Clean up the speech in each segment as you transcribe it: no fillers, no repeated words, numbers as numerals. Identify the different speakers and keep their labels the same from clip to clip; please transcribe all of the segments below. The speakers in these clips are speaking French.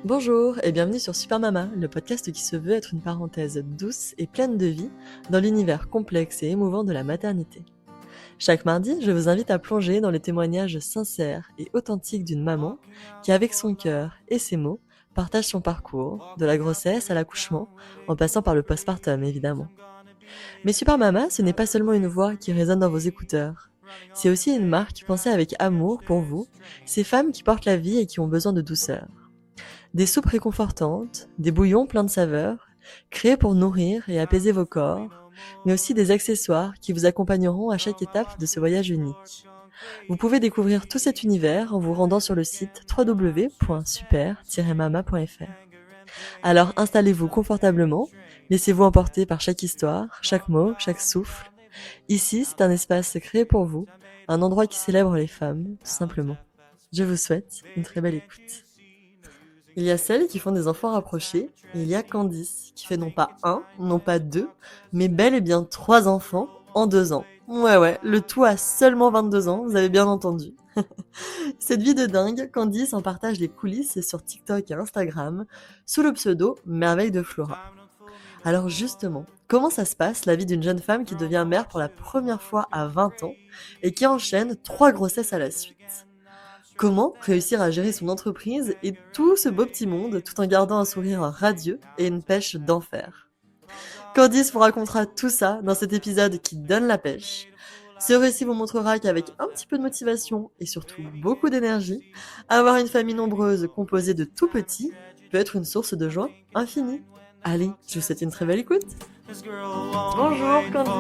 Speaker 1: Bonjour et bienvenue sur Super Mama, le podcast qui se veut être une parenthèse douce et pleine de vie dans l'univers complexe et émouvant de la maternité. Chaque mardi, je vous invite à plonger dans les témoignages sincères et authentiques d'une maman qui, avec son cœur et ses mots, partage son parcours, de la grossesse à l'accouchement, en passant par le postpartum évidemment. Mais Super Mama, ce n'est pas seulement une voix qui résonne dans vos écouteurs. C'est aussi une marque pensée avec amour pour vous, ces femmes qui portent la vie et qui ont besoin de douceur. Des soupes réconfortantes, des bouillons pleins de saveurs, créés pour nourrir et apaiser vos corps, mais aussi des accessoires qui vous accompagneront à chaque étape de ce voyage unique. Vous pouvez découvrir tout cet univers en vous rendant sur le site www.super-mama.fr. Alors installez-vous confortablement, laissez-vous emporter par chaque histoire, chaque mot, chaque souffle. Ici, c'est un espace créé pour vous, un endroit qui célèbre les femmes, tout simplement. Je vous souhaite une très belle écoute. Il y a celles qui font des enfants rapprochés, et il y a Candice, qui fait non pas un, non pas deux, mais bel et bien 3 enfants en 2 ans. Ouais, le tout à seulement 22 ans, vous avez bien entendu. Cette vie de dingue, Candice en partage les coulisses sur TikTok et Instagram, sous le pseudo Merveille de Flora. Alors justement, comment ça se passe la vie d'une jeune femme qui devient mère pour la première fois à 20 ans, et qui enchaîne 3 grossesses à la suite ? Comment réussir à gérer son entreprise et tout ce beau petit monde tout en gardant un sourire radieux et une pêche d'enfer? Candice vous racontera tout ça dans cet épisode qui donne la pêche. Ce récit vous montrera qu'avec un petit peu de motivation et surtout beaucoup d'énergie, avoir une famille nombreuse composée de tout petits peut être une source de joie infinie. Allez, je vous souhaite une très belle écoute. Bonjour Candice,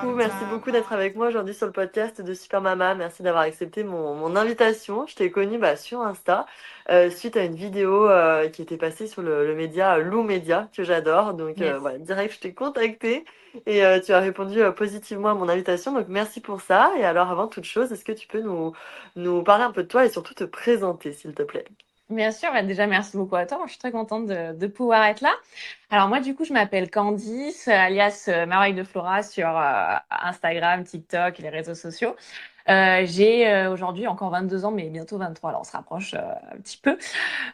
Speaker 1: coucou, merci beaucoup d'être avec moi aujourd'hui sur le podcast de Super Mama. Merci d'avoir accepté mon invitation. Je t'ai connue sur Insta suite à une vidéo qui était passée sur le média Lou Média que j'adore. Donc
Speaker 2: Yes.
Speaker 1: voilà, direct je t'ai contactée et tu as répondu positivement à mon invitation. Donc merci pour ça. Et alors avant toute chose, est-ce que tu peux nous parler un peu de toi et surtout te présenter s'il te plaît?
Speaker 2: Bien sûr, déjà merci beaucoup à toi. Je suis très contente de pouvoir être là. Alors moi, du coup, je m'appelle Candice, alias Merveille de Flora sur Instagram, TikTok et les réseaux sociaux. J'ai aujourd'hui encore 22 ans, mais bientôt 23. Alors on se rapproche un petit peu.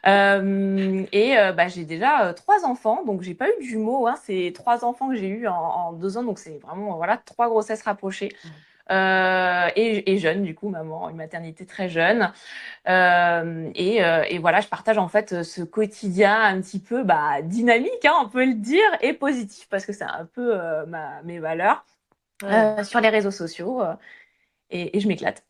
Speaker 2: J'ai déjà 3 enfants, donc j'ai pas eu de jumeaux. Hein. C'est 3 enfants que j'ai eu en 2 ans, donc c'est vraiment voilà 3 grossesses rapprochées. Et jeune, du coup, maman, une maternité très jeune. Et voilà, je partage en fait ce quotidien un petit peu dynamique, hein, on peut le dire, et positif, parce que c'est un peu mes valeurs
Speaker 1: Ouais.
Speaker 2: sur les réseaux sociaux. Et je m'éclate.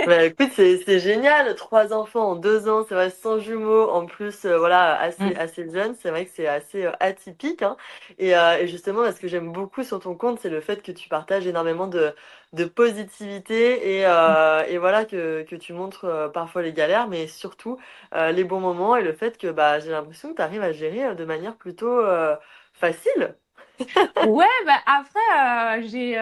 Speaker 1: Bah, écoute, c'est génial, 3 enfants en 2 ans, c'est vrai, sans jumeaux, en plus, voilà,
Speaker 2: Mm.
Speaker 1: assez jeune, c'est vrai que c'est assez atypique, hein. Et justement, ce que j'aime beaucoup sur ton compte, c'est le fait que tu partages énormément de positivité et voilà, que tu montres parfois les galères, mais surtout les bons moments et le fait que bah, j'ai l'impression que tu arrives à gérer de manière plutôt facile.
Speaker 2: Ouais, après, j'ai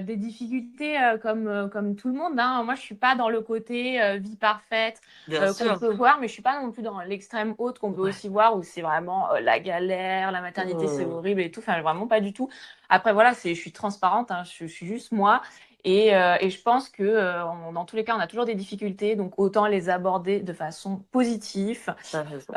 Speaker 2: des difficultés comme tout le monde. Hein. Moi, je suis pas dans le côté vie parfaite
Speaker 1: Bien
Speaker 2: qu'on
Speaker 1: sûr.
Speaker 2: peut voir, mais je suis pas non plus dans l'extrême haute qu'on peut
Speaker 1: Ouais.
Speaker 2: aussi voir où c'est vraiment la galère, la maternité c'est
Speaker 1: Hmm.
Speaker 2: horrible et tout. Enfin, vraiment pas du tout. Après, voilà, je suis transparente, hein, je suis juste moi. Et je pense que dans tous les cas, on a toujours des difficultés, donc autant les aborder de façon positive.
Speaker 1: T'as raison.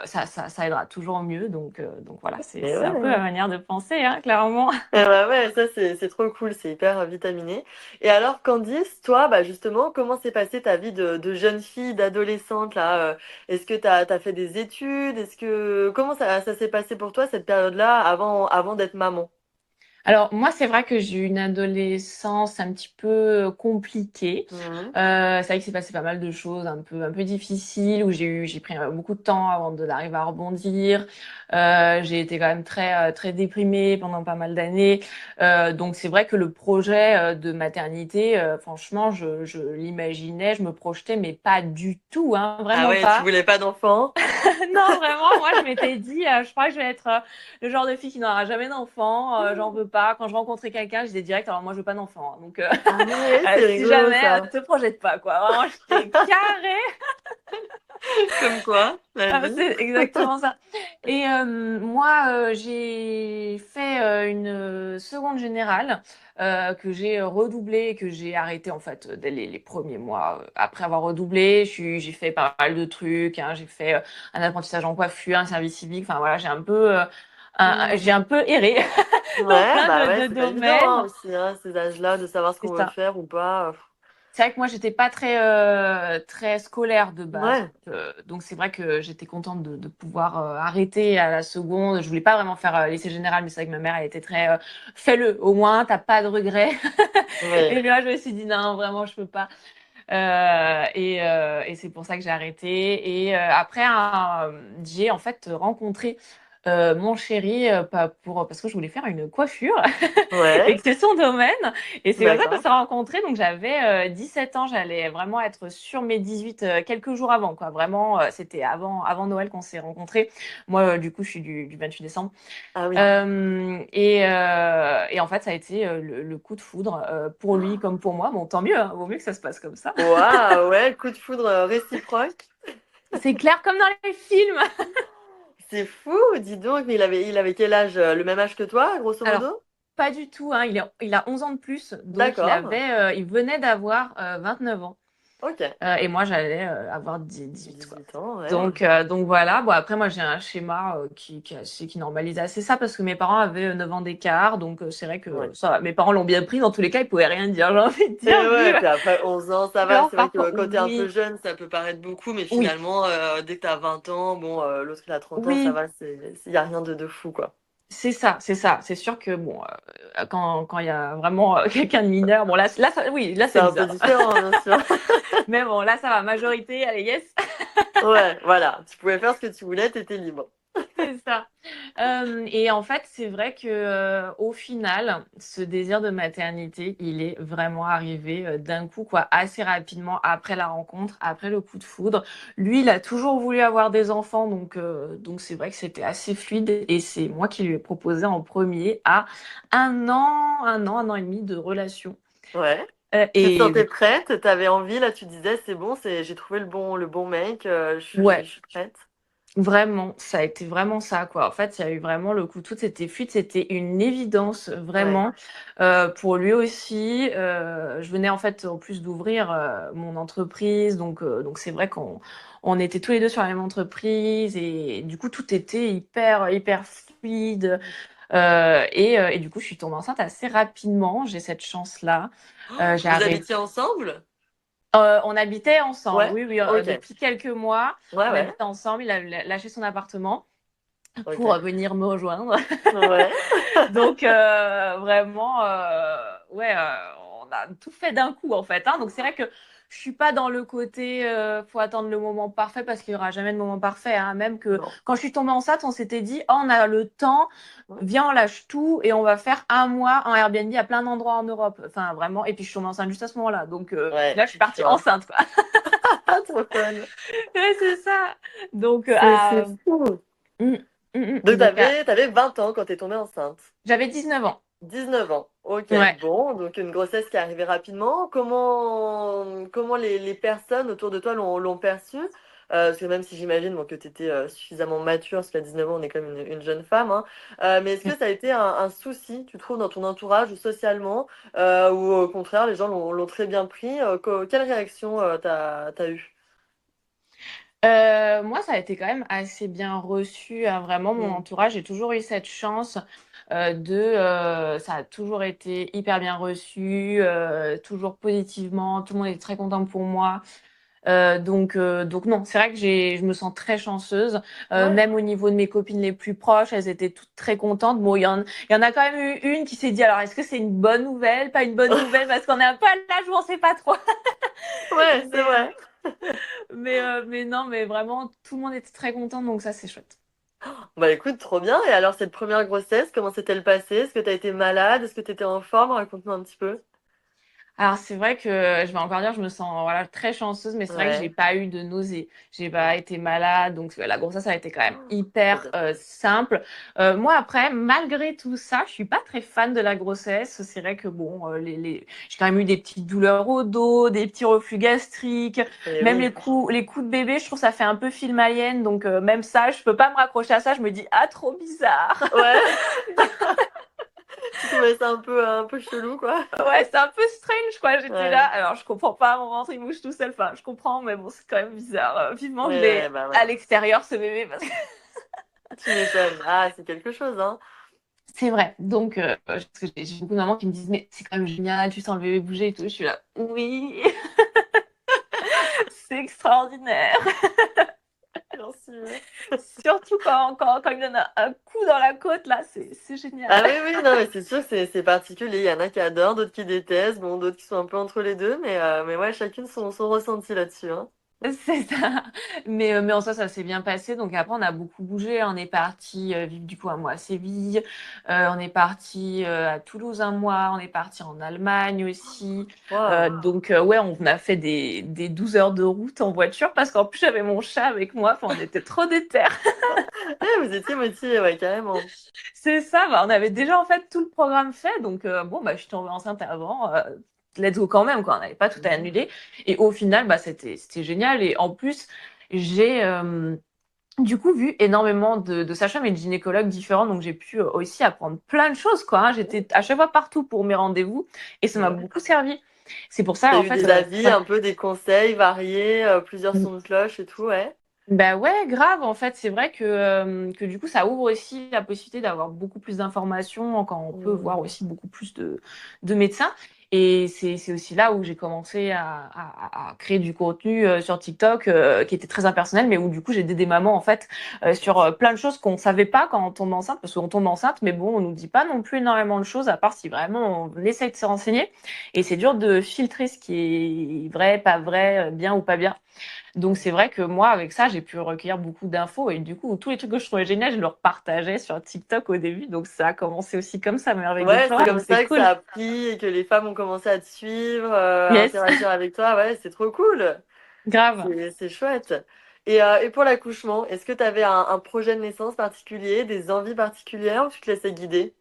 Speaker 2: Ça aidera toujours au mieux. Donc voilà,
Speaker 1: Et
Speaker 2: c'est un peu
Speaker 1: ouais.
Speaker 2: ma manière de penser, hein, clairement.
Speaker 1: Bah ouais, ça c'est trop cool, c'est hyper vitaminé. Et alors Candice, toi, bah justement, comment s'est passée ta vie de jeune fille, d'adolescente là? Est-ce que t'as fait des études? Comment ça s'est passé pour toi cette période-là avant d'être maman?
Speaker 2: Alors moi, c'est vrai que j'ai eu une adolescence un petit peu compliquée.
Speaker 1: Mhm.
Speaker 2: C'est vrai que c'est passé pas mal de choses un peu difficiles où j'ai pris beaucoup de temps avant d'arriver à rebondir. J'ai été quand même très déprimée pendant pas mal d'années. Donc c'est vrai que le projet de maternité, franchement, je l'imaginais, je me projetais, mais pas du tout, hein,
Speaker 1: Ah
Speaker 2: vraiment
Speaker 1: ouais, tu
Speaker 2: pas.
Speaker 1: voulais pas d'enfant?
Speaker 2: Non, vraiment, moi, je m'étais dit, je crois que je vais être le genre de fille qui n'aura jamais d'enfant. J'en veux pas. Quand je rencontrais quelqu'un, je disais direct, alors moi, je veux pas d'enfant. Hein. Donc,
Speaker 1: Ah ouais, c'est
Speaker 2: si
Speaker 1: rigolo
Speaker 2: jamais,
Speaker 1: ça.
Speaker 2: te projette pas, quoi. Vraiment, j'étais carrée.
Speaker 1: Comme quoi, la
Speaker 2: Ah,
Speaker 1: vie.
Speaker 2: c'est exactement ça. Et moi, j'ai fait une seconde générale que j'ai redoublée et que j'ai arrêtée en fait dès les premiers mois. Après avoir redoublé, j'ai fait pas mal de trucs, hein. J'ai fait un apprentissage en coiffure, un service civique. Enfin voilà, j'ai un peu erré dans
Speaker 1: Ouais,
Speaker 2: plein
Speaker 1: bah ouais,
Speaker 2: de
Speaker 1: c'est pas évident hein,
Speaker 2: domaines.
Speaker 1: aussi, hein, ces âges-là, de savoir ce
Speaker 2: C'est
Speaker 1: qu'on veut
Speaker 2: ça.
Speaker 1: faire ou pas.
Speaker 2: C'est vrai que moi, j'étais pas très scolaire de base.
Speaker 1: Ouais,
Speaker 2: Donc c'est vrai que j'étais contente de pouvoir arrêter à la seconde. Je voulais pas vraiment faire lycée général, mais c'est vrai que ma mère, elle était très fais-le, au moins, t'as pas de regrets.
Speaker 1: ouais,
Speaker 2: Et là, je me suis dit non, vraiment, je peux pas. Et c'est pour ça que j'ai arrêté. Et après, j'ai en fait rencontré mon chéri pas parce que je voulais faire une coiffure et
Speaker 1: ouais,
Speaker 2: que c'est son domaine. Et c'est comme ça qu'on
Speaker 1: d'accord.
Speaker 2: s'est rencontrés. Donc j'avais 17 ans, j'allais vraiment être sur mes 18 quelques jours avant, quoi. Vraiment, c'était avant Noël qu'on s'est rencontrés. Moi, du coup, je suis du 28 décembre.
Speaker 1: Ah oui.
Speaker 2: Et en fait, ça a été le coup de foudre pour lui comme pour moi. Bon, tant mieux, hein, vaut mieux que ça se passe comme ça.
Speaker 1: Waouh, ouais, coup de foudre réciproque.
Speaker 2: C'est clair comme dans les films.
Speaker 1: C'est fou, dis donc, mais il avait quel âge? Le même âge que toi, grosso
Speaker 2: Alors,
Speaker 1: modo?
Speaker 2: pas du tout, hein, il a 11 ans de plus, donc
Speaker 1: D'accord,
Speaker 2: il venait d'avoir 29 ans.
Speaker 1: ok.
Speaker 2: Et moi, j'allais avoir 18, quoi.
Speaker 1: 18 ans, ouais.
Speaker 2: Donc voilà. Bon, après, moi, j'ai un schéma qui normalise assez ça parce que mes parents avaient 9 ans d'écart. Donc, c'est vrai
Speaker 1: Ouais.
Speaker 2: que ça va. Mes parents l'ont bien pris. Dans tous les cas, ils pouvaient rien dire, j'ai envie de
Speaker 1: Et
Speaker 2: dire,
Speaker 1: ouais, puis après 11 ans, ça va.
Speaker 2: leur
Speaker 1: C'est vrai que
Speaker 2: parcours.
Speaker 1: quand t'es un peu
Speaker 2: Oui,
Speaker 1: jeune, ça peut paraître beaucoup, mais
Speaker 2: oui,
Speaker 1: finalement, dès que t'as 20 ans, bon, l'autre il a 30 ans, ça
Speaker 2: oui.
Speaker 1: va, y a rien de fou, quoi.
Speaker 2: C'est ça, c'est ça. C'est sûr que bon, quand il y a vraiment quelqu'un de mineur, bon oui, là
Speaker 1: C'est
Speaker 2: c'est
Speaker 1: un peu
Speaker 2: bizarre.
Speaker 1: différent, bien sûr.
Speaker 2: Mais bon, là ça va, majorité, allez yes.
Speaker 1: Ouais, voilà. Tu pouvais faire ce que tu voulais, t'étais libre.
Speaker 2: C'est ça. Et en fait, c'est vrai que au final, ce désir de maternité, il est vraiment arrivé d'un coup, quoi, assez rapidement après la rencontre, après le coup de foudre. Lui, il a toujours voulu avoir des enfants, donc c'est vrai que c'était assez fluide. Et c'est moi qui lui ai proposé en premier à un an et demi de relation.
Speaker 1: Ouais. Tu te
Speaker 2: Et
Speaker 1: sentais prête, t'avais envie, là, tu disais, c'est bon, j'ai trouvé le bon mec, je
Speaker 2: ouais,
Speaker 1: suis prête.
Speaker 2: vraiment, ça a été vraiment ça, quoi. En fait, il y a eu vraiment le coup de foudre, c'était fluide, c'était une évidence,
Speaker 1: Ouais.
Speaker 2: vraiment, pour lui aussi. Je venais en fait, en plus d'ouvrir mon entreprise, donc c'est vrai qu'on était tous les deux sur la même entreprise et du coup tout était hyper fluide. Et du coup, je suis tombée enceinte assez rapidement. J'ai cette chance-là. J'ai
Speaker 1: Vous
Speaker 2: arrêté.
Speaker 1: habitiez ensemble?
Speaker 2: On habitait ensemble,
Speaker 1: Ouais.
Speaker 2: oui, oui,
Speaker 1: Ok.
Speaker 2: depuis quelques mois,
Speaker 1: Ouais,
Speaker 2: on
Speaker 1: ouais.
Speaker 2: habitait ensemble. Il a lâché son appartement pour
Speaker 1: Ok.
Speaker 2: venir me rejoindre.
Speaker 1: Ouais.
Speaker 2: Donc vraiment, ouais, on a tout fait d'un coup en fait, hein. Donc c'est vrai que je suis pas dans le côté, faut attendre le moment parfait parce qu'il y aura jamais de moment parfait, hein. Même que
Speaker 1: Non.
Speaker 2: quand je suis tombée enceinte, on s'était dit, oh, on a le temps, viens, on lâche tout et on va faire un mois en Airbnb à plein d'endroits en Europe. Enfin vraiment. Et puis je suis tombée enceinte juste à ce moment-là. Donc
Speaker 1: Ouais,
Speaker 2: là, je suis
Speaker 1: tu
Speaker 2: partie
Speaker 1: vois.
Speaker 2: enceinte, quoi.
Speaker 1: Ah, trop fun.
Speaker 2: Ouais, c'est ça. Donc
Speaker 1: C'est fou.
Speaker 2: mm,
Speaker 1: Donc,
Speaker 2: donc
Speaker 1: t'avais 20 ans quand t'es tombée enceinte.
Speaker 2: j'avais 19 ans.
Speaker 1: 19 ans. Ok,
Speaker 2: Ouais.
Speaker 1: bon, donc une grossesse qui est arrivée rapidement. Comment les personnes autour de toi l'ont perçu? Parce que même si j'imagine bon, que tu étais suffisamment mature, parce qu'à 19 ans, on est comme une jeune femme, hein, mais est-ce que ça a été un souci, tu trouves, dans ton entourage ou socialement, ou au contraire, les gens l'ont très bien pris? Quelle réaction t'as eu?
Speaker 2: Moi, ça a été quand même assez bien reçu, hein. Vraiment, mon
Speaker 1: Mm.
Speaker 2: entourage, j'ai toujours eu cette chance ça a toujours été hyper bien reçu, toujours positivement. Tout le monde est très content pour moi. Donc non, c'est vrai que je me sens très chanceuse.
Speaker 1: Ouais.
Speaker 2: Même au niveau de mes copines les plus proches, elles étaient toutes très contentes. Bon, il y en a quand même eu une qui s'est dit, alors, est-ce que c'est une bonne nouvelle, pas une bonne nouvelle, parce qu'on est un peu à l'âge où on sait pas trop.
Speaker 1: Ouais, c'est
Speaker 2: Mais,
Speaker 1: vrai.
Speaker 2: mais non, mais vraiment, tout le monde était très content, donc ça, c'est chouette.
Speaker 1: Bah écoute, trop bien. Et alors, cette première grossesse, comment s'est-elle passée? Est-ce que t'as été malade? Est-ce que t'étais en forme? Raconte-moi un petit peu.
Speaker 2: Alors c'est vrai que je vais encore dire, je me sens voilà très chanceuse, mais c'est vrai que j'ai
Speaker 1: Ouais.
Speaker 2: pas eu de nausées, j'ai pas été malade, donc la grossesse a été quand même
Speaker 1: Trop
Speaker 2: hyper
Speaker 1: bien.
Speaker 2: simple. Moi après, malgré tout ça, je suis pas très fan de la grossesse. C'est vrai que bon, j'ai quand même eu des petites douleurs au dos, des petits reflux gastriques,
Speaker 1: Et
Speaker 2: même
Speaker 1: oui.
Speaker 2: les coups de bébé, je trouve ça fait un peu film Alien, donc même ça, je peux pas me raccrocher à ça. Je me dis ah trop bizarre.
Speaker 1: Ouais. Tu trouvais ça un peu chelou, quoi.
Speaker 2: Ouais, c'est un peu strange, quoi. J'étais là.
Speaker 1: Ouais.
Speaker 2: Alors, je comprends pas, mon ventre, il bouge tout seul. Enfin, je comprends, mais bon, c'est quand même bizarre. Vivement, je
Speaker 1: Ouais,
Speaker 2: l'ai
Speaker 1: ouais, bah
Speaker 2: à
Speaker 1: ouais.
Speaker 2: l'extérieur, ce bébé, parce que
Speaker 1: Tu m'étonnes. Ah, c'est quelque chose, hein.
Speaker 2: c'est vrai. Donc, parce que j'ai beaucoup de mamans qui me disent, mais c'est quand même génial, tu sens le bébé bouger et tout. Je suis là, oui, c'est extraordinaire.
Speaker 1: Bien sûr.
Speaker 2: Surtout quand il donne un coup dans la côte, là, c'est génial.
Speaker 1: Ah oui, oui, non, mais c'est sûr que c'est particulier. Il y en a qui adorent, d'autres qui détestent, bon, d'autres qui sont un peu entre les deux, mais ouais, chacune son ressenti là-dessus, hein.
Speaker 2: C'est ça. Mais en soi, ça s'est bien passé. Donc après, on a beaucoup bougé. On est parti vivre du coup un mois à Séville. On est parti à Toulouse un mois. On est parti en Allemagne aussi.
Speaker 1: Waouh.
Speaker 2: Ouais, on a fait des 12 heures de route en voiture parce qu'en plus, j'avais mon chat avec moi. Enfin, on était trop déter.
Speaker 1: Eh, vous étiez motivés, ouais, carrément.
Speaker 2: C'est ça. Bah, on avait déjà en fait tout le programme fait. Donc bon, bah, je suis tombée enceinte avant. Let's go quand même, quoi. On n'avait pas tout à
Speaker 1: Mhm.
Speaker 2: annuler. Et au final, bah, c'était génial. Et en plus, j'ai du coup vu énormément de sages-femmes et de gynécologues différents, donc j'ai pu aussi apprendre plein de choses, quoi. Hein. J'étais à chaque fois partout pour mes rendez-vous et ça m'a
Speaker 1: Ouais.
Speaker 2: beaucoup servi. C'est pour ça,
Speaker 1: T'as
Speaker 2: en
Speaker 1: eu
Speaker 2: fait,
Speaker 1: des avis,
Speaker 2: ouais.
Speaker 1: un peu des conseils variés, plusieurs sons de cloche et tout, ouais.
Speaker 2: Bah ouais, grave. En fait, c'est vrai que du coup, ça ouvre aussi la possibilité d'avoir beaucoup plus d'informations quand on peut
Speaker 1: Mhm.
Speaker 2: voir aussi beaucoup plus de médecins. Et c'est aussi là où j'ai commencé à créer du contenu sur TikTok qui était très impersonnel, mais où du coup, j'ai aidé des mamans en fait sur plein de choses qu'on savait pas quand on tombe enceinte, parce qu'on tombe enceinte, mais bon, on nous dit pas non plus énormément de choses, à part si vraiment on essaye de se renseigner. Et c'est dur de filtrer ce qui est vrai, pas vrai, bien ou pas bien. Donc c'est vrai que moi, avec ça, j'ai pu recueillir beaucoup d'infos et du coup, tous les trucs que je trouvais génial, je leur partageais sur TikTok au début. Donc ça a commencé aussi comme ça, Merveille de
Speaker 1: Ouais, c'est
Speaker 2: Flora.
Speaker 1: comme
Speaker 2: Donc c'est
Speaker 1: ça que
Speaker 2: cool.
Speaker 1: ça a pris et que les femmes ont commencé à te suivre, à
Speaker 2: Yes,
Speaker 1: interagir avec toi. Ouais, c'est trop cool.
Speaker 2: grave.
Speaker 1: C'est chouette. Et pour l'accouchement, est-ce que tu avais un projet de naissance particulier, des envies particulières ou tu te laissais guider?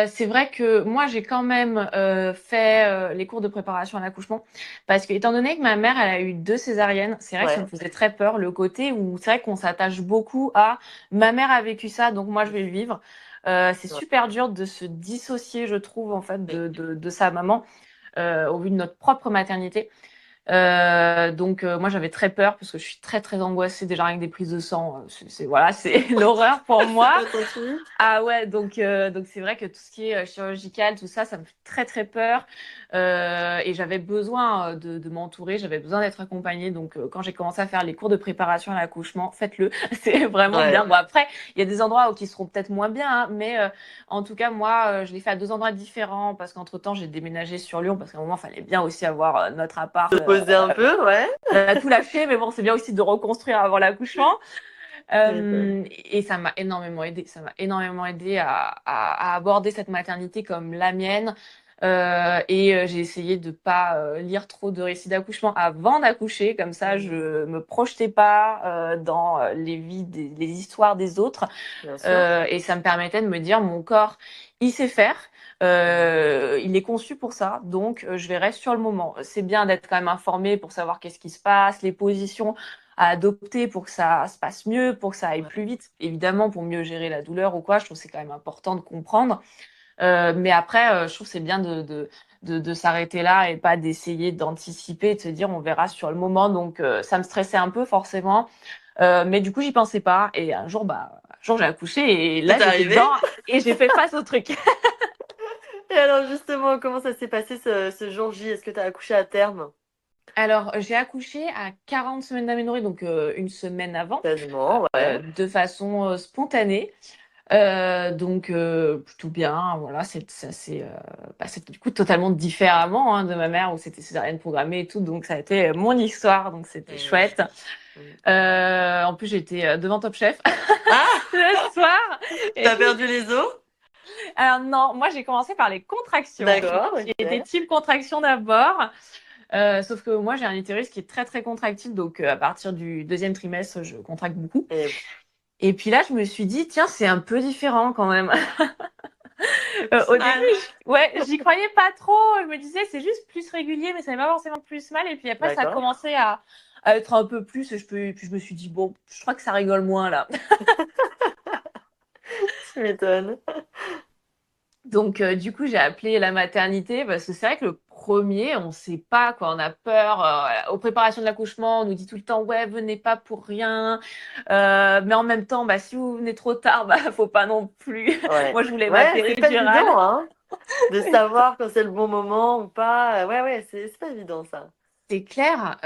Speaker 2: C'est vrai que moi, j'ai quand même fait les cours de préparation à l'accouchement parce que, étant donné que ma mère, elle a eu 2 césariennes, c'est vrai que ça me
Speaker 1: Ouais,
Speaker 2: faisait très peur, le côté où c'est vrai qu'on s'attache beaucoup à ma mère a vécu ça, donc moi, je vais le vivre. C'est
Speaker 1: ouais.
Speaker 2: super dur de se dissocier, je trouve, en fait,
Speaker 1: Oui.
Speaker 2: de sa maman au vu de notre propre maternité. Donc moi j'avais très peur parce que je suis très très angoissée déjà avec des prises de sang. Voilà, c'est l'horreur pour
Speaker 1: C'est
Speaker 2: moi.
Speaker 1: pas ton truc?
Speaker 2: Ah ouais, donc c'est vrai que tout ce qui est chirurgical, tout ça, ça me fait très très peur. Et j'avais besoin de m'entourer, j'avais besoin d'être accompagnée. Donc quand j'ai commencé à faire les cours de préparation à l'accouchement, faites-le, c'est vraiment bien.
Speaker 1: Ouais.
Speaker 2: Bon après, il y a des endroits où qui seront peut-être moins bien, hein, mais en tout cas moi, je l'ai fait à 2 endroits différents parce qu'entre-temps j'ai déménagé sur Lyon parce qu'à un moment il fallait bien aussi avoir notre appart.
Speaker 1: Te poser un peu, ouais.
Speaker 2: On a tout lâché, mais bon c'est bien aussi de reconstruire avant l'accouchement.
Speaker 1: Tu m'étonnes.
Speaker 2: Et ça m'a énormément aidé. Ça m'a énormément aidé à aborder cette maternité comme la mienne. J'ai essayé de pas lire trop de récits d'accouchement avant d'accoucher, comme ça
Speaker 1: Mhm.
Speaker 2: je me projetais pas dans les histoires des autres.
Speaker 1: Bien sûr.
Speaker 2: Et ça me permettait de me dire mon corps, il sait faire. Il est conçu pour ça, donc je verrai sur le moment. C'est bien d'être quand même informé pour savoir qu'est-ce qui se passe, les positions à adopter pour que ça se passe mieux, pour que ça aille
Speaker 1: Ouais.
Speaker 2: plus vite. Évidemment, pour mieux gérer la douleur ou quoi, je trouve que c'est quand même important de comprendre. Mais après, je trouve que c'est bien de s'arrêter là et pas d'essayer d'anticiper, de se dire on verra sur le moment. Donc ça me stressait un peu forcément. Mais du coup, j'y pensais pas. Et un jour j'ai accouché et là,
Speaker 1: C'est
Speaker 2: j'étais
Speaker 1: arrivé?
Speaker 2: dedans et j'ai fait face au truc.
Speaker 1: Et alors justement, comment ça s'est passé ce jour J? Est-ce que tu as accouché à terme?
Speaker 2: Alors, j'ai accouché à 40 semaines d'aménorrhée, donc une semaine avant,
Speaker 1: Quasiment, ouais.
Speaker 2: de façon spontanée. Donc plutôt bien, voilà, ça s'est passé du coup totalement différemment hein, de ma mère où c'était césarienne programmée et tout, donc ça a été mon histoire, donc c'était
Speaker 1: Eh oui.
Speaker 2: chouette.
Speaker 1: Mhm.
Speaker 2: En plus j'étais devant Top Chef
Speaker 1: Ah!
Speaker 2: le soir et
Speaker 1: T'as perdu les os?
Speaker 2: Alors non, moi j'ai commencé par les contractions.
Speaker 1: D'accord,
Speaker 2: J'ai des
Speaker 1: ok.
Speaker 2: types contractions d'abord. Sauf que moi j'ai un utérus qui est très très contractile, donc à partir du deuxième trimestre, je contracte beaucoup.
Speaker 1: Et
Speaker 2: Et puis là, je me suis dit, tiens, c'est un peu différent quand même.
Speaker 1: plus
Speaker 2: Au début,
Speaker 1: mal.
Speaker 2: ouais, j'y croyais pas trop. Je me disais, c'est juste plus régulier, mais ça n'est pas forcément plus mal. Et puis après, ça a
Speaker 1: D'accord.
Speaker 2: commencé à être un peu plus. Puis je me suis dit, bon, je crois que ça rigole moins là.
Speaker 1: Tu m'étonnes.
Speaker 2: Donc, du coup, j'ai appelé la maternité parce que c'est vrai que le premier, on sait pas quoi, on a peur. Aux préparations de l'accouchement, on nous dit tout le temps, ouais, venez pas pour rien. Mais en même temps, bah, si vous venez trop tard, bah, faut pas non plus.
Speaker 1: Ouais.
Speaker 2: Moi, je voulais ma
Speaker 1: Ouais, c'est pas
Speaker 2: péridurale.
Speaker 1: évident, hein, de savoir quand c'est le bon moment ou pas. Ouais, ouais, c'est pas évident, ça.
Speaker 2: C'est clair.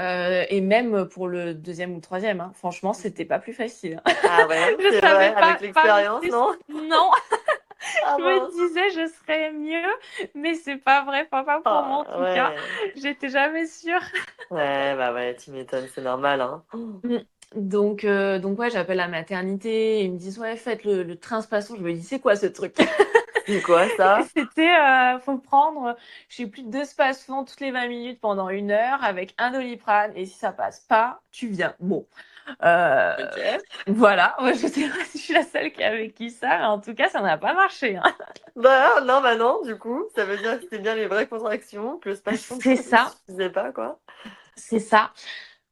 Speaker 2: Et même pour le deuxième ou troisième, hein, franchement, c'était pas plus facile.
Speaker 1: Ah ouais,
Speaker 2: Je
Speaker 1: c'est
Speaker 2: savais
Speaker 1: vrai,
Speaker 2: pas,
Speaker 1: avec
Speaker 2: pas
Speaker 1: l'expérience,
Speaker 2: plus.
Speaker 1: non?
Speaker 2: Non,
Speaker 1: Ah
Speaker 2: je me
Speaker 1: mince.
Speaker 2: disais, je serais mieux, mais c'est pas vrai, enfin, pas pour moi en
Speaker 1: Ah
Speaker 2: tout cas.
Speaker 1: ouais.
Speaker 2: J'étais jamais sûre.
Speaker 1: Ouais, bah ouais, tu m'étonnes, c'est normal, hein.
Speaker 2: Mm. Donc ouais, j'appelle la maternité. Ils me disent, ouais, faites le train space. Je me dis, c'est quoi ce truc?
Speaker 1: C'est quoi ça?
Speaker 2: C'était, faut prendre, je sais plus, 2 spasfons toutes les 20 minutes pendant 1 heure avec un Doliprane. Et si ça passe pas, tu viens. Bon. Euh,
Speaker 1: Ok.
Speaker 2: voilà. Moi, je sais pas si je suis la seule qui a vécu ça, mais en tout cas, ça n'a pas marché, hein.
Speaker 1: Bah non, bah non, du coup, ça veut dire que c'était bien les vraies contractions, que le spasfon
Speaker 2: C'est
Speaker 1: ne
Speaker 2: ça.
Speaker 1: suffisait pas, quoi.
Speaker 2: C'est ça.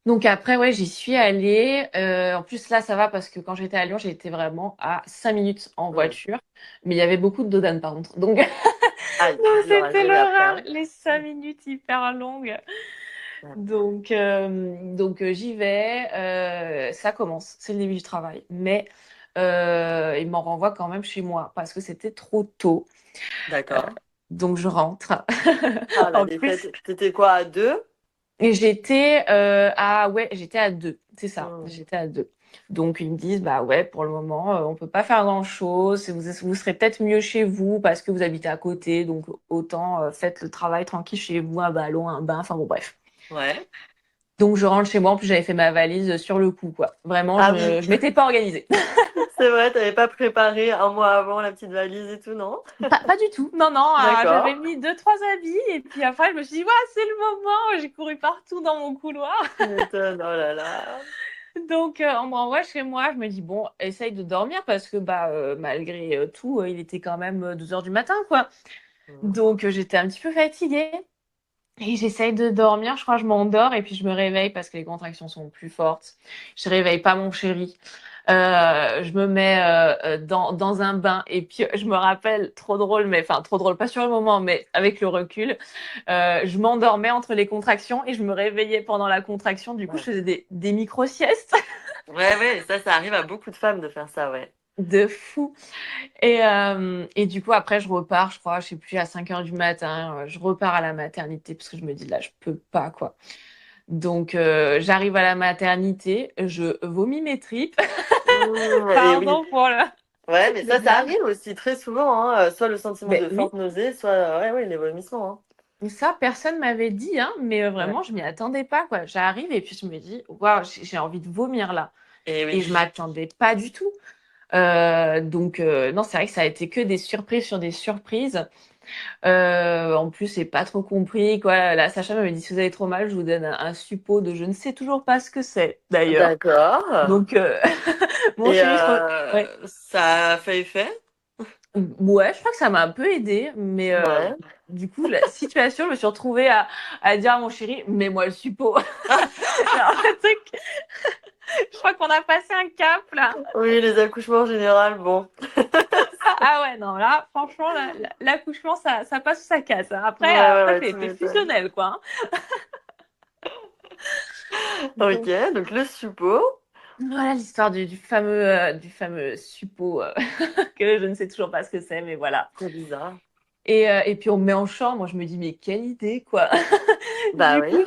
Speaker 2: Donc après, ouais, j'y suis allée. En plus, là, ça va parce que quand j'étais à Lyon, j'étais vraiment à 5 minutes en
Speaker 1: Hmm.
Speaker 2: voiture. Mais il y avait beaucoup de dodanes, par contre. Donc,
Speaker 1: Aïe,
Speaker 2: donc
Speaker 1: dur à
Speaker 2: c'était
Speaker 1: gérer après,
Speaker 2: l'horreur,
Speaker 1: hein.
Speaker 2: les 5 minutes hyper longues.
Speaker 1: Ouais.
Speaker 2: Donc, j'y vais. Ça commence. C'est le début du travail. Mais il m'en renvoie quand même chez moi parce que c'était trop tôt. Euh,
Speaker 1: D'accord.
Speaker 2: donc, je rentre.
Speaker 1: Ah, la
Speaker 2: En plus,
Speaker 1: défaite. T'étais quoi, à deux?
Speaker 2: et ouais, j'étais à deux, c'est ça,
Speaker 1: Hmm.
Speaker 2: j'étais à deux. Donc ils me disent, bah ouais, pour le moment, on peut pas faire grand-chose. Vous serez peut-être mieux chez vous parce que vous habitez à côté, donc autant faites le travail tranquille chez vous, un ballon, un bain, enfin bon bref.
Speaker 1: Ouais.
Speaker 2: Donc je rentre chez moi, en plus j'avais fait ma valise sur le coup, quoi. Vraiment,
Speaker 1: Ah oui,
Speaker 2: je m'étais pas organisée.
Speaker 1: c'est vrai, t'avais pas préparé un mois avant la petite valise et tout, non?
Speaker 2: Pas du tout, non, non,
Speaker 1: D'accord.
Speaker 2: j'avais mis deux, trois habits et puis après je me suis dit, ouais, c'est le moment, j'ai couru partout dans mon couloir.
Speaker 1: Tu m'étonnes, oh là là.
Speaker 2: Donc, on me renvoie chez moi. Je me dis, bon, essaye de dormir parce que, bah, malgré tout, il était quand même 2 heures du matin, quoi.
Speaker 1: Hmm.
Speaker 2: Donc, j'étais un petit peu fatiguée. Et j'essaye de dormir. Je crois que je m'endors et puis je me réveille parce que les contractions sont plus fortes. Je réveille pas mon chéri. Je me mets dans un bain et puis je me rappelle, trop drôle, mais enfin, trop drôle, pas sur le moment, mais avec le recul. Je m'endormais entre les contractions et je me réveillais pendant la contraction. Du coup, je
Speaker 1: Ouais.
Speaker 2: faisais des micro-siestes.
Speaker 1: Ouais, ouais, ça arrive à beaucoup de femmes de faire ça, ouais.
Speaker 2: De fou. Et du coup, après, je repars, je crois, je sais plus, à 5 heures du matin. Je repars à la maternité parce que je me dis, là, je peux pas, quoi. Donc, j'arrive à la maternité, je vomis mes tripes.
Speaker 1: Et oui.
Speaker 2: Pardon pour
Speaker 1: Ouais, mais
Speaker 2: le
Speaker 1: ça
Speaker 2: blague.
Speaker 1: arrive aussi très souvent, hein. Soit le sentiment
Speaker 2: Mais
Speaker 1: de
Speaker 2: oui,
Speaker 1: forte nausée, soit ouais, ouais, les vomissements,
Speaker 2: ça, personne m'avait dit, hein, mais
Speaker 1: hein. Ouais.
Speaker 2: vraiment, je m'y attendais pas, quoi. J'arrive et puis je me dis, waouh, j'ai envie de vomir là.
Speaker 1: Et
Speaker 2: Et
Speaker 1: oui.
Speaker 2: je m'attendais pas du tout. Donc, non, c'est vrai que ça a été que des surprises sur des surprises. En plus, j'ai pas trop compris, quoi. La sage-femme m'avait dit, si vous avez trop mal, je vous donne un suppôt de je ne sais toujours pas ce que c'est, d'ailleurs.
Speaker 1: D'accord.
Speaker 2: Donc, mon
Speaker 1: Et
Speaker 2: chéri, ouais.
Speaker 1: ça a fait effet?
Speaker 2: Ouais, je crois que ça m'a un peu aidé, mais
Speaker 1: Ouais.
Speaker 2: du coup, la situation, je me suis retrouvée à dire à mon chéri, mets-moi le suppôt. Alors, le truc, je crois qu'on a passé un cap, là.
Speaker 1: Oui, les accouchements en général, bon.
Speaker 2: Ah ouais, non, là, franchement, l'accouchement, ça passe ou ça casse, hein.
Speaker 1: Ouais,
Speaker 2: Après,
Speaker 1: ouais,
Speaker 2: après
Speaker 1: ouais, tu
Speaker 2: c'est
Speaker 1: m'étonnes.
Speaker 2: fusionnel, quoi,
Speaker 1: Ok,
Speaker 2: hein.
Speaker 1: donc le suppôt.
Speaker 2: Voilà l'histoire du fameux suppôt que je ne sais toujours pas ce que c'est, mais voilà.
Speaker 1: Trop bizarre.
Speaker 2: Et puis on me met en chambre, moi je me dis mais quelle idée quoi.
Speaker 1: Bah
Speaker 2: Du
Speaker 1: oui.
Speaker 2: coup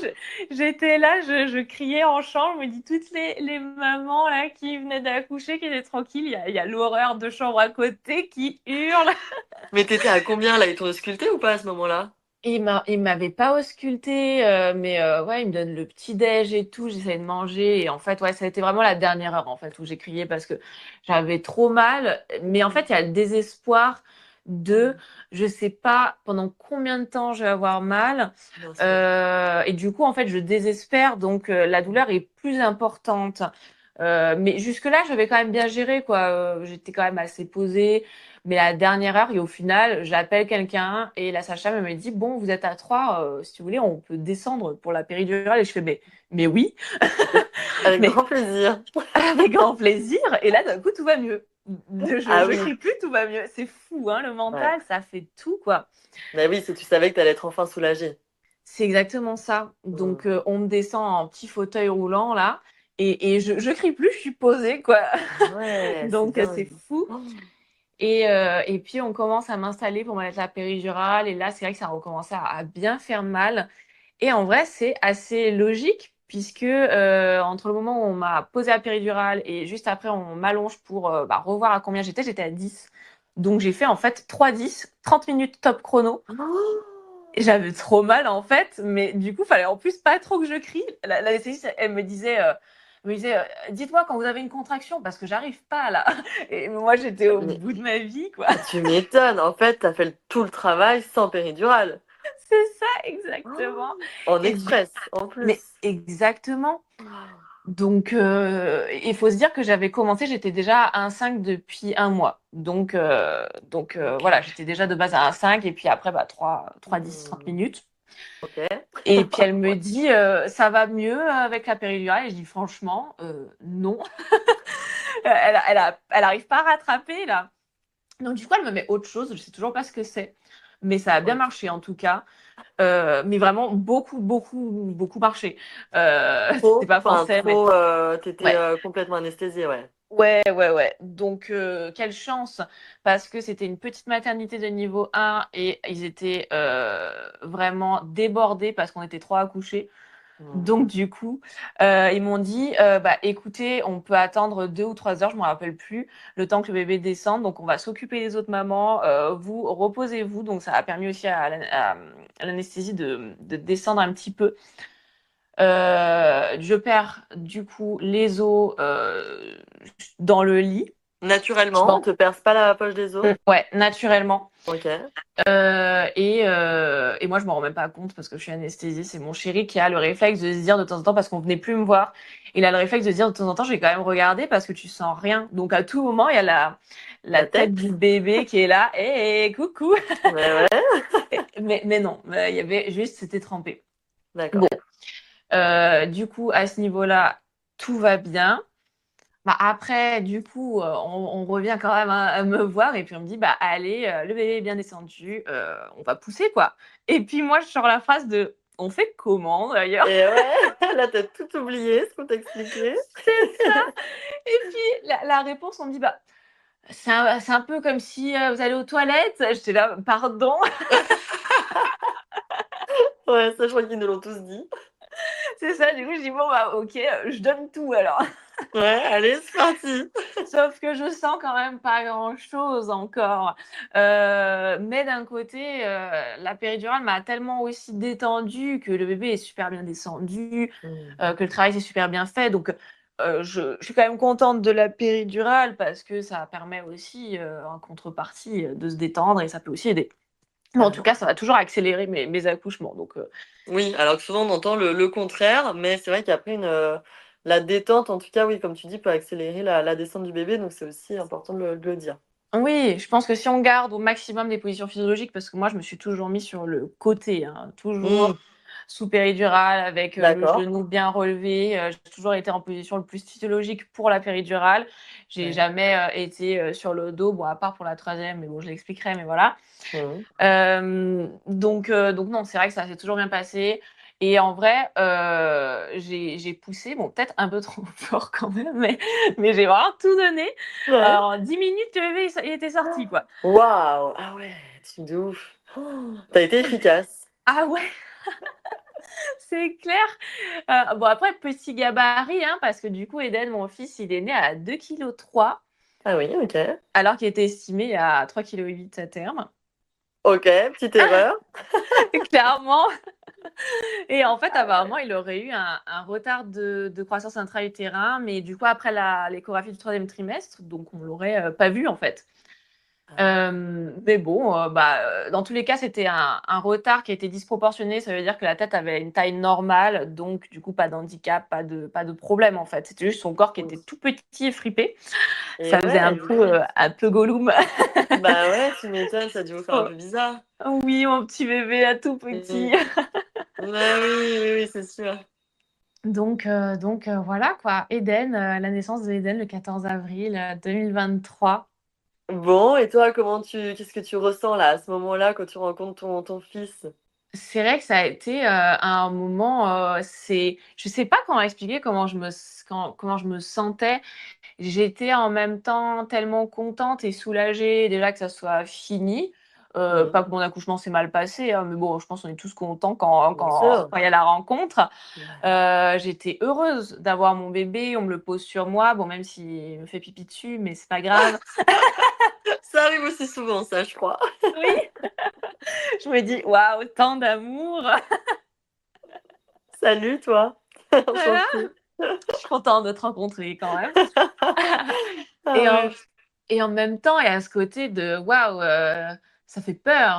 Speaker 2: j'étais là, je criais en chambre, je me dis toutes les mamans là qui venaient d'accoucher, qui étaient tranquilles, il y a l'horreur de chambre à côté qui hurle.
Speaker 1: Mais t'étais à combien là? Ils t'ont ausculté ou pas à ce moment-là?
Speaker 2: Et il m'avait pas ausculté, mais ouais, il me donne le petit déj et tout, j'essayais de manger et en fait ouais, ça a été vraiment la dernière heure en fait où j'ai crié parce que j'avais trop mal, mais en fait il y a le désespoir de
Speaker 1: Mmh.
Speaker 2: je sais pas pendant combien de temps je vais avoir mal.
Speaker 1: Bien sûr.
Speaker 2: Et du coup, en fait, je désespère, donc la douleur est plus importante. Mais jusque-là, j'avais quand même bien géré, quoi. J'étais quand même assez posée. Mais à la dernière heure, et au final, j'appelle quelqu'un et la sage-femme elle me dit, bon, vous êtes à 3, si vous voulez, on peut descendre pour la péridurale. Et je fais, mais oui,
Speaker 1: Avec
Speaker 2: mais
Speaker 1: grand plaisir.
Speaker 2: avec grand plaisir. Et là, d'un coup, tout va mieux.
Speaker 1: Ah
Speaker 2: Je
Speaker 1: oui,
Speaker 2: crie plus, tout va mieux. C'est fou, hein, le
Speaker 1: ouais.
Speaker 2: mental, ça fait tout, quoi.
Speaker 1: Mais oui, si tu savais que tu allais être enfin soulagée.
Speaker 2: C'est exactement ça.
Speaker 1: Mmh.
Speaker 2: Donc, on me descend en petit fauteuil roulant, là, et je crie plus, je suis posée, quoi.
Speaker 1: Ah ouais, c'est
Speaker 2: Donc, c'est
Speaker 1: dingue.
Speaker 2: fou.
Speaker 1: Oh.
Speaker 2: Et puis, on commence à m'installer pour me mettre la péridurale. Et là, c'est vrai que ça a recommencé à bien faire mal. Et en vrai, c'est assez logique, puisque entre le moment où on m'a posé la péridurale et juste après, on m'allonge pour revoir à combien j'étais à 10. Donc, j'ai fait en fait 3-10, 30 minutes top chrono. Et
Speaker 1: Oh.
Speaker 2: j'avais trop mal en fait, mais du coup, fallait en plus pas trop que je crie. L'anesthésiste, elle me disait, dites-moi quand vous avez une contraction parce que j'arrive pas là. Et moi, j'étais au
Speaker 1: Mais
Speaker 2: bout de ma vie, quoi.
Speaker 1: tu m'étonnes. En fait, t'as fait tout le travail sans péridurale.
Speaker 2: C'est ça,
Speaker 1: Oh.
Speaker 2: exactement.
Speaker 1: En
Speaker 2: Et du...
Speaker 1: express, en
Speaker 2: Mais
Speaker 1: plus.
Speaker 2: exactement.
Speaker 1: Oh.
Speaker 2: Donc, il faut se dire que j'avais commencé, j'étais déjà à 1,5 depuis un mois. Donc,
Speaker 1: Ok.
Speaker 2: voilà, j'étais déjà de base à 1,5 et puis après, 3-10, 30
Speaker 1: Hmm.
Speaker 2: minutes.
Speaker 1: Ok.
Speaker 2: Et puis elle me dit, ça va mieux avec la péridurale. Et je dis franchement, non. Elle arrive pas à rattraper là. Donc du coup, elle me met autre chose. Je sais toujours pas ce que c'est, mais ça a bien
Speaker 1: Ok.
Speaker 2: marché en tout cas. Mais vraiment beaucoup, beaucoup, beaucoup marché. C'était
Speaker 1: Trop,
Speaker 2: pas
Speaker 1: enfin
Speaker 2: français, mais
Speaker 1: trop, t'étais
Speaker 2: ouais.
Speaker 1: complètement anesthésiée, ouais.
Speaker 2: Ouais, ouais, ouais. Donc, quelle chance, parce que c'était une petite maternité de niveau 1 et ils étaient vraiment débordés parce qu'on était trois à coucher.
Speaker 1: Hmm.
Speaker 2: Donc du coup, ils m'ont dit, écoutez, on peut attendre 2 ou 3 heures, je me rappelle plus, le temps que le bébé descende. Donc on va s'occuper des autres mamans. Vous reposez-vous. Donc ça a permis aussi à l'anesthésie de descendre un petit peu. Je perds du coup les os dans le lit. Je
Speaker 1: Naturellement, on
Speaker 2: m'en-
Speaker 1: te perce pas la poche des os?
Speaker 2: Ouais, naturellement.
Speaker 1: Ok.
Speaker 2: Et moi, je m'en rends même pas compte parce que je suis anesthésiée. C'est mon chéri qui a le réflexe de se dire de temps en temps, parce qu'on venait plus me voir, il a le réflexe de se dire de temps en temps, je vais quand même regarder parce que tu sens rien. Donc à tout moment, il y a la
Speaker 1: La
Speaker 2: tête
Speaker 1: tête?
Speaker 2: du bébé qui est là. Hé, coucou.
Speaker 1: Ouais, ouais.
Speaker 2: Mais non, il y avait juste, c'était trempé. Bon,
Speaker 1: D'accord.
Speaker 2: du coup, à ce niveau-là, tout va bien. Après, du coup, on revient quand même à me voir et puis on me dit, allez, le bébé est bien descendu, on va pousser, quoi. Et puis moi, je sors la phrase de, on fait comment d'ailleurs?
Speaker 1: Et ouais, là, t'as tout oublié, ce qu'on t'a expliqué.
Speaker 2: C'est ça. Et puis la réponse, on me dit, c'est un peu comme si vous allez aux toilettes. J'étais là, pardon.
Speaker 1: Ouais, ça, je crois qu'ils nous l'ont tous dit.
Speaker 2: C'est ça, du coup, je dis, bon, ok, je donne tout alors.
Speaker 1: Ouais, allez, c'est parti.
Speaker 2: Sauf que je sens quand même pas grand-chose encore. Mais d'un côté, la péridurale m'a tellement aussi détendue que le bébé est super bien descendu,
Speaker 1: Hmm.
Speaker 2: que le travail s'est super bien fait. Donc, je suis quand même contente de la péridurale parce que ça permet aussi, en contrepartie, de se détendre et ça peut aussi aider. Mais en tout
Speaker 1: Ouais.
Speaker 2: cas, ça va toujours accélérer mes accouchements. Donc,
Speaker 1: Oui, alors que souvent on entend le contraire, mais c'est vrai qu'après la détente, en tout cas, oui, comme tu dis, peut accélérer la descente du bébé, donc c'est aussi important de le dire.
Speaker 2: oui, je pense que si on garde au maximum des positions physiologiques, parce que moi, je me suis toujours mis sur le côté, hein, toujours
Speaker 1: Hmm.
Speaker 2: sous péridurale avec le
Speaker 1: D'accord.
Speaker 2: genou bien relevé. J'ai toujours été en position le plus physiologique pour la péridurale. J'ai
Speaker 1: Ouais.
Speaker 2: jamais été sur le dos, bon, à part pour la troisième, mais bon, je l'expliquerai, mais voilà.
Speaker 1: Hmm.
Speaker 2: Donc non, c'est vrai que ça s'est toujours bien passé. Et en vrai, j'ai poussé, bon, peut-être un peu trop fort quand même, mais j'ai vraiment tout donné.
Speaker 1: Ouais.
Speaker 2: En 10 minutes, le bébé, il était sorti, quoi.
Speaker 1: Waouh! Ah ouais, truc de ouf. Oh, t'as été efficace.
Speaker 2: Ah ouais, c'est clair. Bon, après, petit gabarit, hein, parce que du coup, Eden, mon fils, il est né à 2,3 kg,
Speaker 1: Ah oui, ok.
Speaker 2: alors qu'il était estimé à 3,8 kg à terme.
Speaker 1: Ok, petite erreur.
Speaker 2: Clairement. Et en fait,
Speaker 1: Ah ouais.
Speaker 2: apparemment, il aurait eu un retard de croissance intra-utérin, mais du coup, après l'échographie du troisième trimestre, donc on l'aurait pas vu, en fait. Mais bon, dans tous les cas, c'était un retard qui était disproportionné. Ça veut dire que la tête avait une taille normale, donc du coup, pas d'handicap, pas de problème en fait. C'était juste son corps qui
Speaker 1: Oui.
Speaker 2: était tout petit et fripé.
Speaker 1: Et
Speaker 2: Ça faisait
Speaker 1: ouais, du coup.
Speaker 2: un peu Gollum.
Speaker 1: Bah ouais, tu m'étonnes, ça a dû vous faire un
Speaker 2: Oh,
Speaker 1: peu bizarre.
Speaker 2: oui, mon petit bébé, à tout
Speaker 1: Mm.
Speaker 2: petit.
Speaker 1: Bah oui, oui, oui, c'est sûr.
Speaker 2: Donc, voilà quoi. Eden, la naissance de Eden le 14 avril 2023.
Speaker 1: Bon, et toi, qu'est-ce que tu ressens là, à ce moment-là, quand tu rencontres ton fils?
Speaker 2: C'est vrai que ça a été un moment, je sais pas comment expliquer comment je me sentais. J'étais en même temps tellement contente et soulagée déjà que ça soit fini.
Speaker 1: Mhm.
Speaker 2: Pas que mon accouchement s'est mal passé, hein, mais bon, je pense qu'on est tous contents quand
Speaker 1: Bien sûr.
Speaker 2: il y a la rencontre.
Speaker 1: Ouais.
Speaker 2: J'étais heureuse d'avoir mon bébé, on me le pose sur moi, bon, même s'il me fait pipi dessus, mais c'est pas grave.
Speaker 1: Ça arrive aussi souvent, ça, je crois.
Speaker 2: Oui, je me dis: «Waouh, tant d'amour!»
Speaker 1: Salut, toi.
Speaker 2: Voilà,
Speaker 1: Enchantée.
Speaker 2: je suis contente de te rencontrer quand même.
Speaker 1: Ah
Speaker 2: Et en
Speaker 1: ouais.
Speaker 2: et en même temps, il y a ce côté de waouh, ça fait peur,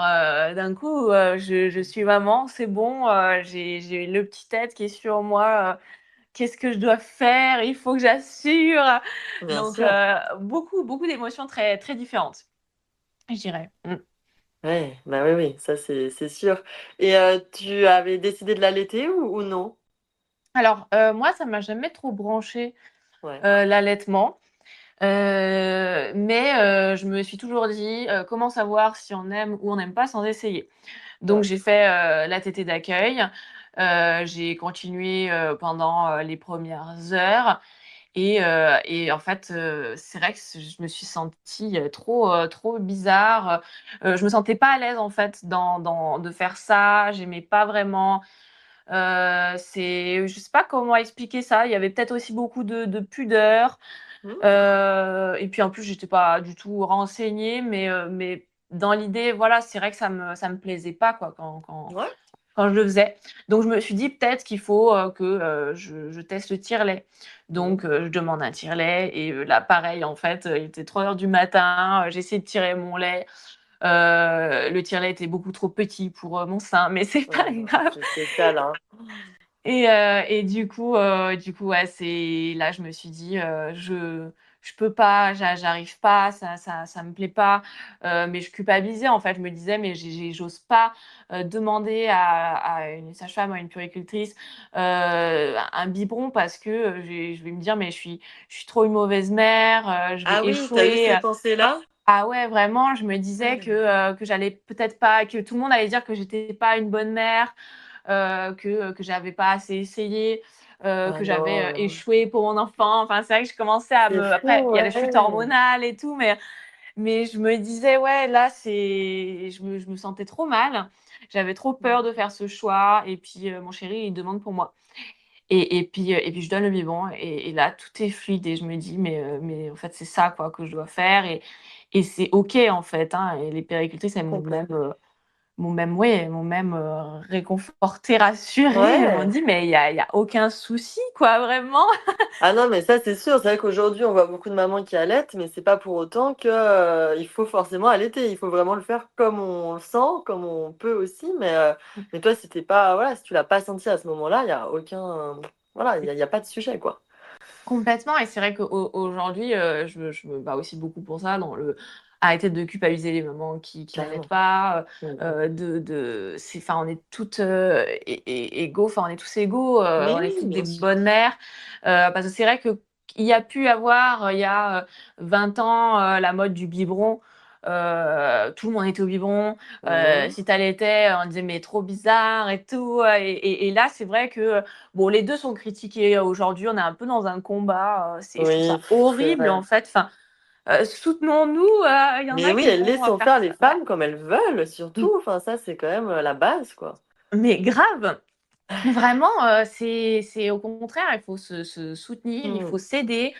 Speaker 2: d'un coup, je suis maman, c'est bon, j'ai le petit tête qui est sur moi, qu'est-ce que je dois faire? Il faut que j'assure.
Speaker 1: Bien
Speaker 2: Donc,
Speaker 1: sûr.
Speaker 2: beaucoup d'émotions très, très différentes, je dirais. Mmh.
Speaker 1: Ouais, bah oui, oui, ça c'est sûr. Et tu avais décidé de l'allaiter ou non?
Speaker 2: Alors, moi, ça m'a jamais trop branché
Speaker 1: Ouais.
Speaker 2: l'allaitement, mais je me suis toujours dit: «Comment savoir si on aime ou on n'aime pas sans essayer?» Donc
Speaker 1: Ouais.
Speaker 2: j'ai fait, la tétée d'accueil, j'ai continué, pendant, les premières heures et en fait, c'est vrai que je me suis sentie, trop bizarre, je me sentais pas à l'aise en fait dans de faire ça, j'aimais pas vraiment, je sais pas comment expliquer ça. Il y avait peut-être aussi beaucoup de pudeur,
Speaker 1: Mmh.
Speaker 2: et puis en plus j'étais pas du tout renseignée, mais dans l'idée, voilà, c'est vrai que ça me plaisait pas quoi
Speaker 1: Ouais.
Speaker 2: quand je le faisais. Donc je me suis dit: «Peut-être qu'il faut, que, je teste le tire-lait».
Speaker 1: Mmh.
Speaker 2: Donc je demande un tire-lait et là pareil en fait, il était 3 heures du matin, j'ai essayé de tirer mon lait, le tire-lait était beaucoup trop petit pour, mon sein, mais c'est pas
Speaker 1: Oh non,
Speaker 2: grave.
Speaker 1: c'est spécial, hein.
Speaker 2: Et du coup, ouais, c'est là, je me suis dit, «Je peux pas, j'arrive pas, ça me plaît pas», mais je culpabilisais, en fait. Je me disais: «Mais j'ose pas, demander à une sage-femme, à une puéricultrice, un biberon parce que, je vais me dire: "Mais je suis trop une mauvaise mère, je vais
Speaker 1: Ah oui, tu as eu
Speaker 2: échouer".
Speaker 1: ces pensées-là?
Speaker 2: Ah ouais, vraiment, je me disais
Speaker 1: Ouais.
Speaker 2: que j'allais peut-être pas, que tout le monde allait dire que j'étais pas une bonne mère, que j'avais pas assez essayé,
Speaker 1: Ah
Speaker 2: que j'avais,
Speaker 1: non,
Speaker 2: échoué pour mon enfant. Enfin, c'est vrai que je commençais à
Speaker 1: c'est
Speaker 2: me après,
Speaker 1: fou,
Speaker 2: il y a les chutes
Speaker 1: ouais.
Speaker 2: hormonales et tout, mais je me disais: «Ouais, là, je me sentais trop mal». J'avais trop peur de faire ce choix et puis, mon chéri, il demande pour moi et puis je donne le biberon et là, tout est fluide et je me dis: «Mais en fait, c'est ça, quoi, que je dois faire et c'est OK, en fait, hein». Et les puéricultrices, elles
Speaker 1: Complètement.
Speaker 2: m'ont même, réconfortée, rassurée. Elles m'ont
Speaker 1: Ouais.
Speaker 2: dit: «Mais il y a aucun souci, quoi, vraiment».
Speaker 1: Ah non, mais ça, c'est sûr. C'est vrai qu'aujourd'hui, on voit beaucoup de mamans qui allaitent, mais c'est pas pour autant que, il faut forcément allaiter. Il faut vraiment le faire comme on le sent, comme on peut aussi. Mais toi, c'était pas, voilà, si tu l'as pas senti à ce moment-là, il y a aucun, voilà, il y a pas de sujet, quoi.
Speaker 2: Complètement et c'est vrai qu'aujourd'hui, je me bats aussi beaucoup pour ça, dans le arrêter de culpabiliser les mamans qui n'allaitent
Speaker 1: Carrément.
Speaker 2: pas,
Speaker 1: Mhm.
Speaker 2: on est toutes, égaux, enfin, on est tous égaux,
Speaker 1: Mais
Speaker 2: on est
Speaker 1: oui,
Speaker 2: toutes des
Speaker 1: bien sûr.
Speaker 2: bonnes mères, parce que c'est vrai qu'il y a pu avoir, il y a, 20 ans, la mode du biberon, tout le monde était au biberon,
Speaker 1: Mhm.
Speaker 2: si tu allaitais, on disait: «Mais trop bizarre et tout», et là, c'est vrai que, bon, les 2 sont critiqués aujourd'hui, on est un peu dans un combat, je trouve
Speaker 1: Oui,
Speaker 2: ça
Speaker 1: c'est
Speaker 2: horrible,
Speaker 1: vrai.
Speaker 2: en fait, enfin, soutenons-nous, il y en
Speaker 1: Mais
Speaker 2: a
Speaker 1: oui,
Speaker 2: qui vont,
Speaker 1: laissons
Speaker 2: faire
Speaker 1: faire les
Speaker 2: ça, ouais.
Speaker 1: femmes comme elles veulent,
Speaker 2: Mmh,
Speaker 1: surtout. Enfin, ça, c'est quand même la base, quoi.
Speaker 2: mais grave! Vraiment, c'est au contraire, il faut se soutenir, il faut
Speaker 1: Mhm.
Speaker 2: s'aider,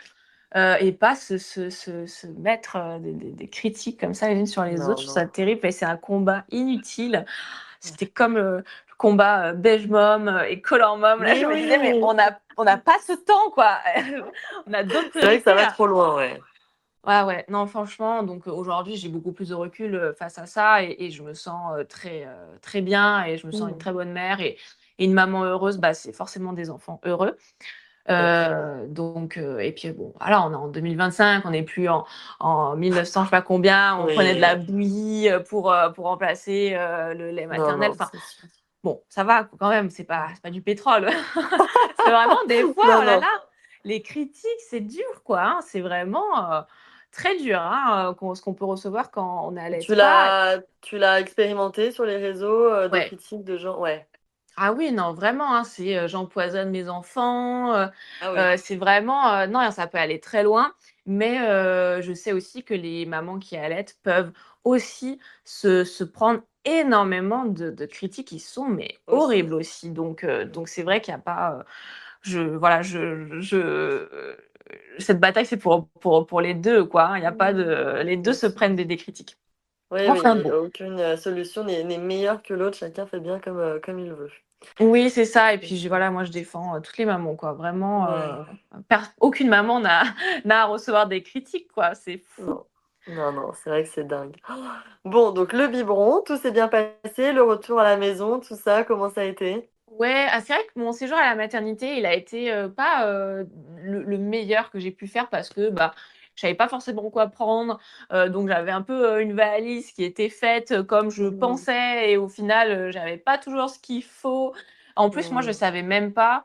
Speaker 2: et pas se mettre, des critiques comme ça les unes sur les autres.
Speaker 1: Non,
Speaker 2: Je trouve
Speaker 1: non.
Speaker 2: ça terrible et c'est un combat inutile. C'était comme, le combat, Beige Mom, et Color Mom. Là,
Speaker 1: Mais
Speaker 2: je me disais: «Mais
Speaker 1: oui!
Speaker 2: on n'a pas ce temps, quoi». On a d'autres
Speaker 1: C'est vrai que ça
Speaker 2: priorités,
Speaker 1: va
Speaker 2: là.
Speaker 1: trop loin, ouais.
Speaker 2: Ouais, ouais. Non, franchement, donc aujourd'hui, j'ai beaucoup plus de recul, face à ça et je me sens, très bien et je me sens une
Speaker 1: Mmh.
Speaker 2: très bonne mère et une maman heureuse, bah, c'est forcément des enfants heureux.
Speaker 1: Effectivement.
Speaker 2: Donc et puis bon, voilà, on est en 2025, on n'est plus en 1900 je sais pas combien, on prenait de
Speaker 1: Oui,
Speaker 2: la bouillie, pour remplacer, le lait
Speaker 1: non,
Speaker 2: maternel.
Speaker 1: non,
Speaker 2: Enfin,
Speaker 1: c'est sûr.
Speaker 2: bon, ça va quand même, c'est pas du pétrole. C'est vraiment des fois,
Speaker 1: Non,
Speaker 2: oh là
Speaker 1: non.
Speaker 2: là, les critiques, c'est dur quoi, hein. C'est vraiment, très dur, hein, ce qu'on peut recevoir quand on n'allait pas.
Speaker 1: Tu l'as expérimenté sur les réseaux, des
Speaker 2: Ouais.
Speaker 1: critiques de gens ouais.
Speaker 2: Ah oui, non, vraiment, hein, c'est, «J'empoisonne mes enfants»,
Speaker 1: Ah oui.
Speaker 2: c'est vraiment, non, ça peut aller très loin, mais je sais aussi que les mamans qui allaitent peuvent aussi se prendre énormément de critiques qui sont, mais
Speaker 1: Aussi.
Speaker 2: horribles aussi, donc c'est vrai qu'il y a pas, je voilà, cette bataille, c'est pour les 2 quoi, hein, il y a pas
Speaker 1: Mmh.
Speaker 2: de les 2
Speaker 1: Bien
Speaker 2: se
Speaker 1: sûr.
Speaker 2: prennent des critiques.
Speaker 1: Oui,
Speaker 2: Enfin
Speaker 1: oui,
Speaker 2: bon.
Speaker 1: aucune, solution n'est meilleure que l'autre, chacun fait bien comme il veut.
Speaker 2: Oui, c'est ça et
Speaker 1: C'est
Speaker 2: puis
Speaker 1: sûr.
Speaker 2: voilà, moi je défends, toutes les mamans quoi, vraiment,
Speaker 1: Ouais,
Speaker 2: aucune maman n'a n'a à recevoir des critiques quoi, c'est fou.
Speaker 1: non. Non, non, c'est vrai que c'est dingue. Bon, donc le biberon, tout s'est bien passé, le retour à la maison, tout ça, comment ça a été?
Speaker 2: Ouais, c'est vrai que mon séjour à la maternité, il a été, pas, le meilleur que j'ai pu faire parce que, bah, je savais pas forcément quoi prendre, donc j'avais un peu, une valise qui était faite, comme je
Speaker 1: Mmh.
Speaker 2: pensais et au final, j'avais pas toujours ce qu'il faut. En plus, moi, je
Speaker 1: Mmh.
Speaker 2: savais même pas,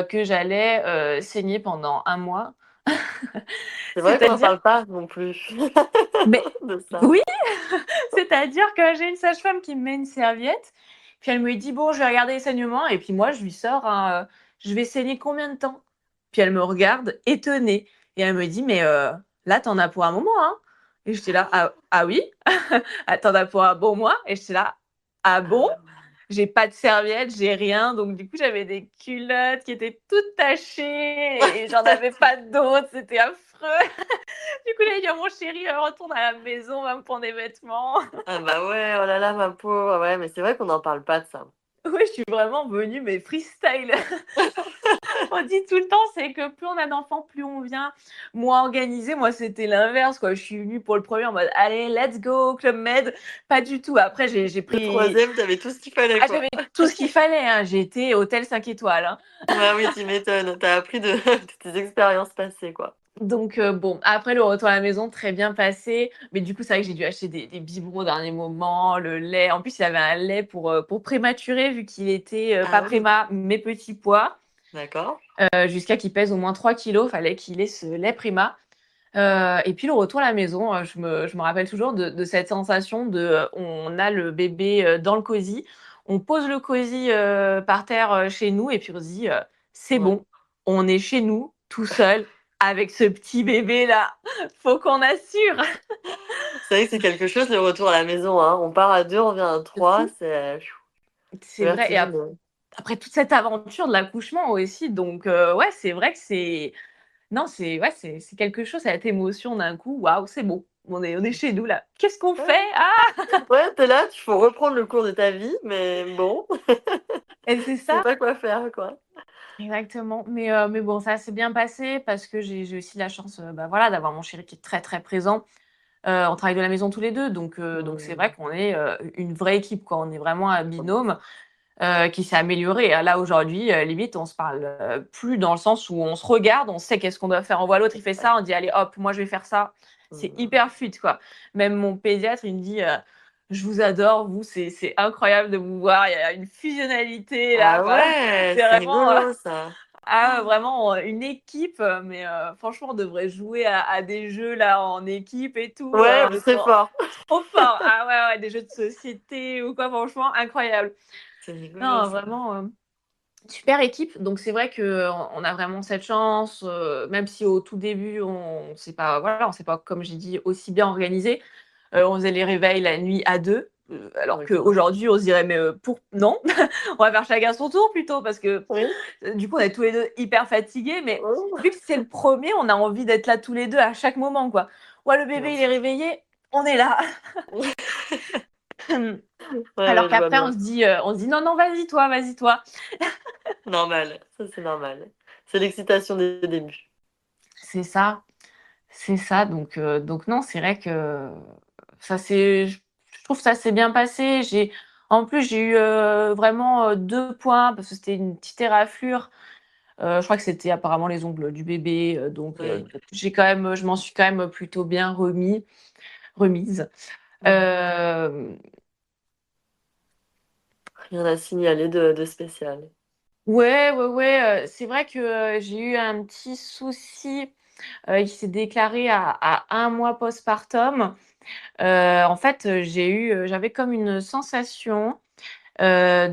Speaker 2: que j'allais, saigner pendant 1 mois.
Speaker 1: C'est vrai qu'on n'en
Speaker 2: C'est-à-dire
Speaker 1: parle pas non plus
Speaker 2: mais
Speaker 1: de ça.
Speaker 2: oui! C'est-à-dire que j'ai une sage-femme qui me met une serviette, puis elle me dit: «Bon, je vais regarder les saignements» et puis moi je lui sors un, «Je vais saigner combien de temps?» Puis elle me regarde étonnée et elle me dit: «Mais, là, tu en as pour un moment, hein?» Et j'étais là: «Ah oui? Ah, tu en as pour un bon mois?» Et j'étais là: «Ah bon?»
Speaker 1: Ah
Speaker 2: J'ai pas de serviette, j'ai rien, donc du coup, j'avais des culottes qui étaient toutes tachées et j'en avais
Speaker 1: ouais.
Speaker 2: pas d'autres, c'était affreux. Du coup, j'allais dire: «Mon chéri, retourne à la maison, va me prendre des vêtements».
Speaker 1: Ah bah ouais, oh là là, ma pauvre, ouais, mais c'est vrai qu'on n'en parle pas de ça.
Speaker 2: Oui, je suis vraiment venue, mais freestyle. On dit tout le temps, c'est que plus on a d'enfants, plus on vient moins organisé. Moi, c'était l'inverse, quoi. Je suis venue pour le premier en mode: «Allez, let's go, Club Med». Pas du tout. Après, j'ai
Speaker 1: Le
Speaker 2: pris
Speaker 1: troisième, t'avais tout ce qu'il fallait, quoi.
Speaker 2: j'avais tout ce qu'il fallait, hein. J'ai été hôtel 5 étoiles, hein.
Speaker 1: Bah oui, tu m'étonnes, tu appris de de tes expériences passées, quoi.
Speaker 2: Donc bon, après le retour à la maison, très bien passé. Mais du coup, c'est vrai que j'ai dû acheter des biberons au dernier moment, le lait. En plus, il y avait un lait pour prématuré vu qu'il était, pas
Speaker 1: Ah oui,
Speaker 2: préma, mais petit pois.
Speaker 1: d'accord.
Speaker 2: Jusqu'à qu'il pèse au moins 3 kilos, fallait qu'il ait ce lait Prima. Et puis le retour à la maison, je me rappelle toujours de cette sensation de, on a le bébé, dans le cosy, on pose le cosy, par terre, chez nous et puis on se dit: «C'est
Speaker 1: Ouais.
Speaker 2: bon, on est chez nous, tout seul, avec ce petit bébé là, faut qu'on assure».
Speaker 1: C'est vrai que c'est quelque chose, le retour à la maison, hein. On part à 2, on revient à
Speaker 2: C'est
Speaker 1: 3,
Speaker 2: fou.
Speaker 1: c'est
Speaker 2: C'est vrai et
Speaker 1: vertigineux.
Speaker 2: après toute cette aventure de l'accouchement aussi donc ouais, c'est vrai que c'est non, c'est ouais, c'est quelque chose, cette émotion d'un coup, waouh, c'est bon, on est chez nous là. Qu'est-ce qu'on
Speaker 1: Ouais,
Speaker 2: fait? Ah!
Speaker 1: ouais, tu là, il faut reprendre le cours de ta vie, mais bon,
Speaker 2: Et c'est
Speaker 1: tu sais
Speaker 2: ça,
Speaker 1: pas quoi faire, quoi.
Speaker 2: exactement. Mais bon, ça s'est bien passé parce que j'ai aussi la chance, bah, voilà, d'avoir mon chéri qui est très, très présent. On travaille de la maison tous les 2 donc c'est
Speaker 1: Mmh.
Speaker 2: vrai qu'on est, une vraie équipe quoi. On est vraiment un
Speaker 1: Trop bien
Speaker 2: binôme,
Speaker 1: ça.
Speaker 2: qui s'est amélioré. Là aujourd'hui, limite on se parle, plus dans le sens où on se regarde, on sait qu'est-ce qu'on doit faire. On voit l'autre, il fait
Speaker 1: Ouais.
Speaker 2: ça, on dit: «Allez hop, moi je vais faire ça». C'est
Speaker 1: Mmh.
Speaker 2: hyper fluide quoi. Même mon pédiatre, il me dit: «Je vous adore, vous, c'est incroyable de vous voir, il y a une fusionnalité là».
Speaker 1: Ah
Speaker 2: Enfin,
Speaker 1: ouais,
Speaker 2: c'est
Speaker 1: c'est
Speaker 2: vraiment,
Speaker 1: rigolo ça.
Speaker 2: vraiment, une équipe, mais franchement on devrait jouer à des jeux là en équipe et tout,
Speaker 1: Ouais,
Speaker 2: on
Speaker 1: vous
Speaker 2: est
Speaker 1: serez fort.
Speaker 2: trop fort. Ah ouais, ouais, des jeux de société ou quoi, franchement incroyable.
Speaker 1: C'est rigolo
Speaker 2: Non,
Speaker 1: ça.
Speaker 2: vraiment, super équipe, donc c'est vrai qu'on a vraiment cette chance, même si au tout début on s'est pas voilà, on s'est pas, comme j'ai dit, aussi bien organisé. On faisait les réveils la nuit à 2, alors
Speaker 1: D'accord.
Speaker 2: qu'aujourd'hui on se dirait: «Mais, pour non, on va faire chacun son tour plutôt» parce que,
Speaker 1: Oui.
Speaker 2: du coup on est tous les 2 hyper fatigués, mais
Speaker 1: Oh,
Speaker 2: vu que c'est le premier, on a envie d'être là tous les 2 à chaque moment, quoi. Ouais, le
Speaker 1: bien
Speaker 2: bébé il est
Speaker 1: sûr.
Speaker 2: réveillé, on est là.
Speaker 1: Ouais,
Speaker 2: Alors
Speaker 1: ouais, je vois
Speaker 2: qu'après
Speaker 1: bien.
Speaker 2: on se dit: «Non, non, vas-y toi, vas-y toi».
Speaker 1: Normal, ça c'est normal. C'est l'excitation des débuts.
Speaker 2: C'est ça. C'est ça, donc non, c'est vrai que je trouve que ça s'est bien passé. En plus, j'ai eu vraiment 2 points parce que c'était une petite éraflure. Je crois que c'était apparemment les ongles du bébé,
Speaker 1: Oui.
Speaker 2: je m'en suis quand même plutôt bien remise.
Speaker 1: Mhm.
Speaker 2: Euh,
Speaker 1: Rien à signaler de spécial.
Speaker 2: ouais, ouais, ouais. C'est vrai que j'ai eu un petit souci qui s'est déclaré à 1 mois postpartum. En fait, j'avais comme une sensation d'un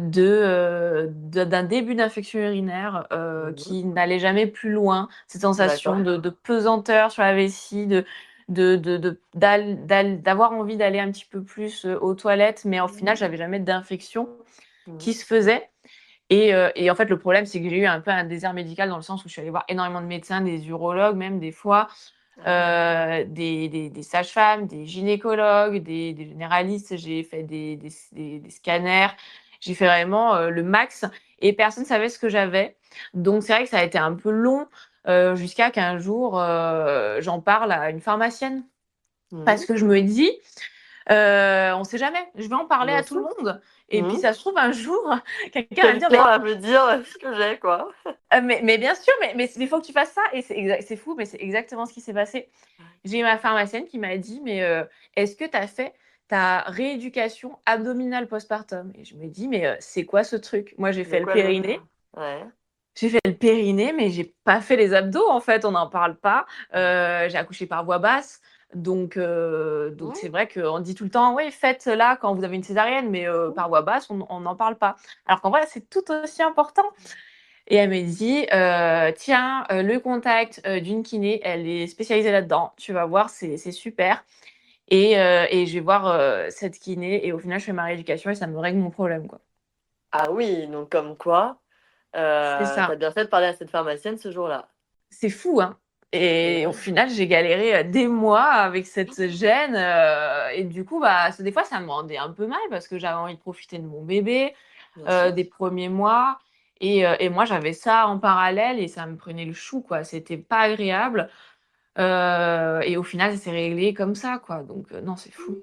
Speaker 2: début d'infection urinaire
Speaker 1: Mhm.
Speaker 2: qui n'allait jamais plus loin. Cette sensation
Speaker 1: D'accord.
Speaker 2: de pesanteur sur la vessie, d'avoir envie d'aller un petit peu plus aux toilettes, mais au final, j'avais jamais d'infection
Speaker 1: Mhm.
Speaker 2: qui se faisait. Et en fait, le problème, c'est que j'ai eu un peu un désert médical dans le sens où je suis allée voir énormément de médecins, des urologues même des fois,
Speaker 1: Ah ouais.
Speaker 2: des sages-femmes, des gynécologues, des généralistes. J'ai fait des scanners. J'ai fait vraiment le max et personne ne savait ce que j'avais. Donc, c'est vrai que ça a été un peu long jusqu'à qu'un jour, j'en parle à une pharmacienne parce
Speaker 1: Mhm.
Speaker 2: que je me dis, on sait jamais, je vais en parler
Speaker 1: Bien
Speaker 2: à tout le
Speaker 1: sûr.
Speaker 2: monde. Et puis,
Speaker 1: Mhm.
Speaker 2: ça se trouve, un jour, quelqu'un va me dire,
Speaker 1: Quelqu'un va me dire ce que j'ai, quoi.
Speaker 2: mais bien sûr, mais il faut que tu fasses ça. Et c'est fou, mais c'est exactement ce qui s'est passé. J'ai eu ma pharmacienne qui m'a dit, mais est-ce que tu as fait ta rééducation abdominale postpartum? Et je me dis, mais c'est quoi ce truc? Moi, j'ai
Speaker 1: De
Speaker 2: fait le
Speaker 1: quoi le...
Speaker 2: périnée.
Speaker 1: Ouais.
Speaker 2: J'ai fait le périnée, mais j'ai pas fait les abdos, en fait, on n'en parle pas. J'ai accouché par voie basse. Donc c'est
Speaker 1: Mhm.
Speaker 2: vrai qu'on dit tout le temps, oui, faites-la quand vous avez une césarienne, mais par voie basse, on n'en parle pas. Alors qu'en vrai, c'est tout aussi important. Et elle me dit, tiens, le contact d'une kiné, elle est spécialisée là-dedans. Tu vas voir, c'est super. Et je vais voir cette kiné. Et au final, je fais ma rééducation et ça me règle mon problème, quoi.
Speaker 1: Ah oui, donc comme quoi,
Speaker 2: C'est
Speaker 1: t'as
Speaker 2: ça.
Speaker 1: bien fait de parler à cette pharmacienne ce jour-là.
Speaker 2: C'est fou, hein.
Speaker 1: Et
Speaker 2: Et au
Speaker 1: ouais.
Speaker 2: final, j'ai galéré des mois avec cette gêne. Et du coup, bah, des fois, ça me rendait un peu mal parce que j'avais envie de profiter de mon bébé,
Speaker 1: Bien sûr.
Speaker 2: des premiers mois. Et moi, j'avais ça en parallèle et ça me prenait le chou, quoi. C'était pas agréable. Et au final, ça s'est réglé comme ça, quoi. Donc, non, c'est fou.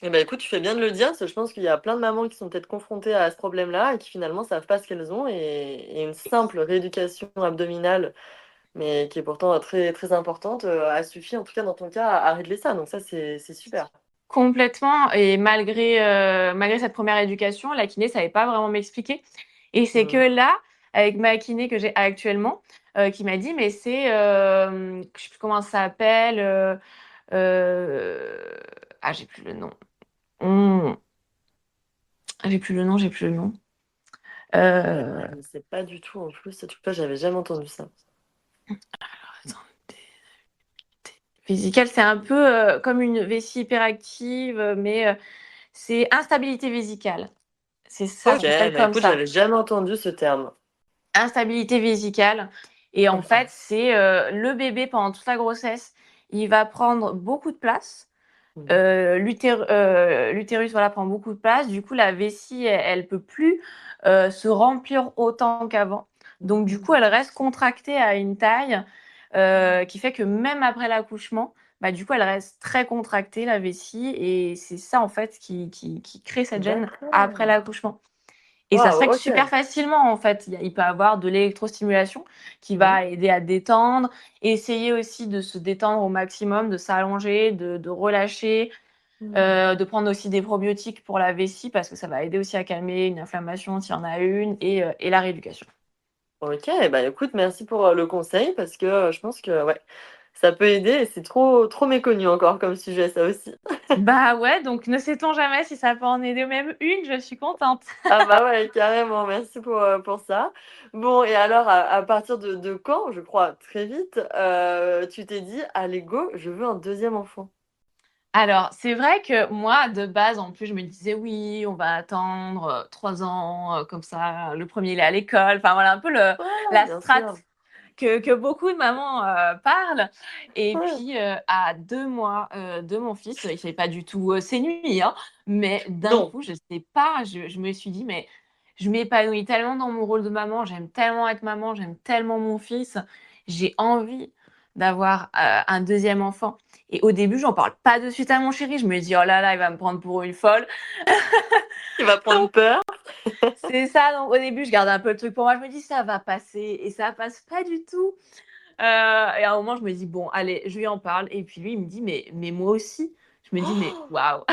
Speaker 1: Eh ben écoute, tu fais bien de le dire, parce que je pense qu'il y a plein de mamans qui sont peut-être confrontées à ce problème-là et qui finalement savent pas ce qu'elles ont et une simple rééducation abdominale, mais qui est pourtant très très importante, a suffi en tout cas dans ton cas à régler ça. Donc ça c'est super.
Speaker 2: Complètement. Et malgré cette première éducation, la kiné savait pas vraiment m'expliquer. Et c'est que
Speaker 1: Mhm.
Speaker 2: là, avec ma kiné que j'ai actuellement, qui m'a dit, mais je sais plus comment ça s'appelle. J'ai plus le nom. Hum, j'ai plus le nom. Euh,
Speaker 1: Je ne sais pas du tout en plus, ce truc-là, j'avais jamais entendu ça.
Speaker 2: attends, Vésicale, c'est un peu comme une vessie hyperactive, mais c'est instabilité vésicale. Ça
Speaker 1: Ok,
Speaker 2: s'appelle
Speaker 1: bah
Speaker 2: comme
Speaker 1: écoute,
Speaker 2: ça.
Speaker 1: j'avais jamais entendu ce terme.
Speaker 2: Instabilité vésicale. Et en
Speaker 1: Ok.
Speaker 2: fait, c'est le bébé pendant toute la grossesse, il va prendre beaucoup de place.
Speaker 1: Mhm.
Speaker 2: L'utérus voilà, prend beaucoup de place. Du coup, la vessie, elle peut plus se remplir autant qu'avant. Donc, du coup,
Speaker 1: Mhm.
Speaker 2: elle reste contractée à une taille qui fait que même après l'accouchement, bah, du coup, elle reste très contractée, la vessie. Et c'est ça, en fait, qui crée cette gêne après
Speaker 1: D'accord.
Speaker 2: l'accouchement. Et ça se
Speaker 1: Waouh,
Speaker 2: règle
Speaker 1: ok.
Speaker 2: super facilement, en fait. Il peut avoir de l'électrostimulation qui
Speaker 1: Mhm.
Speaker 2: va aider à détendre, essayer aussi de se détendre au maximum, de s'allonger, de relâcher,
Speaker 1: Mhm.
Speaker 2: de prendre aussi des probiotiques pour la vessie parce que ça va aider aussi à calmer une inflammation s'il y en a une et la rééducation.
Speaker 1: Ok, bah écoute, merci pour le conseil parce que je pense que ouais, ça peut aider et c'est trop trop méconnu encore comme sujet ça aussi.
Speaker 2: Bah ouais, donc ne sait-on jamais si ça peut en aider même une, je suis contente.
Speaker 1: Ah bah ouais, carrément, merci pour ça. Bon, et alors à partir de quand, je crois très vite, tu t'es dit, allez go, je veux un deuxième enfant.
Speaker 2: Alors, c'est vrai que moi, de base, en plus, je me disais, oui, on va attendre 3 ans, comme ça, le premier, il est à l'école. Enfin, voilà, un peu
Speaker 1: Ouais,
Speaker 2: la
Speaker 1: bien
Speaker 2: strate
Speaker 1: sûr.
Speaker 2: que beaucoup de mamans parlent. Et
Speaker 1: Ouais.
Speaker 2: puis, à 2 mois de mon fils, il ne fait pas du tout ses nuits, hein, mais d'un
Speaker 1: Non.
Speaker 2: coup, je sais pas, je me suis dit, mais je m'épanouis tellement dans mon rôle de maman, j'aime tellement être maman, j'aime tellement mon fils, j'ai envie d'avoir un deuxième enfant. Et au début, j'en parle pas de suite à mon chéri. Je me dis, oh là là, il va me prendre pour une folle.
Speaker 1: Il va prendre
Speaker 2: Donc,
Speaker 1: peur.
Speaker 2: c'est ça. Donc, au début, je garde un peu le truc pour moi. Je me dis, ça va passer. Et ça passe pas du tout. Et à un moment, je me dis, bon, allez, je lui en parle. Et puis lui, il me dit, mais moi aussi. Je me dis, mais
Speaker 1: Oh,
Speaker 2: waouh.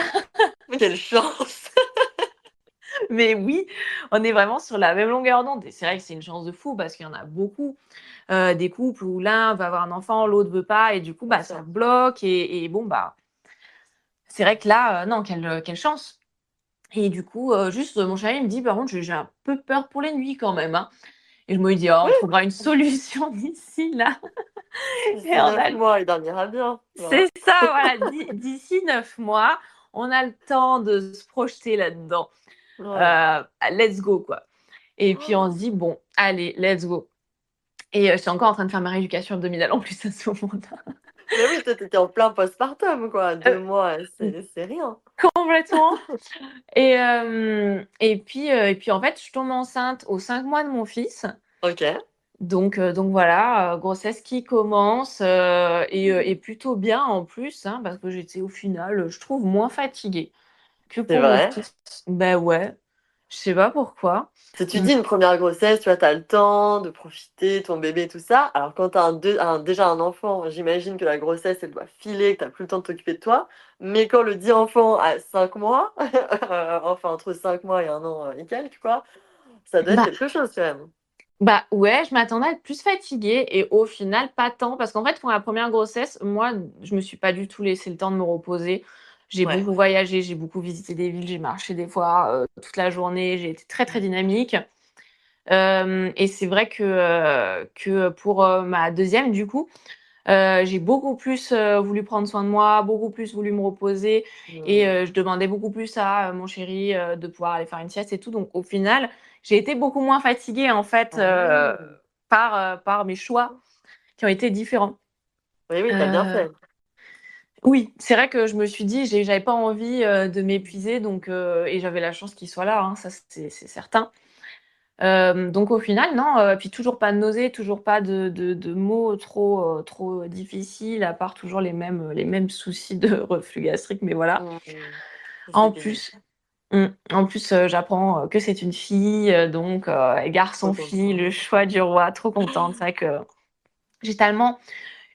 Speaker 1: mais quelle chance!
Speaker 2: Mais oui, on est vraiment sur la même longueur d'onde. Et c'est vrai que c'est une chance de fou parce qu'il y en a beaucoup. Des couples où l'un veut avoir un enfant, l'autre veut pas. Et du coup,
Speaker 1: Bien
Speaker 2: bah, ça
Speaker 1: sûr.
Speaker 2: bloque. Et bon, bah, c'est vrai que là, non, quelle chance. Et du coup, juste, mon chéri me dit, par contre, j'ai un peu peur pour les nuits quand même, hein. Et je me dis, oh, on
Speaker 1: Oui,
Speaker 2: trouvera une solution d'ici là. Et
Speaker 1: d'ici
Speaker 2: on
Speaker 1: 9
Speaker 2: a
Speaker 1: mois, il dormira bien.
Speaker 2: c'est
Speaker 1: Voilà.
Speaker 2: ça, voilà, d'ici 9 mois, on a le temps de se projeter là-dedans.
Speaker 1: Ouais.
Speaker 2: Let's go, quoi. Et puis on se dit, bon, allez, let's go. Et j'étais encore en train de faire ma rééducation abdominale en plus à ce moment-là.
Speaker 1: Mais oui, toi, t'étais en plein postpartum, quoi. 2 mois, c'est rien.
Speaker 2: Complètement. Et puis en fait, je tombe enceinte aux 5 mois de mon fils.
Speaker 1: Ok.
Speaker 2: Donc voilà, grossesse qui commence et plutôt bien en plus, hein, parce que j'étais au final, je trouve, moins fatiguée que
Speaker 1: C'est
Speaker 2: pour mon
Speaker 1: vrai.
Speaker 2: fils. Ben ouais, je sais pas pourquoi.
Speaker 1: Si tu
Speaker 2: Mmh.
Speaker 1: dis une première grossesse, tu vois, t'as le temps de profiter, ton bébé, tout ça. Alors, quand t'as déjà un enfant, j'imagine que la grossesse, elle doit filer, que t'as plus le temps de t'occuper de toi. Mais quand le dit enfant a 5 mois, enfin, entre 5 mois et 1 an et quelques, quoi, ça doit être
Speaker 2: Bah
Speaker 1: quelque chose, quand même.
Speaker 2: bah ouais, je m'attendais à être plus fatiguée et au final pas tant parce qu'en fait pour la première grossesse, moi, je me suis pas du tout laissé le temps de me reposer. J'ai
Speaker 1: Ouais.
Speaker 2: beaucoup voyagé, j'ai beaucoup visité des villes, j'ai marché des fois, toute la journée, j'ai été très, très dynamique. Et c'est vrai que pour, ma deuxième du coup, j'ai beaucoup plus, voulu prendre soin de moi, beaucoup plus voulu me reposer et
Speaker 1: Mmh.
Speaker 2: je demandais beaucoup plus à, mon chéri, de pouvoir aller faire une sieste et tout. Donc au final, j'ai été beaucoup moins fatiguée en fait,
Speaker 1: Ah oui.
Speaker 2: par mes choix qui ont été différents.
Speaker 1: Oui, oui, t'as bien
Speaker 2: Heu,
Speaker 1: fait.
Speaker 2: oui, c'est vrai que je me suis dit: J'avais pas envie, de m'épuiser donc et j'avais la chance qu'il soit là, hein, ça c'est certain. Donc au final, non, puis toujours pas de nausées, toujours pas de maux trop difficiles, à part toujours les mêmes soucis de reflux gastrique, mais voilà.
Speaker 1: Mmh.
Speaker 2: En
Speaker 1: C'est pénible.
Speaker 2: plus en plus, j'apprends, que c'est une fille, donc
Speaker 1: Trop
Speaker 2: garçon-fille,
Speaker 1: content.
Speaker 2: le choix du roi, trop contente. C'est vrai que j'ai tellement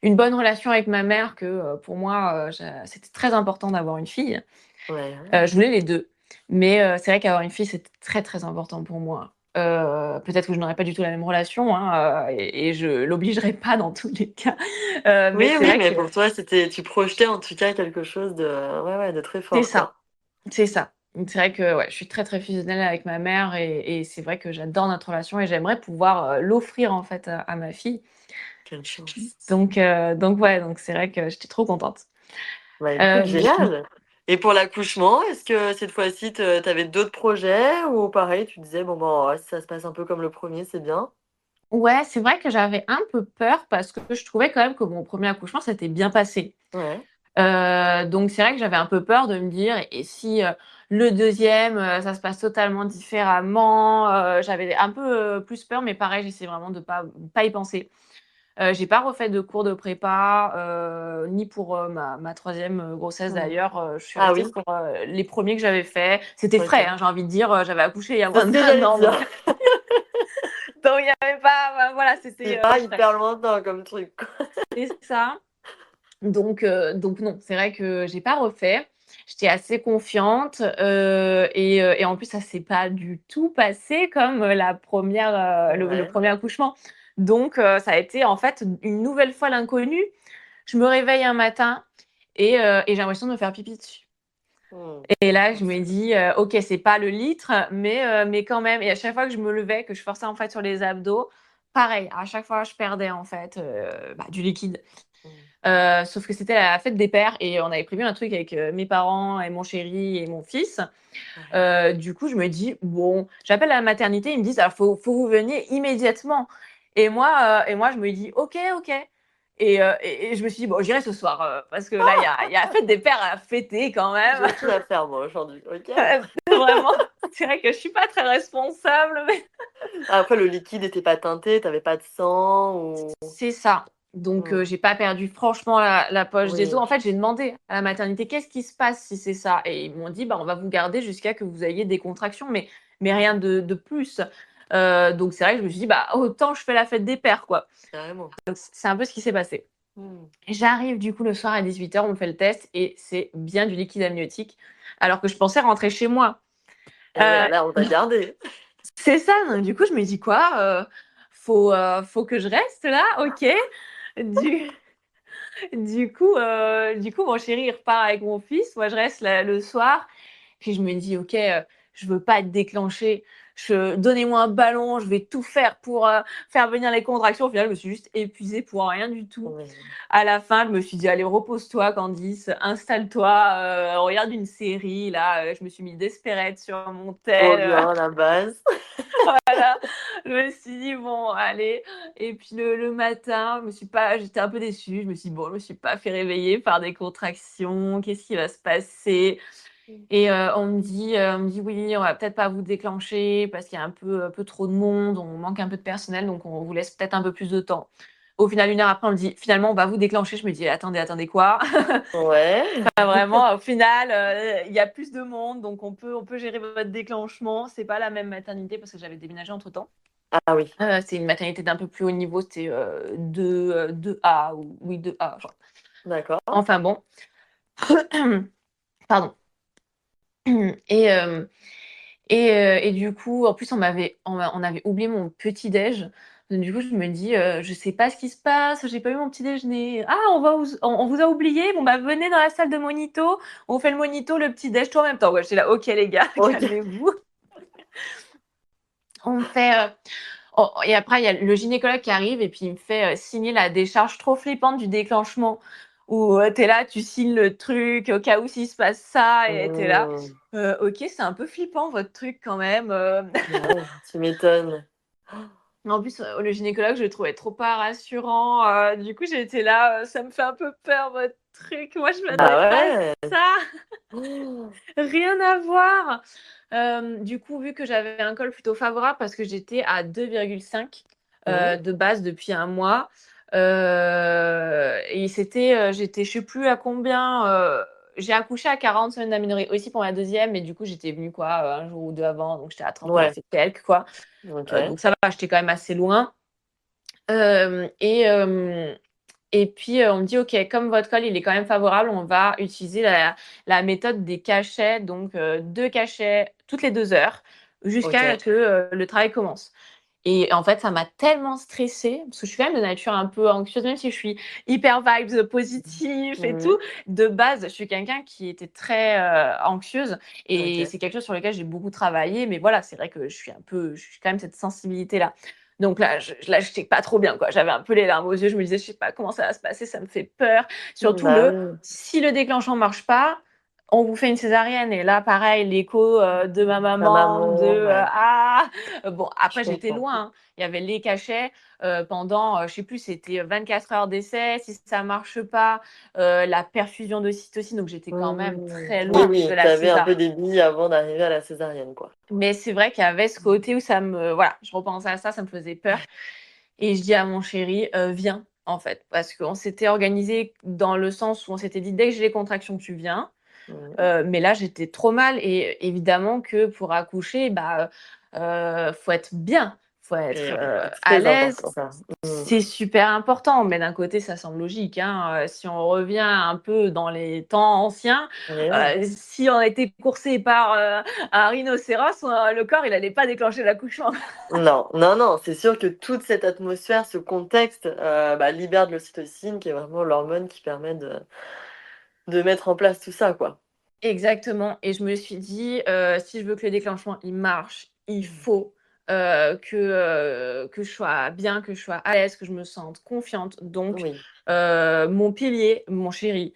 Speaker 2: une bonne relation avec ma mère que, pour moi, c'était très important d'avoir une fille.
Speaker 1: Ouais.
Speaker 2: Je voulais les 2, mais c'est vrai qu'avoir une fille, c'était très, très important pour moi. Peut-être que je n'aurais pas du tout la même relation, hein, et je l'obligerai pas dans tous les cas, mais
Speaker 1: Oui,
Speaker 2: c'est
Speaker 1: oui,
Speaker 2: vrai
Speaker 1: mais
Speaker 2: que
Speaker 1: pour toi, tu projetais en tout cas quelque chose de, ouais, ouais, de très
Speaker 2: c'est
Speaker 1: fort,
Speaker 2: ça,
Speaker 1: quoi.
Speaker 2: c'est ça. Donc c'est vrai que, ouais, je suis très, très fusionnelle avec ma mère et c'est vrai que j'adore notre relation et j'aimerais pouvoir, l'offrir en fait à ma fille.
Speaker 1: Quelle chance.
Speaker 2: Donc ouais, donc c'est vrai que j'étais trop contente.
Speaker 1: Bah écoute,
Speaker 2: Hem,
Speaker 1: génial. Et pour l'accouchement, est-ce que cette fois-ci, t'avais d'autres projets ou pareil, tu disais, bon, bon, ouais, si ça se passe un peu comme le premier, c'est bien?
Speaker 2: ouais, c'est vrai que j'avais un peu peur parce que je trouvais quand même que mon premier accouchement s'était bien passé.
Speaker 1: Ouais.
Speaker 2: Donc c'est vrai que j'avais un peu peur de me dire: «Et si, le deuxième e ça se passe totalement différemment?» J'avais un peu, plus peur, mais pareil, j'essaie vraiment de pas y penser. J'ai pas refait de cours de prépa, ni pour, ma 3e, grossesse
Speaker 1: Mhm.
Speaker 2: d'ailleurs, je suis
Speaker 1: Ah
Speaker 2: restée
Speaker 1: oui,
Speaker 2: sur, les premiers que j'avais faits. C'était frais,
Speaker 1: ok.
Speaker 2: hein, j'ai envie de dire, j'avais accouché il y a
Speaker 1: C'est
Speaker 2: moins
Speaker 1: ce que
Speaker 2: d'1
Speaker 1: j'allais
Speaker 2: an,
Speaker 1: dire.
Speaker 2: donc il y avait pas, bah, voilà,
Speaker 1: C'est
Speaker 2: c'était,
Speaker 1: pas
Speaker 2: frais.
Speaker 1: hyper lointain comme truc, quoi.
Speaker 2: C'est ça. Donc non, c'est vrai que j'ai pas refait. J'étais assez confiante, et en plus ça s'est pas du tout passé comme, la première, le
Speaker 1: Ouais.
Speaker 2: 1er accouchement. Donc ça a été en fait une nouvelle fois l'inconnu. Je me réveille un matin et j'ai l'impression de me faire pipi dessus.
Speaker 1: Hmm.
Speaker 2: Et là je me dis: «OK, c'est pas le litre, mais quand même» et à chaque fois que je me levais, que je forçais en fait sur les abdos, pareil, à chaque fois je perdais en fait, bah, du liquide.
Speaker 1: Hmm.
Speaker 2: Sauf que c'était la fête des pères et on avait prévu un truc avec, mes parents et mon chéri et mon fils.
Speaker 1: Ouais.
Speaker 2: Du coup, je me dis: «Bon», j'appelle à la maternité, ils me disent: «Ah, faut que vous veniez immédiatement» et moi, je me dis: «OK, OK» et je me suis dit: «Bon, j'irai ce soir, parce que là, il y a la fête des pères à fêter quand même».
Speaker 1: J'ai autre chose à faire, moi, aujourd'hui, ok?
Speaker 2: Vraiment, c'est vrai que je suis pas très responsable, mais
Speaker 1: Après, le liquide était pas teinté, t'avais pas de sang ou...
Speaker 2: c'est ça. Donc,
Speaker 1: Mm.
Speaker 2: j'ai pas perdu franchement la poche des os.
Speaker 1: Oui,
Speaker 2: En fait, j'ai demandé à la maternité qu'est-ce qui se passe si c'est ça. Et ils m'ont dit, bah, on va vous garder jusqu'à que vous ayez des contractions, mais rien de plus. Donc, c'est vrai que je me suis dit, bah, autant je fais la fête des pères, quoi.
Speaker 1: carrément.
Speaker 2: Donc, c'est un peu ce qui s'est passé.
Speaker 1: Mm.
Speaker 2: J'arrive du coup le soir à 18h, on me fait le test et c'est bien du liquide amniotique, alors que je pensais rentrer chez moi.
Speaker 1: Et
Speaker 2: Euh,
Speaker 1: là, on t'a gardé.
Speaker 2: c'est ça, donc du coup, je me dis quoi faut que je reste là, ok. Du, du coup, mon chéri il repart avec mon fils. Moi, je reste le soir. Puis je me dis, ok, je veux pas être déclenchée. Donnez-moi un ballon, je vais tout faire pour faire venir les contractions. Au final, je me suis juste épuisée pour rien du tout.
Speaker 1: Oui.
Speaker 2: À la fin, je me suis dit, allez, repose-toi, Candice, installe-toi, regarde une série. Là, je me suis mis Desperate sur mon
Speaker 1: Trop
Speaker 2: tel.
Speaker 1: bien, la base.
Speaker 2: Voilà, je me suis dit, bon, allez. Et puis le matin, j'étais un peu déçue. Je me suis dit, bon, je me suis pas fait réveiller par des contractions. Qu'est-ce qui va se passer? Et on me dit, oui, on va peut-être pas vous déclencher parce qu'il y a un peu trop de monde, on manque un peu de personnel, donc on vous laisse peut-être un peu plus de temps. Au final, 1 heure après, on me dit, finalement, on va vous déclencher. Je me dis, attendez, quoi?
Speaker 1: Ouais.
Speaker 2: Enfin, vraiment, au final, il y a plus de monde, donc on peut gérer votre déclenchement. C'est pas la même maternité parce que j'avais déménagé entre-temps.
Speaker 1: Ah oui,
Speaker 2: C'est une maternité d'un peu plus haut niveau, c'était 2A, ou oui, 2A, je crois.
Speaker 1: d'accord.
Speaker 2: Enfin bon. Pardon. Et, euh, et du coup, en plus, on avait oublié mon petit-déj. Donc, du coup, je me dis, je sais pas ce qui se passe, j'ai pas eu mon petit déjeuner. Ah, on vous a oublié? Bon, bah, venez dans la salle de monito, on fait le monito, le petit-déj, tout en même temps. Ouais, j'étais là, ok, les gars,
Speaker 1: Ok.
Speaker 2: calmez-vous. On fait. Et après, il y a le gynécologue qui arrive et puis il me fait signer la décharge trop flippante du déclenchement. Où t'es là, tu signes le truc au cas où s'il se passe ça, et t'es là.
Speaker 1: Hmm.
Speaker 2: Ok, c'est un peu flippant votre truc quand même.
Speaker 1: Ah oui, tu m'étonnes.
Speaker 2: En plus, le gynécologue, je le trouvais trop pas rassurant. Du coup, j'étais là, ça me fait un peu peur votre truc. Moi, je
Speaker 1: Bah
Speaker 2: m'attendais pas à
Speaker 1: ouais.
Speaker 2: ça.
Speaker 1: Hmm.
Speaker 2: Rien à voir. Du coup, vu que j'avais un col plutôt favorable parce que j'étais à 2,5
Speaker 1: Hmm.
Speaker 2: de base depuis un mois. Et j'étais, je sais plus à combien. J'ai accouché à 40 semaines d'aménorrhée aussi pour ma deuxième, mais du coup, j'étais venue quoi, un jour ou deux avant, donc j'étais à 39
Speaker 1: Ouais,
Speaker 2: et quelques, quoi.
Speaker 1: ok.
Speaker 2: Donc ça va, j'étais quand même assez loin. Euh, et, euh, et puis, on me dit, OK, comme votre col, il est quand même favorable, on va utiliser la méthode des cachets, donc 2 cachets toutes les 2 heures, jusqu'à
Speaker 1: Ok.
Speaker 2: que le travail commence. Et en fait, ça m'a tellement stressée, parce que je suis quand même de nature un peu anxieuse, même si je suis hyper vibes positif et
Speaker 1: Mhm.
Speaker 2: tout. De base, je suis quelqu'un qui était très anxieuse, et
Speaker 1: Ok.
Speaker 2: c'est quelque chose sur lequel j'ai beaucoup travaillé. Mais voilà, c'est vrai que je suis quand même cette sensibilité-là. Donc là, là, je sais pas trop bien, quoi. J'avais un peu les larmes aux yeux. Je me disais, je sais pas comment ça va se passer, ça me fait peur. Surtout
Speaker 1: Bah oui.
Speaker 2: si le déclenchement marche pas, on vous fait une césarienne. Et là, pareil, l'écho de ma
Speaker 1: Ta
Speaker 2: maman,
Speaker 1: maman, ouais.
Speaker 2: Bon,
Speaker 1: Je
Speaker 2: après, j'étais
Speaker 1: comprends.
Speaker 2: loin, hein. Il y avait les cachets pendant, je sais plus, c'était 24 heures d'essai. Si ça marche pas, la perfusion d'ocytocine. Donc, j'étais quand même
Speaker 1: Hmm.
Speaker 2: très
Speaker 1: Oui,
Speaker 2: loin de
Speaker 1: oui,
Speaker 2: la
Speaker 1: t'avais un
Speaker 2: césar.
Speaker 1: peu des billes avant d'arriver à la césarienne, quoi.
Speaker 2: Mais c'est vrai qu'il y avait ce côté où voilà, je repensais à ça, ça me faisait peur. Et je dis à mon chéri, viens, en fait. Parce qu'on s'était organisé dans le sens où on s'était dit, dès que j'ai les contractions, tu viens.
Speaker 1: Mhm.
Speaker 2: Mais là, j'étais trop mal, et évidemment que pour accoucher, bah, faut être bien, faut être
Speaker 1: C'est
Speaker 2: à
Speaker 1: très
Speaker 2: l'aise.
Speaker 1: important, ça. Hmm.
Speaker 2: C'est super important, mais d'un côté, ça semble logique, hein. Si on revient un peu dans les temps anciens,
Speaker 1: Eh oui.
Speaker 2: si on était coursé par un rhinocéros, le corps, il allait pas déclencher l'accouchement.
Speaker 1: Non, non, non, c'est sûr que toute cette atmosphère, ce contexte, bah, libère de l'ocytocine, qui est vraiment l'hormone qui permet de mettre en place tout ça, quoi.
Speaker 2: Exactement. Et je me suis dit, si je veux que le déclenchement il marche, il
Speaker 1: Mhm.
Speaker 2: faut que je sois bien, que je sois à l'aise, que je me sente confiante. Donc,
Speaker 1: Oui,
Speaker 2: mon pilier, mon chéri.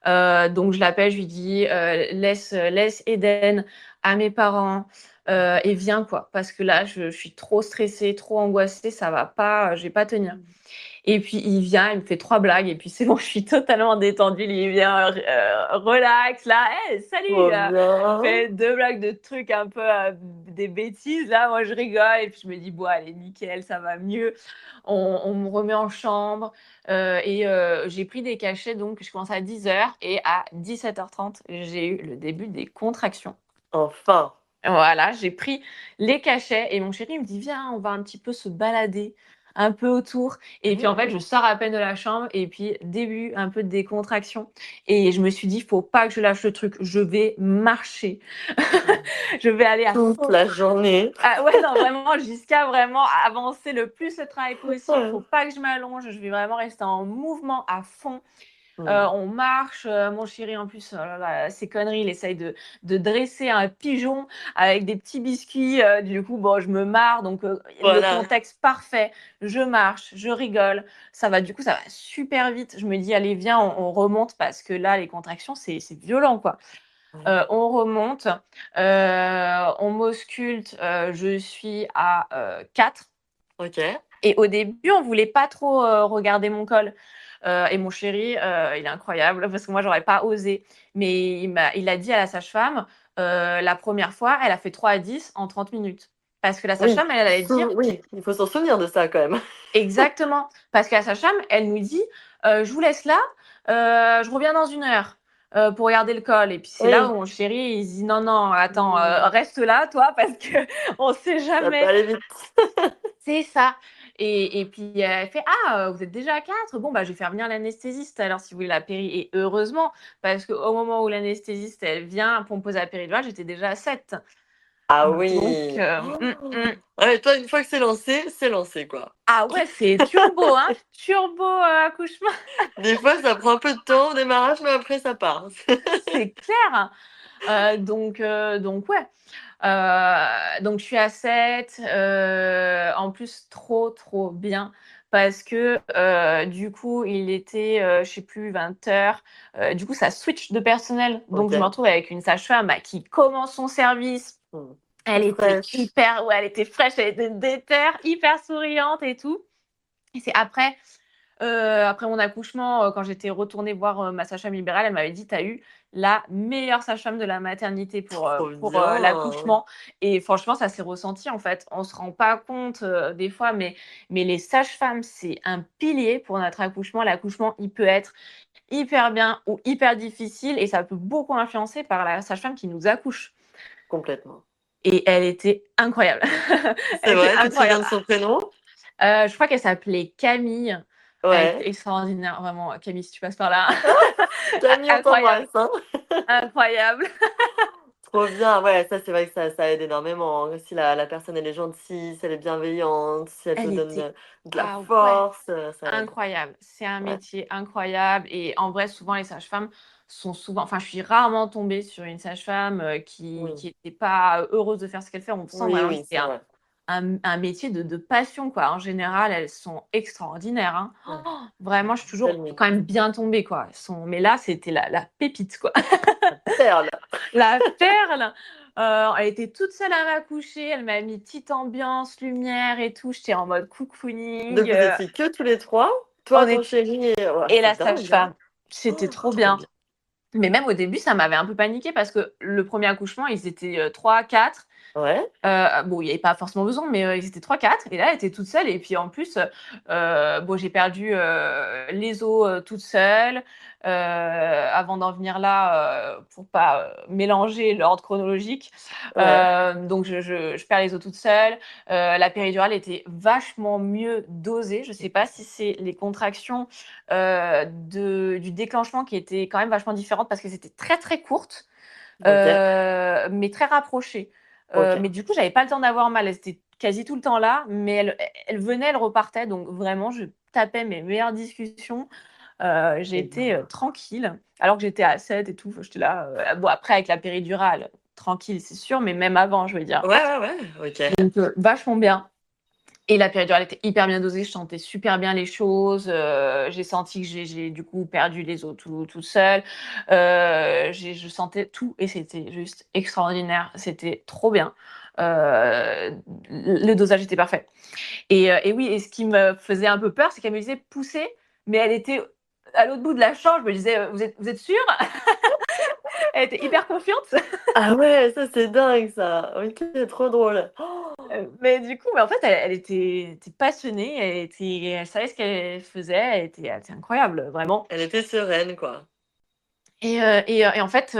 Speaker 2: Donc, je l'appelle, je lui dis, laisse Eden à mes parents et viens, quoi. Parce que là, je suis trop stressée, trop angoissée, ça va pas, je vais pas tenir. Et puis il vient, il me fait 3 blagues et puis c'est bon, je suis totalement détendue. Il vient relax là, hey, salut.
Speaker 1: Trop bien.
Speaker 2: Fait 2 blagues de trucs un peu des bêtises là. Moi je rigole et puis je me dis bon allez nickel, ça va mieux. On me remet en chambre j'ai pris des cachets donc je commence à 10h et à 17h30 j'ai eu le début des contractions.
Speaker 1: Enfin.
Speaker 2: Voilà, j'ai pris les cachets et mon chéri me dit: «Viens, on va un petit peu se balader un peu autour» et puis en fait, je sors à peine de la chambre et puis début un peu de décontraction et je me suis dit: «Faut pas que je lâche le truc, je vais marcher, je vais aller à
Speaker 1: Toute
Speaker 2: fond».
Speaker 1: la journée.
Speaker 2: Ah ouais, non, vraiment jusqu'à vraiment avancer le plus le travail possible.
Speaker 1: Ouais.
Speaker 2: Faut pas que je m'allonge, je vais vraiment rester en mouvement à fond.
Speaker 1: Mmh.
Speaker 2: On marche, mon chéri en plus, oh là là, ses conneries, il essaye de dresser un pigeon avec des petits biscuits, du coup, bon, je me marre donc le
Speaker 1: Voilà.
Speaker 2: contexte parfait. Je marche, je rigole, ça va super vite. Je me dis: «Allez viens, on remonte» parce que là, les contractions, c'est violent, quoi.
Speaker 1: Ouais.
Speaker 2: On remonte, on m'ausculte, je suis à, 4
Speaker 1: OK.
Speaker 2: et au début, on voulait pas trop, regarder mon col. Et mon chéri, il est incroyable parce que moi, j'aurais pas osé. Mais il a dit à la sage-femme, la première fois, elle a fait 3 à 10 en 30 minutes. Parce que la
Speaker 1: Oui.
Speaker 2: sage-femme, elle allait dire
Speaker 1: Oui, il faut s'en souvenir de ça quand même.
Speaker 2: exactement, parce que la sage-femme, elle nous dit, «Je vous laisse là, je reviens dans 1 heure, pour regarder le col» et puis c'est là
Speaker 1: Oui.
Speaker 2: où mon chéri, il se dit: «Non, non, attends,
Speaker 1: Mmh.
Speaker 2: reste là toi parce qu'on sait
Speaker 1: Ça peut
Speaker 2: jamais».
Speaker 1: aller vite.
Speaker 2: C'est ça et puis elle fait: «Ah, vous êtes déjà à 4? Bon, bah, je vais faire venir l'anesthésiste alors si vous voulez la péri» et heureusement, parce qu'au moment où l'anesthésiste, elle vient pour me poser la péridurale, j'étais déjà à 7.
Speaker 1: Ah
Speaker 2: Donc
Speaker 1: oui! Ouais, toi, une fois que c'est lancé, quoi.
Speaker 2: ah ouais, c'est turbo, hein, turbo, accouchement,
Speaker 1: Des fois, ça prend un peu de temps au démarrage, mais après ça part.
Speaker 2: c'est clair. Donc ouais, donc je suis à 7, en plus trop, trop bien parce que, du coup, il était, je sais plus 20h, du coup, ça switch de personnel. Donc je me
Speaker 1: OK.
Speaker 2: retrouve avec une sage-femme, bah, qui commence son service.
Speaker 1: Mmh.
Speaker 2: Elle
Speaker 1: Toute
Speaker 2: était
Speaker 1: fraîche.
Speaker 2: hyper ouais, elle était fraîche, elle était déter, hyper souriante et tout et c'est après mon accouchement, quand j'étais retournée voir, ma sage-femme libérale, elle m'avait dit: «Tu as eu la meilleure sage-femme de la maternité
Speaker 1: Trop
Speaker 2: pour,
Speaker 1: bien!
Speaker 2: l'accouchement» et franchement, ça s'est ressenti, en fait. On se rend pas compte, des fois, mais les sages-femmes, c'est un pilier pour notre accouchement. L'accouchement, il peut être hyper bien ou hyper difficile et ça peut beaucoup influencer par la sage-femme qui nous accouche
Speaker 1: Complètement.
Speaker 2: et elle était incroyable.
Speaker 1: C'est
Speaker 2: Elle était
Speaker 1: vrai? Tu te souviens
Speaker 2: incroyable.
Speaker 1: de son prénom?
Speaker 2: Je crois qu'elle s'appelait Camille. Elle était
Speaker 1: Ouais.
Speaker 2: extraordinaire, vraiment, Camille, si tu passes par là.
Speaker 1: Camille, on
Speaker 2: Incroyable,
Speaker 1: t'embrasse, hein.
Speaker 2: incroyable.
Speaker 1: Trop bien, ouais, ça, c'est vrai que ça aide énormément, hein. Si la personne, elle est gentille, si elle est bienveillante, si elle te
Speaker 2: Elle
Speaker 1: donne,
Speaker 2: était
Speaker 1: de la
Speaker 2: ah ouais,
Speaker 1: force, ça aide.
Speaker 2: incroyable. C'est un
Speaker 1: Ouais.
Speaker 2: métier incroyable et en vrai, souvent, les sages-femmes sont souvent enfin, je suis rarement tombée sur une sage-femme,
Speaker 1: Oui.
Speaker 2: qui était pas heureuse de faire ce qu'elle fait. On sent
Speaker 1: Oui,
Speaker 2: vraiment que
Speaker 1: oui,
Speaker 2: c'est
Speaker 1: c'est vrai.
Speaker 2: un métier de passion, quoi. En général, elles sont extraordinaires, hein.
Speaker 1: Ouais,
Speaker 2: Vraiment, je suis
Speaker 1: belle
Speaker 2: toujours quand
Speaker 1: mérite.
Speaker 2: même bien tombée, quoi. Elles sont mais là, c'était la pépite, quoi.
Speaker 1: Perle.
Speaker 2: La perle! Elle était toute seule à m'accoucher, elle m'a mis petite ambiance, lumière et tout, j'étais en mode
Speaker 1: Donc
Speaker 2: cocooning,
Speaker 1: vous étiez que tous les 3,
Speaker 2: on
Speaker 1: toi, ton
Speaker 2: est
Speaker 1: chéri et ouais,
Speaker 2: et la
Speaker 1: c'est dingue, hein?
Speaker 2: sage-femme. C'était trop
Speaker 1: Trop
Speaker 2: bien.
Speaker 1: bien.
Speaker 2: Mais même au début, ça m'avait un peu paniquée parce que le premier accouchement, ils étaient, 3-4.
Speaker 1: Ouais,
Speaker 2: Bon, il y avait pas forcément besoin, mais ils étaient 3-4 et là, elle était toute seule et puis en plus, bon, j'ai perdu, les os, toute seule, avant d'en venir là, pour pas, mélanger l'ordre chronologique.
Speaker 1: ouais,
Speaker 2: Donc je perds les os toute seule. La péridurale était vachement mieux dosée. Je sais pas si c'est les contractions, du déclenchement qui étaient quand même vachement différentes parce que c'était très, très courte.
Speaker 1: OK,
Speaker 2: Mais très rapprochées.
Speaker 1: OK.
Speaker 2: Mais du coup, j'avais pas le temps d'avoir mal. Elles étaient quasi tout le temps là, mais elles venaient, elles repartaient, donc vraiment, je tapais mes meilleures discussions.
Speaker 1: Trop
Speaker 2: J'étais,
Speaker 1: bien.
Speaker 2: tranquille, alors que j'étais à 7 et tout. Enfin, j'étais là, bon après avec la péridurale, tranquille, c'est sûr, mais même avant, je veux dire.
Speaker 1: Ouais, ouais, ouais, OK.
Speaker 2: Donc vachement bien et la péridurale était hyper bien dosée, je sentais super bien les choses, j'ai senti que j'ai du coup perdu les os toute seule. Je sentais tout et c'était juste extraordinaire, c'était trop bien. le dosage était parfait. Et oui, et ce qui me faisait un peu peur, c'est qu'elle me disait pousser, mais elle était à l'autre bout de la chambre. Je me disais, vous êtes sûre? Elle était hyper confiante.
Speaker 1: Ah ouais, ça c'est dingue ça. Ok, trop drôle.
Speaker 2: Mais du coup, en fait, elle était passionnée, elle savait ce qu'elle faisait, elle était incroyable, vraiment.
Speaker 1: Elle était sereine, quoi.
Speaker 2: Et en fait,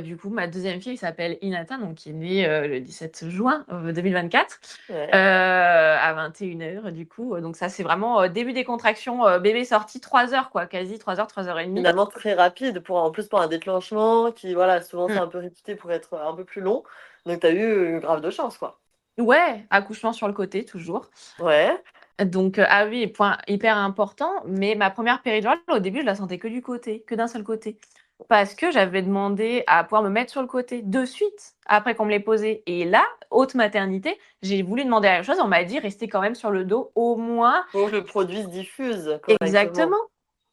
Speaker 2: du coup, ma deuxième fille s'appelle Inata, donc qui est née le 17 juin 2024,
Speaker 1: Ouais.
Speaker 2: à 21h, du coup. Donc ça, c'est vraiment début des contractions, bébé sorti 3 heures, quoi, quasi 3 heures, 3 heures et demie.
Speaker 1: Finalement très rapide en plus pour un déclenchement qui, voilà, souvent c'est
Speaker 2: Mm.
Speaker 1: un peu réputé pour être un peu plus long. Donc t'as eu grave de chance, quoi.
Speaker 2: Ouais, accouchement sur le côté, toujours.
Speaker 1: Ouais.
Speaker 2: Donc, ah oui, point hyper important, mais ma première péridurale, au début, je la sentais que du côté, que d'un seul côté. Parce que j'avais demandé à pouvoir me mettre sur le côté de suite, après qu'on me l'ait posé. Et là, haute maternité, j'ai voulu demander la même chose. On m'a dit, restez quand même sur le dos, au moins.
Speaker 1: Pour que le produit se diffuse correctement.
Speaker 2: Exactement.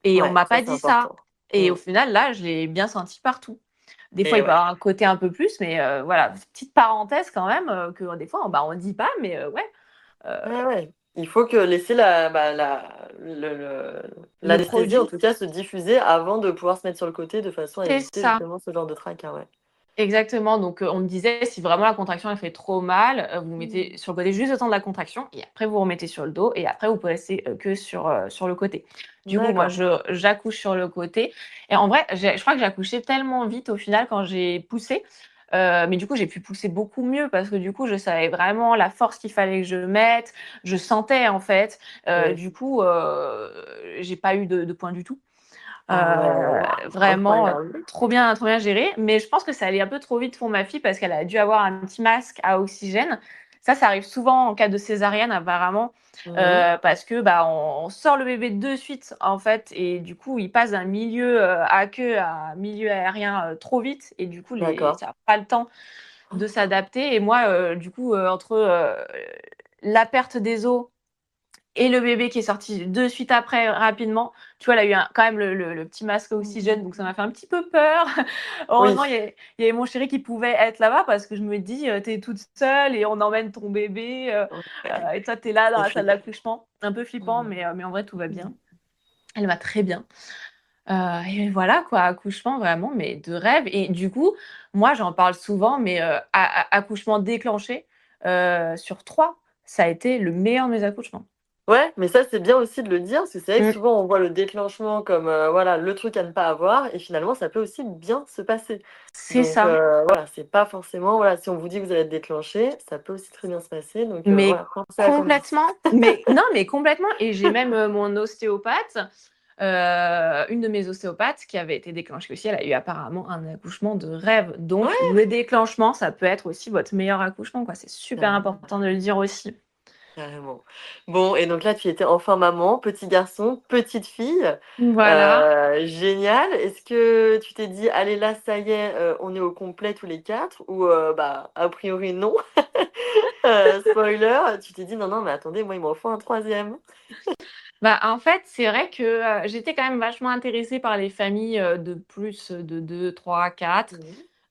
Speaker 2: Et on
Speaker 1: Ouais,
Speaker 2: m'a
Speaker 1: ça
Speaker 2: pas
Speaker 1: c'est
Speaker 2: dit ça.
Speaker 1: important.
Speaker 2: Et
Speaker 1: Mm.
Speaker 2: au final, là, je l'ai bien senti partout. Des fois,
Speaker 1: Et
Speaker 2: il peut y
Speaker 1: ouais.
Speaker 2: avoir un côté un peu plus, mais voilà, petite parenthèse quand même, que des fois, bah, on dit pas, mais ouais, euh,
Speaker 1: Ouais, ouais. Il faut que laisser
Speaker 2: le
Speaker 1: l'anesthésie, en
Speaker 2: produit,
Speaker 1: tout cas, se diffuser avant de pouvoir se mettre sur le côté de façon à
Speaker 2: c'est
Speaker 1: éviter
Speaker 2: ça.
Speaker 1: justement ce genre de tracas, ouais.
Speaker 2: Exactement, donc on me disait: «Si vraiment la contraction elle fait trop mal, vous vous mettez
Speaker 1: Mm.
Speaker 2: sur le côté juste le temps de la contraction et après vous remettez sur le dos et après vous pouvez rester, que sur le côté». Du coup, moi
Speaker 1: D'accord.
Speaker 2: j'accouche sur le côté et en vrai, je crois que j'ai accouché tellement vite au final quand j'ai poussé, mais du coup j'ai pu pousser beaucoup mieux parce que du coup je savais vraiment la force qu'il fallait que je mette, je sentais en fait,
Speaker 1: Oui.
Speaker 2: du coup, j'ai pas eu de points du tout.
Speaker 1: Ah ouais, waouh,
Speaker 2: Vraiment,
Speaker 1: incroyable.
Speaker 2: trop bien géré. Mais je pense que ça allait un peu trop vite pour ma fille parce qu'elle a dû avoir un petit masque à oxygène. Ça arrive souvent en cas de césarienne apparemment,
Speaker 1: Mhm.
Speaker 2: parce que bah on sort le bébé de suite en fait et du coup il passe d'un milieu à queue à milieu aérien trop vite et du coup
Speaker 1: D'accord.
Speaker 2: ça n'a pas le temps de s'adapter. Et moi du coup entre la perte des os et le bébé qui est sorti de suite après, rapidement. Tu vois, elle a eu quand même le petit masque à oxygène, donc ça m'a fait un petit peu peur.
Speaker 1: Oui.
Speaker 2: Heureusement, il y avait mon chéri qui pouvait être là-bas parce que je me dis, tu es toute seule et on emmène ton bébé
Speaker 1: Ouais,
Speaker 2: et toi, tu es là dans
Speaker 1: c'est
Speaker 2: la salle
Speaker 1: flippant.
Speaker 2: d'accouchement. Un peu flippant,
Speaker 1: Mhm.
Speaker 2: mais en vrai, tout va bien. Elle va très bien. Et voilà, quoi, accouchement vraiment, mais de rêve. Et du coup, moi, j'en parle souvent, mais accouchement déclenché sur 3, ça a été le meilleur de mes accouchements.
Speaker 1: Ouais, mais ça c'est bien aussi de le dire, parce que c'est vrai que
Speaker 2: Mm.
Speaker 1: souvent on voit le déclenchement comme voilà le truc à ne pas avoir, et finalement ça peut aussi bien se passer.
Speaker 2: C'est
Speaker 1: Donc
Speaker 2: ça.
Speaker 1: voilà, c'est pas forcément, voilà, si on vous dit que vous allez être déclenché, ça peut aussi très bien se passer. Donc
Speaker 2: Mais
Speaker 1: voilà, pensez à quand même.
Speaker 2: complètement, mais non, mais complètement. Et j'ai même mon ostéopathe, une de mes ostéopathes qui avait été déclenchée aussi. Elle a eu apparemment un accouchement de rêve. Donc,
Speaker 1: Ouais,
Speaker 2: le déclenchement, ça peut être aussi votre meilleur accouchement, quoi. C'est super
Speaker 1: carrément.
Speaker 2: important de le dire aussi.
Speaker 1: Carrément. Bon, et donc là, tu étais enfin maman, petit garçon, petite fille.
Speaker 2: Voilà.
Speaker 1: Génial. Est-ce que tu t'es dit, allez, là, ça y est, on est au complet tous les quatre? Ou, bah, a priori, non. Spoiler, tu t'es dit, non, non, mais attendez, moi, il m'en faut un troisième.
Speaker 2: Bah, en fait, c'est vrai que j'étais quand même vachement intéressée par les familles de plus de 2, 3, 4.
Speaker 1: Mhm.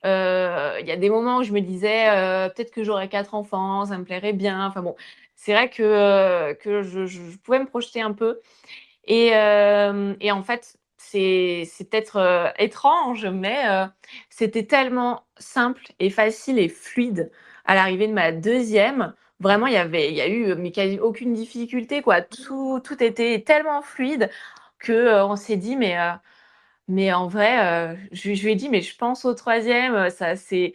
Speaker 2: Il y a des moments où je me disais, peut-être que j'aurais 4 enfants, ça me plairait bien. Enfin bon, c'est vrai que je pouvais me projeter un peu. Et en fait, c'est peut-être étrange, mais c'était tellement simple et facile et fluide à l'arrivée de ma deuxième. Vraiment, il y a eu mais quasi aucune difficulté, quoi. Tout était tellement fluide que on s'est dit, mais en vrai, je lui ai dit: «Mais je pense au troisième, ça c'est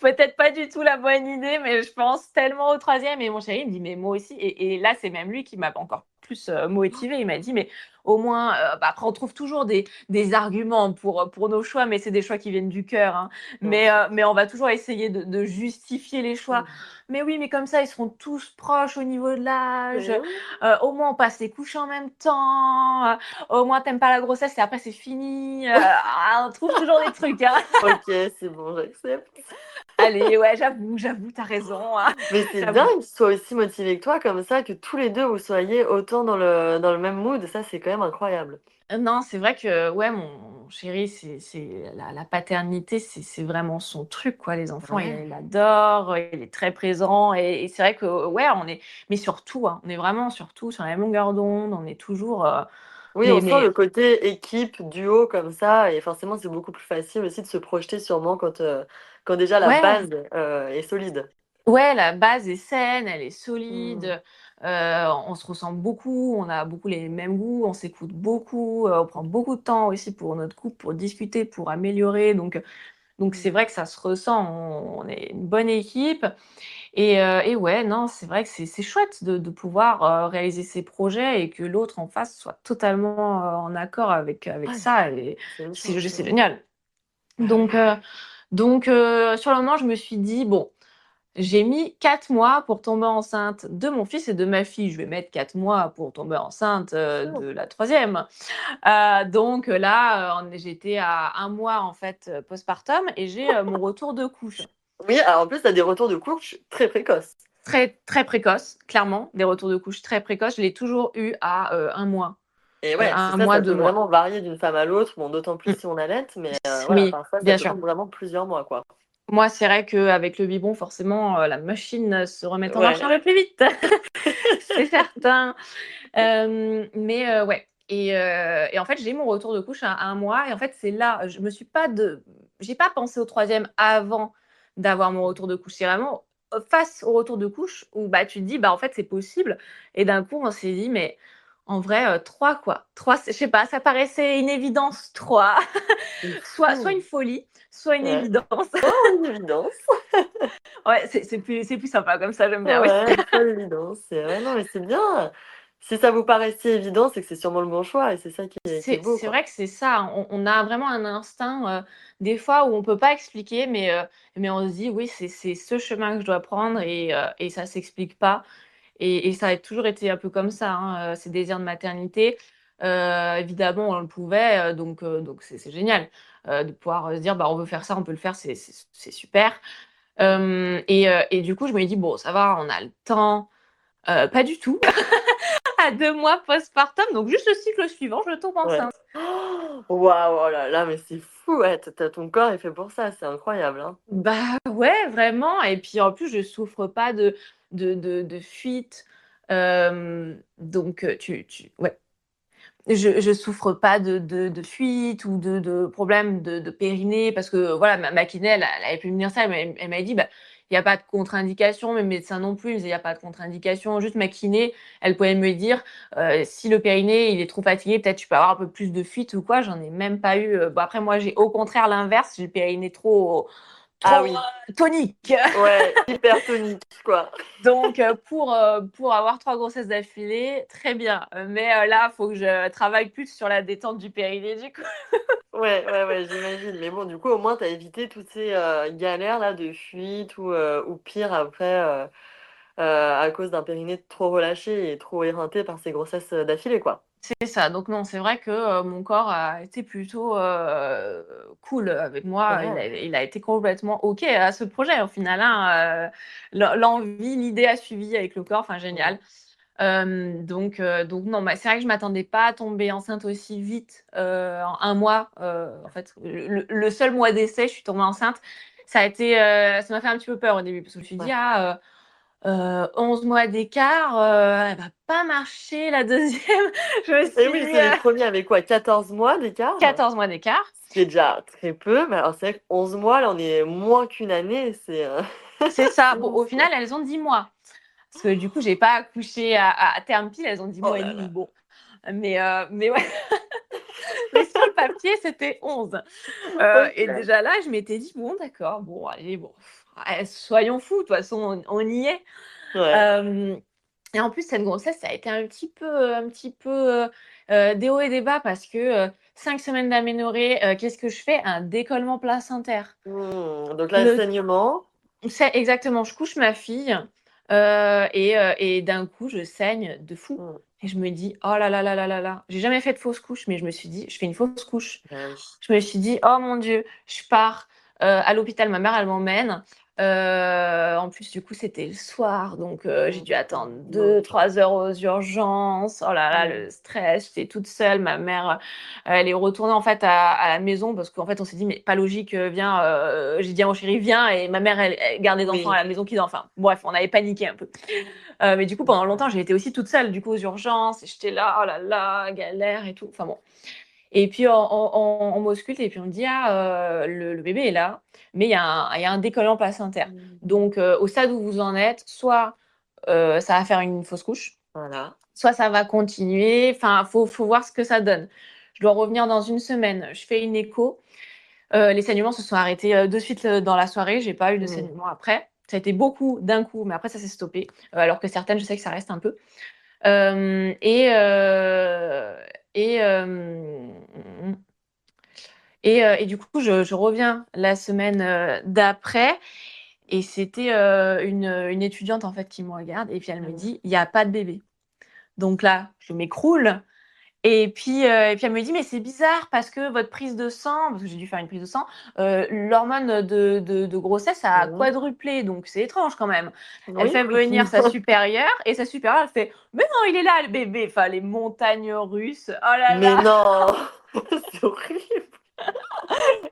Speaker 2: peut-être pas du tout la bonne idée, mais je pense tellement au troisième». Et mon chéri me dit: «Mais moi aussi». Et là, c'est même lui qui m'a encore plus, motivée. Il m'a dit: «Mais au moins», bah, après on trouve toujours des arguments pour nos choix, mais c'est des choix qui viennent du cœur, hein.
Speaker 1: Bien sûr.
Speaker 2: Mais on va toujours essayer de justifier les choix.
Speaker 1: Mhm.
Speaker 2: «Mais oui, mais comme ça, ils seront tous proches au niveau de l'âge,
Speaker 1: Mais oui.
Speaker 2: au moins on passe les couches en même temps, au moins t'aimes pas la grossesse et après c'est fini. On trouve toujours des trucs, hein.
Speaker 1: Ok, c'est bon, j'accepte.
Speaker 2: Allez, ouais, j'avoue, t'as raison, hein.
Speaker 1: Mais c'est dingue
Speaker 2: J'avoue.
Speaker 1: qu'ils soient aussi motivés que toi, comme ça, que tous les deux vous soyez autant dans le même mood. Ça, c'est quand même incroyable.
Speaker 2: Non, c'est vrai que ouais, mon chéri, c'est la paternité, c'est vraiment son truc, quoi. Les enfants,
Speaker 1: Ouais.
Speaker 2: il adore, il est très présent et c'est vrai que, ouais, on est mais surtout, hein, on est vraiment surtout sur la même longueur d'onde, on est toujours,
Speaker 1: Oui, on sent
Speaker 2: mais
Speaker 1: le côté équipe, duo comme ça, et forcément, c'est beaucoup plus facile aussi de se projeter sûrement quand déjà la
Speaker 2: ouais,
Speaker 1: base est solide.
Speaker 2: ouais, la base est saine, elle est
Speaker 1: Mm.
Speaker 2: solide, on se ressemble beaucoup, on a beaucoup les mêmes goûts, on s'écoute beaucoup, on prend beaucoup de temps aussi pour notre couple, pour discuter, pour améliorer donc
Speaker 1: Mm.
Speaker 2: c'est vrai que ça se ressent, on est une bonne équipe et ouais, non, c'est vrai que c'est chouette de pouvoir, réaliser ses projets et que l'autre en face soit totalement, en accord avec
Speaker 1: Ouais,
Speaker 2: ça et
Speaker 1: c'est
Speaker 2: c'est
Speaker 1: ultra,
Speaker 2: c'est
Speaker 1: ouais.
Speaker 2: génial.
Speaker 1: Bah
Speaker 2: Donc
Speaker 1: oui.
Speaker 2: heu sur le moment, je me suis dit: «Bon, j'ai mis 4 mois pour tomber enceinte de mon fils et de ma fille. Je vais mettre 4 mois pour tomber enceinte, de la troisième. Donc là, j'étais à 1 mois, en fait, postpartum et j'ai, mon retour de couche.
Speaker 1: Oui, alors en plus, tu as des retours de couche très précoces.
Speaker 2: Très, très précoce, clairement, des retours de couche très précoces. Je l'ai toujours eu à, 1 mois,
Speaker 1: Et ouais, c'est
Speaker 2: 1
Speaker 1: ça,
Speaker 2: mois,
Speaker 1: ça peut
Speaker 2: 2 mois.
Speaker 1: vraiment varier d'une femme à l'autre, bon, d'autant plus
Speaker 2: Mmh.
Speaker 1: si on allait, mais voilà,
Speaker 2: Oui,
Speaker 1: parfois ça
Speaker 2: bien
Speaker 1: peut
Speaker 2: sûr.
Speaker 1: prendre vraiment plusieurs mois, quoi.
Speaker 2: Moi, c'est vrai qu'avec le biberon, forcément, la machine, se remet en marche
Speaker 1: Ouais.
Speaker 2: un peu plus vite, c'est certain. Ouais et en fait, j'ai eu mon retour de couche à 1 mois et en fait, c'est là, je me suis pas de j'ai pas pensé au troisième avant d'avoir mon retour de couche. C'est vraiment, face au retour de couche où, bah, tu te dis: «Bah, en fait, c'est possible» et d'un coup, on s'est dit: «Mais en vrai, 3 quoi». 3 c'est je sais pas, ça paraissait une évidence 3
Speaker 1: C'est
Speaker 2: soit une
Speaker 1: fou.
Speaker 2: folie, soit une
Speaker 1: Ouais.
Speaker 2: évidence.
Speaker 1: Oh, une évidence.
Speaker 2: Ouais, c'est plus sympa comme ça, j'aime bien, oui.
Speaker 1: Ouais, pas l'évidence. C'est ouais, non, mais c'est bien. Si ça vous paraissait évident, c'est que c'est sûrement le bon choix et c'est ça qui est
Speaker 2: C'est
Speaker 1: beau,
Speaker 2: c'est
Speaker 1: quoi.
Speaker 2: vrai que c'est ça, on a vraiment un instinct, des fois où on peut pas expliquer, mais on se dit: «Oui, c'est ce chemin que je dois prendre» et ça s'explique pas et ça a toujours été un peu comme ça, hein, ces désirs de maternité. Évidemment, on le pouvait, donc c'est génial, de pouvoir, se dire: «Bah, on veut faire ça, on peut le faire, c'est super».
Speaker 1: Mmh.
Speaker 2: Et du coup, je me dis: «Bon, ça va, on a le temps». Pas du tout. À 2 mois postpartum, donc juste le cycle suivant, je tombe
Speaker 1: Ouais.
Speaker 2: enceinte.
Speaker 1: Waouh, oh là là, mais c'est fou, ouais, tu ton corps est fait pour ça, c'est incroyable, hein.
Speaker 2: Bah, ouais, vraiment et puis en plus je souffre pas de fuite, donc ouais, je souffre pas de fuite ou de problèmes de périnée parce que voilà, ma kiné, elle avait pu me dire ça, elle m'avait dit: «Bah, il y a pas de contre-indication», mes médecins non plus, ils me disaient: «Il y a pas de contre-indication». Juste ma kiné, elle pouvait me dire, «Si le périnée, il est trop fatigué, peut-être tu peux avoir un peu plus de fuite ou quoi». J'en ai même pas eu, bon après moi j'ai au contraire l'inverse, j'ai le périnée
Speaker 1: Ah
Speaker 2: trop,
Speaker 1: oui,
Speaker 2: tonique.
Speaker 1: ouais, hypertonique, quoi.
Speaker 2: Donc pour avoir 3 grossesses d'affilée, très bien, mais là, faut que je travaille plus sur la détente du périnée, du coup.
Speaker 1: Ouais, ouais, ouais, j'imagine. Mais bon, du coup, au moins, tu as évité toutes ces galères-là de fuite ou pire après, à cause d'un périnée trop relâché et trop éreinté par ces grossesses d'affilée, quoi.
Speaker 2: C'est ça, donc non, c'est vrai que, mon corps a été plutôt, cool avec moi. Il
Speaker 1: Ouais.
Speaker 2: a il a été complètement OK à ce projet au final, hein, l'envie, l'idée a suivi avec le corps, enfin
Speaker 1: Mmh.
Speaker 2: génial. Donc non, bah, c'est vrai que je m'attendais pas à tomber enceinte aussi vite, en 1 mois, en fait, le seul mois d'essai, je suis tombée enceinte. Ça a été, ça m'a fait un petit peu peur au début parce que je me suis dit:
Speaker 1: Ouais.
Speaker 2: «Ah, 11 mois d'écart, elle va pas marcher la deuxième. Je me
Speaker 1: Et
Speaker 2: suis
Speaker 1: oui,
Speaker 2: dit,
Speaker 1: c'est les premiers avec quoi? 14 mois d'écart?
Speaker 2: 14 mois d'écart.
Speaker 1: Ce qui est déjà très peu, mais alors c'est vrai que 11 mois, là, on est moins qu'1 année, c'est,
Speaker 2: C'est ça.
Speaker 1: c'est
Speaker 2: Bon, au
Speaker 1: ouf,
Speaker 2: final,
Speaker 1: quoi.
Speaker 2: elles ont 10 mois. Parce que du coup, j'ai pas accouché à terme pile, elles ont 10
Speaker 1: Oh
Speaker 2: mois et
Speaker 1: là
Speaker 2: demi.
Speaker 1: là.
Speaker 2: Bon, mais ouais, mais sur le papier, c'était 11. Et
Speaker 1: OK.
Speaker 2: déjà là, je m'étais dit: «Bon d'accord, bon allez, bon, soyons fous, de toute façon on y est».
Speaker 1: Ouais.
Speaker 2: Hem Et en plus, cette grossesse, ça a été des hauts et des bas parce que, 5 semaines d'aménorrhée, qu'est-ce que je fais? Un décollement placentaire.
Speaker 1: Mmh, donc là,
Speaker 2: Le
Speaker 1: saignement.
Speaker 2: C'est exactement, je couche ma fille, et d'un coup, je saigne de fou
Speaker 1: Mmh.
Speaker 2: et je me dis: «Oh là là là là là là». J'ai jamais fait de fausse couche, mais je me suis dit: «Je fais une fausse couche».
Speaker 1: Bah oui.
Speaker 2: Je me suis dit: «Oh mon Dieu». Je pars, à l'hôpital, ma mère, elle m'emmène. En plus, du coup, c'était le soir, donc j'ai dû attendre
Speaker 1: Non.
Speaker 2: 2-3 heures aux urgences. Oh là là,
Speaker 1: Mm.
Speaker 2: le stress, j'étais toute seule. Ma mère, elle est retournée en fait à la maison parce qu'en fait, on s'est dit, mais pas logique, viens. J'ai dit à mon chéri, viens. Et ma mère, elle garde les enfants à
Speaker 1: Oui.
Speaker 2: la maison qui dorment. Enfin, bref, on avait paniqué un peu. Mais du coup, pendant longtemps, j'ai été aussi toute seule, du coup, aux urgences. Et j'étais là, oh là là, galère et tout. Enfin bon. Et puis on m'ausculte et puis on me dit: «Ah, le bébé est là, mais il y a un décollement placentaire.
Speaker 1: Mm.
Speaker 2: Donc au stade où vous en êtes, soit, ça va faire une fausse couche,
Speaker 1: Voilà.
Speaker 2: soit ça va continuer, enfin faut voir ce que ça donne. Je dois revenir dans une semaine, je fais une écho, les saignements se sont arrêtés, de suite, dans la soirée, j'ai pas eu de
Speaker 1: Mm.
Speaker 2: saignements après. Ça a été beaucoup d'un coup, mais après ça s'est stoppé, alors que certaines, je sais que ça reste un peu. Hem et et du coup, je reviens la semaine, d'après et c'était, une étudiante, en fait, qui me regarde et puis elle me
Speaker 1: Mm.
Speaker 2: dit: «Il y a pas de bébé». Donc là, je m'écroule et puis elle me dit: «Mais c'est bizarre parce que votre prise de sang» parce que j'ai dû faire une prise de sang, «l'hormone de grossesse a
Speaker 1: Mm.
Speaker 2: quadruplé, donc c'est étrange quand même». Elle
Speaker 1: Oui,
Speaker 2: fait venir sa
Speaker 1: effectivement.
Speaker 2: supérieure et sa supérieure, elle fait: «Mais non, il est là le bébé!» Enfin, les montagnes russes, oh là
Speaker 1: Mais
Speaker 2: là,
Speaker 1: non! C'est horrible.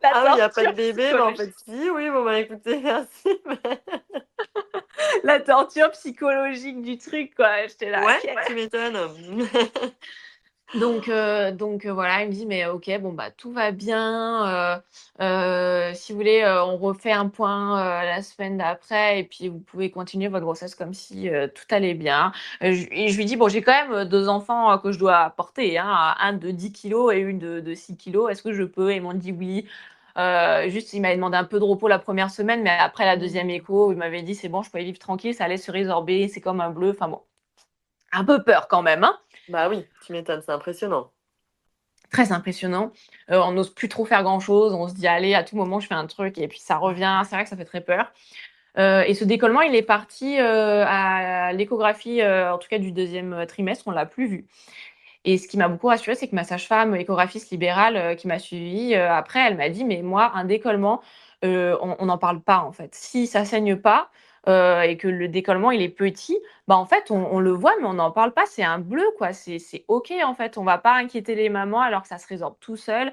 Speaker 2: la
Speaker 1: Ah oui, il n'y a pas de
Speaker 2: torture
Speaker 1: bébé, bah en
Speaker 2: psychologique.
Speaker 1: fait si, oui, bon bah écoutez, merci.
Speaker 2: La torture psychologique du truc, quoi. J'étais là:
Speaker 1: Ouais,
Speaker 2: «OK».
Speaker 1: tu m'étonnes.
Speaker 2: Donc voilà, il me dit: «Mais OK, bon, bah, tout va bien, si vous voulez, on refait un point, la semaine d'après et puis vous pouvez continuer votre grossesse comme si, tout allait bien». Je lui dis: «Bon, j'ai quand même, 2 enfants, que je dois porter, hein, un de 10 kilos et une de 6 kilos. Est-ce que je peux?» Et ils m'ont dit: «Oui». Juste, il m'avait demandé un peu de repos la première semaine, mais après la deuxième
Speaker 1: Mmh.
Speaker 2: écho, il m'avait dit: «C'est bon, je pouvais vivre tranquille, ça allait se résorber, c'est comme un bleu». Enfin bon, un peu peur quand même, hein.
Speaker 1: Bah oui, tu m'étonnes, c'est impressionnant.
Speaker 2: Très impressionnant. On n'ose plus trop faire grand-chose. On se dit: «Allez, à tout moment, je fais un truc» et puis ça revient. C'est vrai que ça fait très peur. Et ce décollement, il est parti, à l'échographie, en tout cas du deuxième trimestre, on l'a plus vu. Et ce qui m'a beaucoup rassurée, c'est que ma sage-femme échographiste libérale, qui m'a suivie, après, elle m'a dit: «Mais moi, un décollement, on n'en parle pas, en fait. Si ça saigne pas, et que le décollement, il est petit, bah, en fait, on le voit, mais on n'en parle pas. C'est un bleu, quoi. C'est OK, en fait. On va pas inquiéter les mamans alors que ça se résorbe tout seul.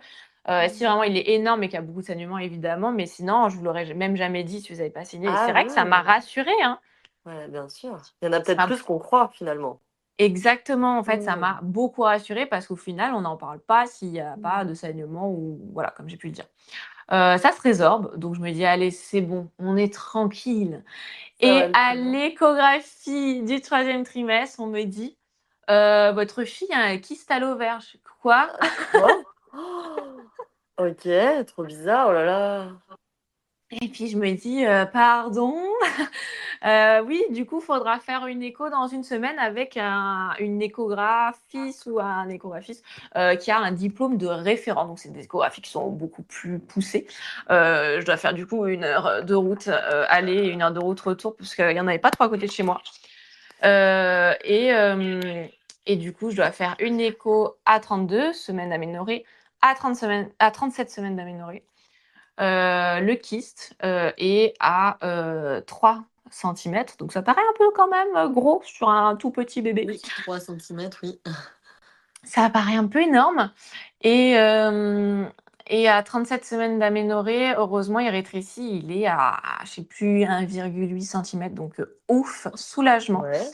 Speaker 2: Si
Speaker 1: Mmh.
Speaker 2: vraiment il est énorme et qu'il y a beaucoup de saignements, évidemment, mais sinon, je vous l'aurais même jamais dit si vous avez pas saigné» et c'est
Speaker 1: Ah
Speaker 2: vrai que ça m'a
Speaker 1: oui!
Speaker 2: rassurée, hein.
Speaker 1: Ouais, bien sûr. Il y en a
Speaker 2: Ça
Speaker 1: peut-être
Speaker 2: m'a
Speaker 1: plus qu'on croit finalement.
Speaker 2: Exactement, en fait, ça
Speaker 1: Mmh.
Speaker 2: m'a beaucoup rassurée parce qu'au final, on n'en parle pas s'il y a pas de saignement ou voilà, comme j'ai pu le dire. Ça se résorbe, donc je me dis: «Allez, c'est bon, on est tranquille»
Speaker 1: Ça va
Speaker 2: et
Speaker 1: le
Speaker 2: à
Speaker 1: faire.
Speaker 2: l'échographie du troisième trimestre, on me dit: «Votre fille a un kyste à l'ovaire». Je fais: «Quoi?»
Speaker 1: Quoi? Oh, OK, trop bizarre, oh là là.
Speaker 2: Et puis je me dis: «Pardon?» Oui, du coup, faudra faire une écho dans une semaine avec une échographiste ou un échographiste, qui a un diplôme de référent. Donc c'est des échographies qui sont beaucoup plus poussées. Je dois faire du coup 1 heure de route, aller et 1 heure de route retour parce qu'il y en avait pas 3 à côté de chez moi. Et du coup, je dois faire une écho à 32 semaines d'aménorrhée, à 37 semaines d'aménorrhée. Le kyste, est à, 3 centimètres, donc ça paraît un peu quand même, gros sur un tout petit bébé.
Speaker 1: Oui, 3 centimètres, oui.
Speaker 2: Ça paraît un peu énorme et hem et à 37 semaines d'aménorrhée, heureusement, il rétrécit, il est à je sais plus 1,8 centimètres, donc ouf, soulagement.
Speaker 1: Ouais.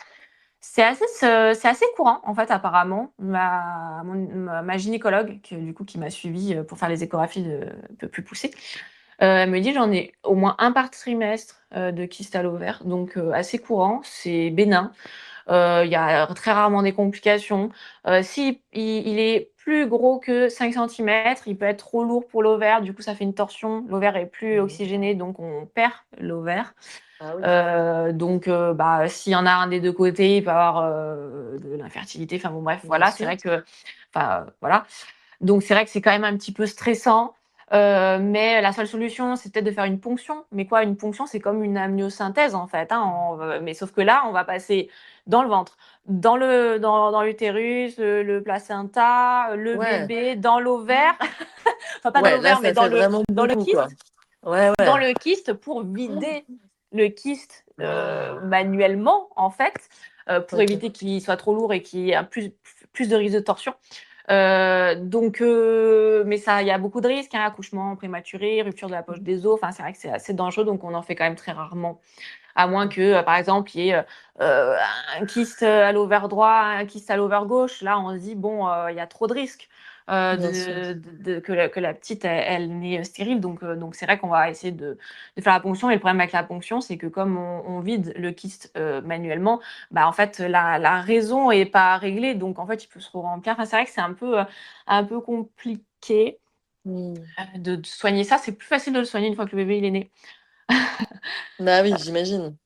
Speaker 2: C'est assez courant, en fait, apparemment. Ma gynécologue que du coup, qui m'a suivie, pour faire les échographies un peu plus poussées, elle me dit: «J'en ai au moins un par trimestre, de kyste à l'ovaire», donc assez courant, c'est bénin. Il y a très rarement des complications. Si il est plus gros que 5 centimètres, il peut être trop lourd pour l'ovaire, du coup ça fait une torsion. L'ovaire est plus
Speaker 1: Mmh.
Speaker 2: oxygéné, donc on perd l'ovaire.
Speaker 1: Ah oui.
Speaker 2: Donc bah, s'il y en a un des 2 côtés, il peut y avoir, de l'infertilité. Enfin bon bref,
Speaker 1: Bien
Speaker 2: voilà, c'est
Speaker 1: sûr.
Speaker 2: vrai que enfin, voilà. Donc c'est vrai que c'est quand même un petit peu stressant, mais la seule solution, c'est peut-être de faire une ponction. Mais quoi, une ponction, c'est comme une amniosynthèse en fait, hein, mais sauf que là, on va passer dans le ventre, dans l'utérus, le placenta, le
Speaker 1: Ouais,
Speaker 2: bébé, dans l'ovaire, enfin pas dans
Speaker 1: ouais, là,
Speaker 2: l'ovaire, mais
Speaker 1: ça fait vraiment
Speaker 2: dans le
Speaker 1: beaucoup, quoi.
Speaker 2: kyste
Speaker 1: Ouais,
Speaker 2: dans
Speaker 1: ouais.
Speaker 2: le kyste pour vider. le kyste manuellement, en fait, pour
Speaker 1: Ok.
Speaker 2: éviter qu'il soit trop lourd et qu'il y ait plus de risque de torsion. Mais ça, il y a beaucoup de risques, hein, accouchement prématuré, rupture de la poche des os. Enfin, c'est vrai que c'est assez dangereux, donc on en fait quand même très rarement. À moins que, par exemple, il y ait euh, un kyste à l'ovaire droit, un kyste à l'ovaire gauche. Là, on se dit, bon, il y a trop de risques
Speaker 1: Bien sûr.
Speaker 2: que la petite, elle naît stérile. Donc c'est vrai qu'on va essayer de faire la ponction. Et le problème avec la ponction, c'est que comme on vide le kyste manuellement, bah, en fait, la raison est pas réglée. Donc, en fait, il peut se remplir. Enfin, c'est vrai que c'est un peu compliqué
Speaker 1: Hmm.
Speaker 2: de soigner ça. C'est plus facile de le soigner une fois que le bébé il est né.
Speaker 1: Bah oui, j'imagine.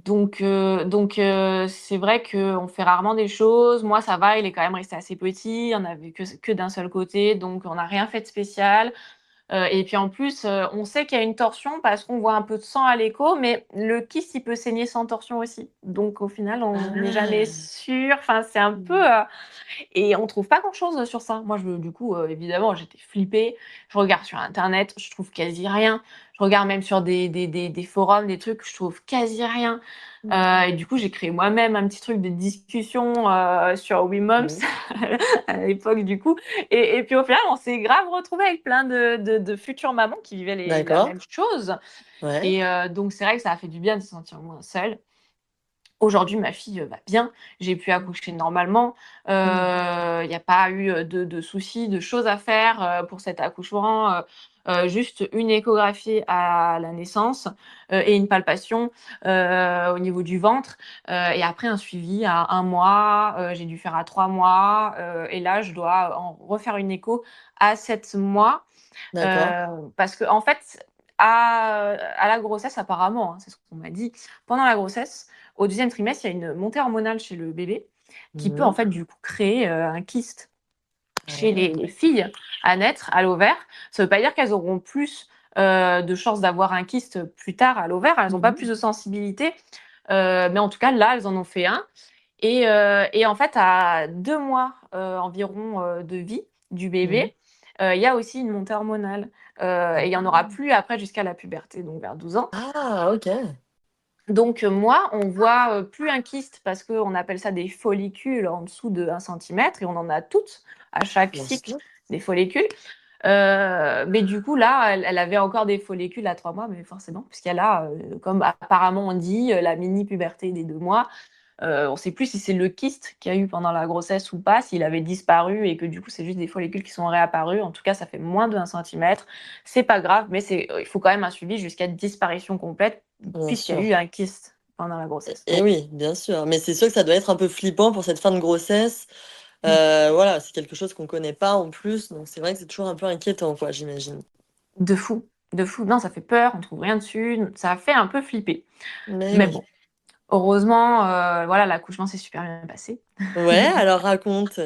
Speaker 2: C'est vrai qu'on fait rarement des choses. Moi, ça va, il est quand même resté assez petit. On avait que d'un seul côté, donc on n'a rien fait de spécial. Et puis en plus, on sait qu'il y a une torsion parce qu'on voit un peu de sang à l'écho, mais le kyste, il peut saigner sans torsion aussi. Donc au final, on n'est jamais
Speaker 1: Ah.
Speaker 2: sûr. Enfin, c'est un peu. Et on trouve pas grand-chose sur ça. Moi, du coup, évidemment, j'étais flippée. Je regarde sur Internet, je trouve quasi rien. Je regarde même sur des forums, des trucs, je trouve quasi rien. Et du coup, j'ai créé moi-même un petit truc de discussion sur WeMoms
Speaker 1: Ok.
Speaker 2: à l'époque, du coup. Et puis au final, on s'est grave retrouvés avec plein de futures mamans qui vivaient la
Speaker 1: D'accord.
Speaker 2: même chose.
Speaker 1: Ouais.
Speaker 2: Et donc, c'est vrai que ça a fait du bien de se sentir moins seule. Aujourd'hui, ma fille va bien. J'ai pu accoucher normalement. Il n'y a pas eu de soucis, de choses à faire pour cet accouchement. Juste une échographie à la naissance et une palpation au niveau du ventre. Et après, un suivi à 1 mois. J'ai dû faire à 3 mois. Et là, je dois en refaire une écho à 7 mois.
Speaker 1: D'accord.
Speaker 2: Parce que, en fait, à la grossesse, apparemment, hein, c'est ce qu'on m'a dit, pendant la grossesse, au deuxième trimestre, il y a une montée hormonale chez le bébé qui peut, en
Speaker 1: Mhm.
Speaker 2: fait, du coup, créer un kyste chez
Speaker 1: Ouais.
Speaker 2: les filles à naître à l'ovaire. Ça ne veut pas dire qu'elles auront plus de chances d'avoir un kyste plus tard à l'ovaire. Elles n'ont pas plus
Speaker 1: Mhm.
Speaker 2: de sensibilité. Mais en tout cas, là, elles en ont fait un. Et en fait, à 2 mois environ de vie du
Speaker 1: Mhm.
Speaker 2: bébé, il y a aussi une montée hormonale. Et il n'y en aura
Speaker 1: Ah,
Speaker 2: plus après jusqu'à la puberté, donc vers 12 ans.
Speaker 1: ah, ok.
Speaker 2: Donc moi, on voit plus un kyste parce qu'on appelle ça des follicules en dessous de 1 cm et on en a toutes à chaque
Speaker 1: Bien
Speaker 2: cycle
Speaker 1: sûr.
Speaker 2: des follicules. Mais du coup, là, elle avait encore des follicules à 3 mois, mais forcément, puisqu'elle a, comme apparemment on dit, la mini-puberté des 2 mois. On ne sait plus si c'est le kyste qu'il y a eu pendant la grossesse ou pas, s'il avait disparu et que du coup c'est juste des follicules qui sont réapparus. En tout cas, ça fait moins de 1 cm. C'est pas grave, mais il faut quand même un suivi jusqu'à disparition complète
Speaker 1: Bien
Speaker 2: puisqu'il y a
Speaker 1: sûr.
Speaker 2: eu un kyste pendant la grossesse.
Speaker 1: Et oui, bien sûr. Mais c'est sûr que ça doit être un peu flippant pour cette fin de grossesse.
Speaker 2: Mm.
Speaker 1: Voilà, c'est quelque chose qu'on connaît pas en plus. Donc c'est vrai que c'est toujours un peu inquiétant, quoi, j'imagine.
Speaker 2: De fou, de fou. Non, ça fait peur, on trouve rien dessus, ça a fait un peu flipper.
Speaker 1: Mais
Speaker 2: Mais
Speaker 1: oui.
Speaker 2: bon, heureusement, voilà, l'accouchement s'est super bien passé.
Speaker 1: Ouais, alors raconte.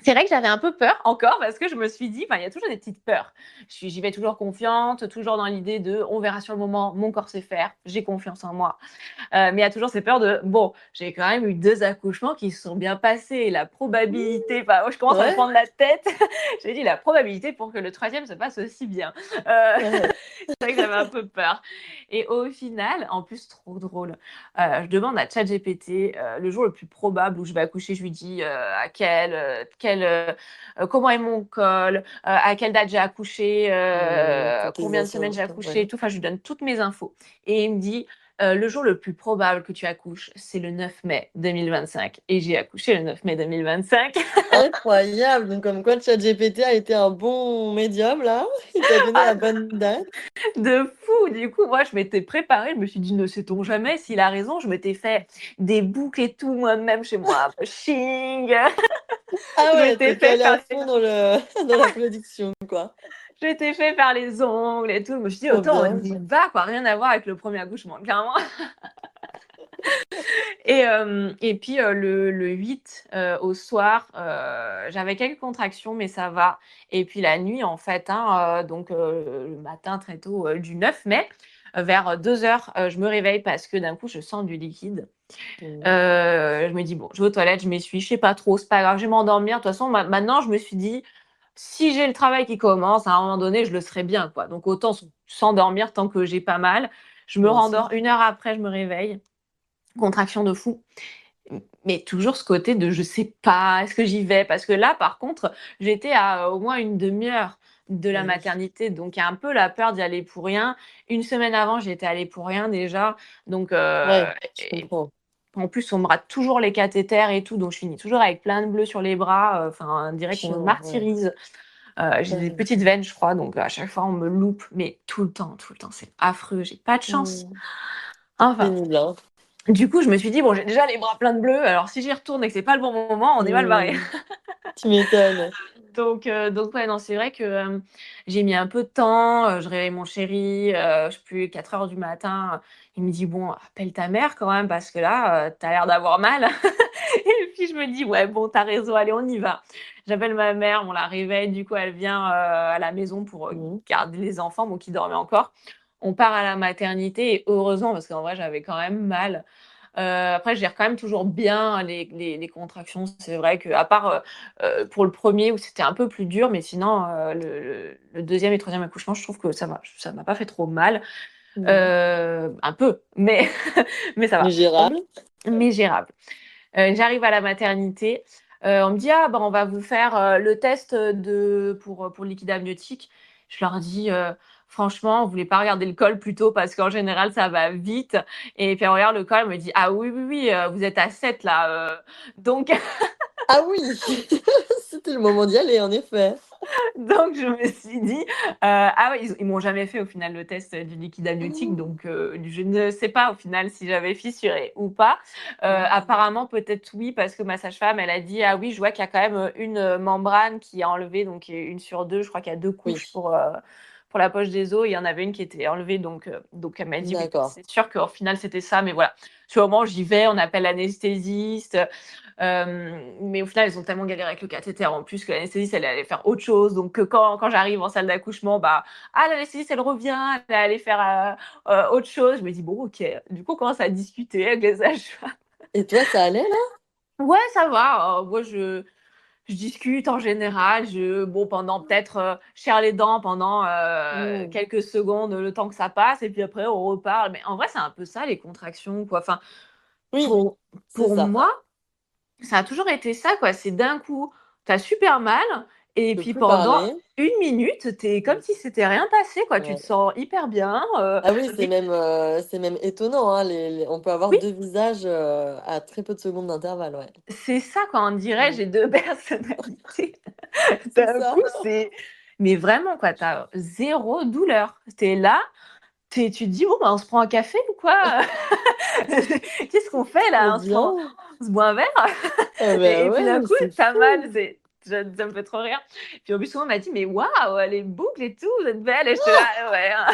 Speaker 2: C'est vrai que j'avais un peu peur encore parce que je me suis dit, enfin, il y a toujours des petites peurs. J'y vais toujours confiante, toujours dans l'idée de on verra sur le moment, mon corps sait faire, j'ai confiance en moi. Mais il y a toujours ces peurs de bon, j'ai quand même eu 2 accouchements qui se sont bien passés. La probabilité, enfin, je commence à me
Speaker 1: Ouais.
Speaker 2: prendre la tête. J'ai dit la probabilité pour que le troisième se passe aussi bien.
Speaker 1: Ouais.
Speaker 2: C'est vrai que j'avais un peu peur. Et au final, en plus, trop drôle, je demande à ChatGPT le jour le plus probable où je vais accoucher. Je lui dis comment est mon col, à quelle date j'ai accouché,
Speaker 1: Toutes tes
Speaker 2: combien de semaines j'ai
Speaker 1: informations.
Speaker 2: accouché,
Speaker 1: Ouais.
Speaker 2: et tout. Enfin, je lui donne toutes mes infos. Et il me dit le jour le plus probable que tu accouches, c'est le 9 mai 2025. Et j'ai accouché le 9 mai 2025.
Speaker 1: Incroyable. Donc comme quoi ChatGPT a été un bon médium là. Il t'a donné
Speaker 2: Ah,
Speaker 1: la bonne date.
Speaker 2: de fou! Du coup, moi, je m'étais préparée. Je me suis dit, ne sait-on jamais s'il a raison. Je m'étais fait des boucles et tout moi-même chez moi. Ching!
Speaker 1: Ah
Speaker 2: Je
Speaker 1: ouais,
Speaker 2: m'étais
Speaker 1: t'étais
Speaker 2: fait
Speaker 1: allé
Speaker 2: faire
Speaker 1: à fond dans dans la prédiction, quoi.
Speaker 2: je m'étais fait faire les ongles et tout. Je me suis dit,
Speaker 1: Trop
Speaker 2: autant on
Speaker 1: bien.
Speaker 2: y va, quoi. Rien à voir avec le premier accouchement, clairement. Et puis le 8 au soir, j'avais quelques contractions, mais ça va. Et puis la nuit, en fait, hein, donc le matin très tôt du 9 mai, vers 2 heures, je me réveille parce que d'un coup, je sens du liquide.
Speaker 1: Mhm.
Speaker 2: Je me dis, bon, je vais aux toilettes, je m'essuie, je sais pas trop, c'est pas grave, je vais m'endormir. De toute façon, maintenant, je me suis dit, si j'ai le travail qui commence, à un moment donné, je le serai bien, quoi. Donc autant s'endormir tant que j'ai pas mal. Je me
Speaker 1: Bien sûr.
Speaker 2: rendors 1 heure après, je me réveille. Contraction de fou. Mais toujours ce côté de je sais pas, est-ce que j'y vais? Parce que là, par contre, j'étais à au moins une demi-heure de la
Speaker 1: Bah oui.
Speaker 2: maternité, donc il y a un peu la peur d'y aller pour rien. Une semaine avant, j'y étais allée pour rien déjà, donc
Speaker 1: Ouais, je comprends.
Speaker 2: en plus, on me rate toujours les cathéters et tout, donc je finis toujours avec plein de bleus sur les bras, enfin, on dirait qu'on me
Speaker 1: Chiant, ouais.
Speaker 2: martyrise. J'ai des
Speaker 1: Ouais.
Speaker 2: petites veines, je crois, donc à chaque fois, on me loupe, mais tout le temps, c'est affreux, j'ai pas de chance.
Speaker 1: Mmh.
Speaker 2: Enfin,
Speaker 1: Pénible, hein.
Speaker 2: du coup, je me suis dit: «Bon, j'ai déjà les bras pleins de bleus, alors si j'y retourne et que c'est pas le bon moment, on est mal barré».
Speaker 1: Mmh. Tu m'étonnes.
Speaker 2: Donc ouais, non, c'est vrai que, j'ai mis un peu de temps, je réveille mon chéri, je sais plus, 4 heures du matin, il me dit: «Bon, appelle ta mère quand même parce que là, tu as l'air d'avoir mal». Et puis je me dis: «Ouais, bon, tu as raison, allez, on y va». J'appelle ma mère, on la réveille, du coup, elle vient, à la maison pour,
Speaker 1: Mmh.
Speaker 2: garder les enfants, bon, qui dormaient encore. On part à la maternité et heureusement parce qu'en vrai, j'avais quand même mal. Après, je gère quand même toujours bien les contractions. C'est vrai qu'à part, pour le premier où c'était un peu plus dur, mais sinon, le 2e et 3e accouchement, je trouve que ça m'a pas fait trop mal.
Speaker 1: Mmh.
Speaker 2: Un peu, mais mais ça
Speaker 1: Mais
Speaker 2: va.
Speaker 1: gérable?
Speaker 2: Mais gérable. J'arrive à la maternité, on me dit: «Ah bah, on va vous faire, le test, pour le liquide amniotique». Je leur dis: «Franchement, vous voulez pas regarder le col plutôt parce qu'en général ça va vite?» Et puis elle regarde le col, elle me dit: «Ah oui, oui, oui, vous êtes à 7 là, donc
Speaker 1: Ah oui! C'était le moment d'y aller, en effet.
Speaker 2: Donc je me suis dit, ah ouais, ils m'ont jamais fait au final le test, du liquide amniotique, donc je ne sais pas au final si j'avais fissuré ou pas.
Speaker 1: Ah.
Speaker 2: Apparemment peut-être oui parce que ma sage-femme elle a dit: «Ah oui, je vois qu'il y a quand même, une, membrane qui est enlevée, donc 1 sur 2, je crois qu'il y a 2
Speaker 1: Oui,
Speaker 2: couches pour la poche des os, il y en avait une qui était enlevée, donc elle m'a dit: «Oui,
Speaker 1: d'accord.
Speaker 2: c'est sûr qu'au final c'était ça», mais voilà. Sur le moment j'y vais, on appelle l'anesthésiste. Mais au final, ils ont tellement galéré avec le cathéter en plus que l'anesthésiste, elle allait faire autre chose. Donc, quand j'arrive en salle d'accouchement, bah, ah, l'anesthésiste, elle revient, elle est allée faire autre chose. Je me dis, bon, ok. Du coup, on commence à discuter avec les sages-femmes.
Speaker 1: Et toi, ça allait, là?
Speaker 2: Ouais, ça va. Moi, je discute en général. Bon, pendant peut-être, je serre les dents pendant
Speaker 1: Mmh.
Speaker 2: quelques secondes, le temps que ça passe. Et puis après, on reparle. Mais en vrai, c'est un peu ça, les contractions, quoi. Enfin,
Speaker 1: Oui,
Speaker 2: pour,
Speaker 1: c'est
Speaker 2: pour
Speaker 1: ça.
Speaker 2: moi, ça a toujours été ça, quoi. C'est d'un coup, tu as super mal et
Speaker 1: Tu peux
Speaker 2: puis
Speaker 1: plus
Speaker 2: pendant
Speaker 1: parler.
Speaker 2: 1 minute, tu es comme
Speaker 1: Mmh.
Speaker 2: si c'était rien passé, quoi. Tu te
Speaker 1: Ouais.
Speaker 2: sens hyper bien,
Speaker 1: Ah oui,
Speaker 2: et
Speaker 1: c'est même étonnant, hein, les on peut avoir
Speaker 2: oui,
Speaker 1: 2 visages, à très peu de secondes d'intervalle, ouais.
Speaker 2: c'est ça, quoi. On dirait
Speaker 1: Mmh.
Speaker 2: j'ai 2 personnalités.
Speaker 1: C'est
Speaker 2: D'un
Speaker 1: ça.
Speaker 2: coup, mais vraiment, quoi, tu as 0 douleur. Tu es là, tu te dis: «Bon, bah, on se prend un café ou quoi?» «Qu'est-ce qu'on fait
Speaker 1: Trop
Speaker 2: là?
Speaker 1: bien.
Speaker 2: On se boit un verre?»
Speaker 1: Ah
Speaker 2: Et
Speaker 1: bah,
Speaker 2: puis d'un
Speaker 1: ouais,
Speaker 2: coup,
Speaker 1: c'est
Speaker 2: tu as mal,
Speaker 1: fou!
Speaker 2: ça me fait trop rire. Puis en plus, souvent, on m'a dit: «Mais waouh, les boucles et tout, vous êtes belle!» Et j'étais là: «Ah ouais, hein».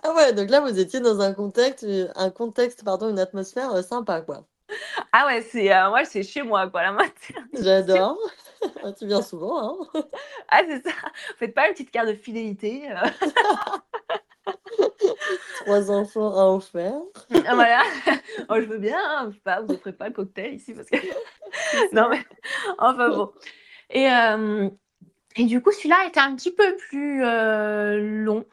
Speaker 1: Ah ouais, donc là, vous étiez dans un contexte, pardon, une atmosphère, sympa, quoi.
Speaker 2: Ah ouais, moi, c'est chez moi, quoi, la maternité.
Speaker 1: J'adore. Tu viens souvent, hein?
Speaker 2: Ah, c'est ça. Faites pas une petite carte de fidélité,
Speaker 1: 3 enfants, un offert.
Speaker 2: voilà. Oh, je veux bien, hein, je sais pas, vous offrez pas le cocktail ici parce que
Speaker 1: C'est
Speaker 2: non,
Speaker 1: ça.
Speaker 2: mais enfin bon. Et et du coup, celui-là était un petit peu plus, long.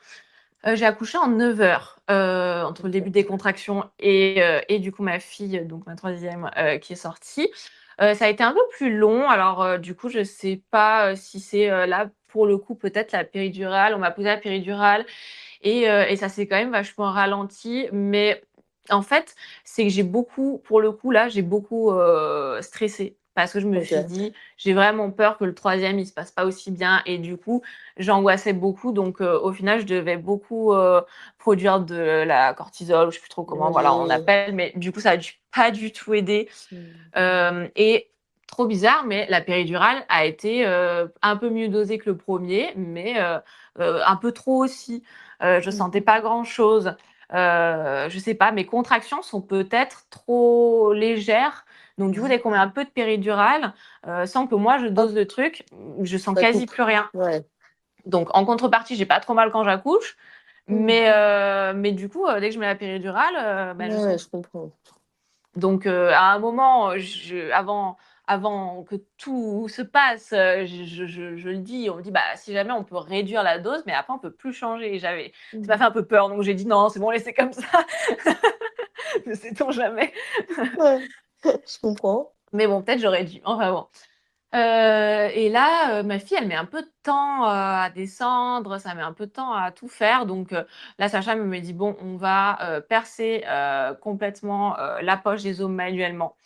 Speaker 2: J'ai accouché en 9 heures, entre le début des contractions et du coup ma fille, donc ma troisième e qui est sortie. Ça a été un peu plus long. Alors, du coup, je sais pas, si c'est, là, pour le coup, peut-être la péridurale. On m'a posé la péridurale et ça s'est quand même vachement ralenti. Mais en fait, c'est que j'ai beaucoup pour le coup, là, j'ai beaucoup, stressé parce que je me suis
Speaker 1: OK.
Speaker 2: dit: «J'ai vraiment peur que le troisième il se passe pas aussi bien» et du coup, j'angoissais beaucoup donc au final, je devais beaucoup, produire de la cortisol ou je sais plus trop comment, voilà, on
Speaker 1: Oui.
Speaker 2: appelle, mais du coup, ça a pas du tout aidé.
Speaker 1: Mmh.
Speaker 2: Et trop bizarre, mais la péridurale a été, un peu mieux dosée que le premier, mais un peu trop aussi. Je
Speaker 1: Mmh
Speaker 2: sentais
Speaker 1: mh.
Speaker 2: pas grand-chose. Je sais pas, mes contractions sont peut-être trop légères, donc du coup, dès qu'on met un peu de péridurale, sans que moi je dose
Speaker 1: Hop,
Speaker 2: le truc, je sens
Speaker 1: ça
Speaker 2: quasi
Speaker 1: coupe.
Speaker 2: plus rien.
Speaker 1: Ouais.
Speaker 2: Donc en contrepartie, j'ai pas trop mal quand j'accouche,
Speaker 1: Mmh.
Speaker 2: mais du coup, dès que je mets la péridurale, bah, je
Speaker 1: Ouais, ouais,
Speaker 2: sens
Speaker 1: je comprends.
Speaker 2: donc à un moment, je avant avant que tout se passe, je le dis, on me dit: «Bah, si jamais on peut réduire la dose, mais après on peut plus changer». Et ça m'a
Speaker 1: Mmh.
Speaker 2: fait un peu peur, donc j'ai dit: «Non, c'est bon, laissez comme ça, ne sait-on jamais».
Speaker 1: Ouais, je comprends.
Speaker 2: Mais bon, peut-être j'aurais dû, enfin bon. Et là, ma fille, elle met un peu de temps, à descendre, ça met un peu de temps à tout faire, donc la sage-femme me dit: «Bon, on va, percer, complètement, la poche des os manuellement».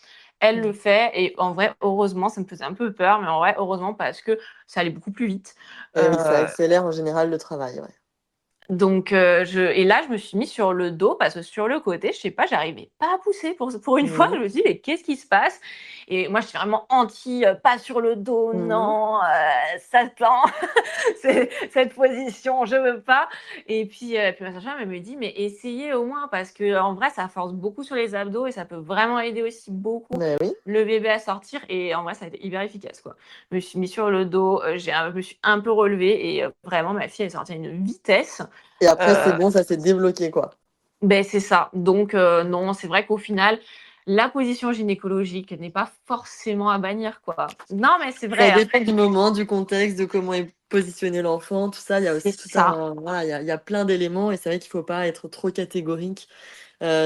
Speaker 2: Elle le
Speaker 1: Mmh.
Speaker 2: fait et en vrai, heureusement, ça me faisait un peu peur, mais en vrai, heureusement parce que ça allait beaucoup plus vite.
Speaker 1: Et oui, ça
Speaker 2: Heu
Speaker 1: accélère en général le travail, ouais.
Speaker 2: donc et là, je me suis mis sur le dos parce que sur le côté, je sais pas, j'arrivais pas à pousser pour une fois, je
Speaker 1: Mmh.
Speaker 2: me suis dit: «Mais qu'est-ce qui se passe?» Et moi, j'étais vraiment anti, pas sur le dos,
Speaker 1: Mmh.
Speaker 2: non, Satan, c'est cette position, je veux pas. Et puis ma sage-femme, elle me dit: «Mais essayez au moins parce que en vrai, ça force beaucoup sur les abdos et ça peut vraiment aider aussi beaucoup
Speaker 1: Beh, oui.
Speaker 2: le bébé à sortir». Et en vrai, ça a été hyper efficace, quoi. Je me suis mis sur le dos, je me suis un peu relevée et vraiment ma fille, elle est sortie à une vitesse.
Speaker 1: Et après, c'est
Speaker 2: Heu,
Speaker 1: bon, ça s'est débloqué, quoi.
Speaker 2: beh, c'est ça. Donc non, c'est vrai qu'au final, la position gynécologique n'est pas forcément à bannir, quoi. Non, mais c'est
Speaker 1: Ça
Speaker 2: vrai, hein.
Speaker 1: dépend du moment, du contexte, de comment est positionné l'enfant, tout ça. Il y a
Speaker 2: C'est
Speaker 1: aussi tout
Speaker 2: ça.
Speaker 1: un voilà, il y a plein d'éléments et c'est vrai qu'il faut pas être trop catégorique,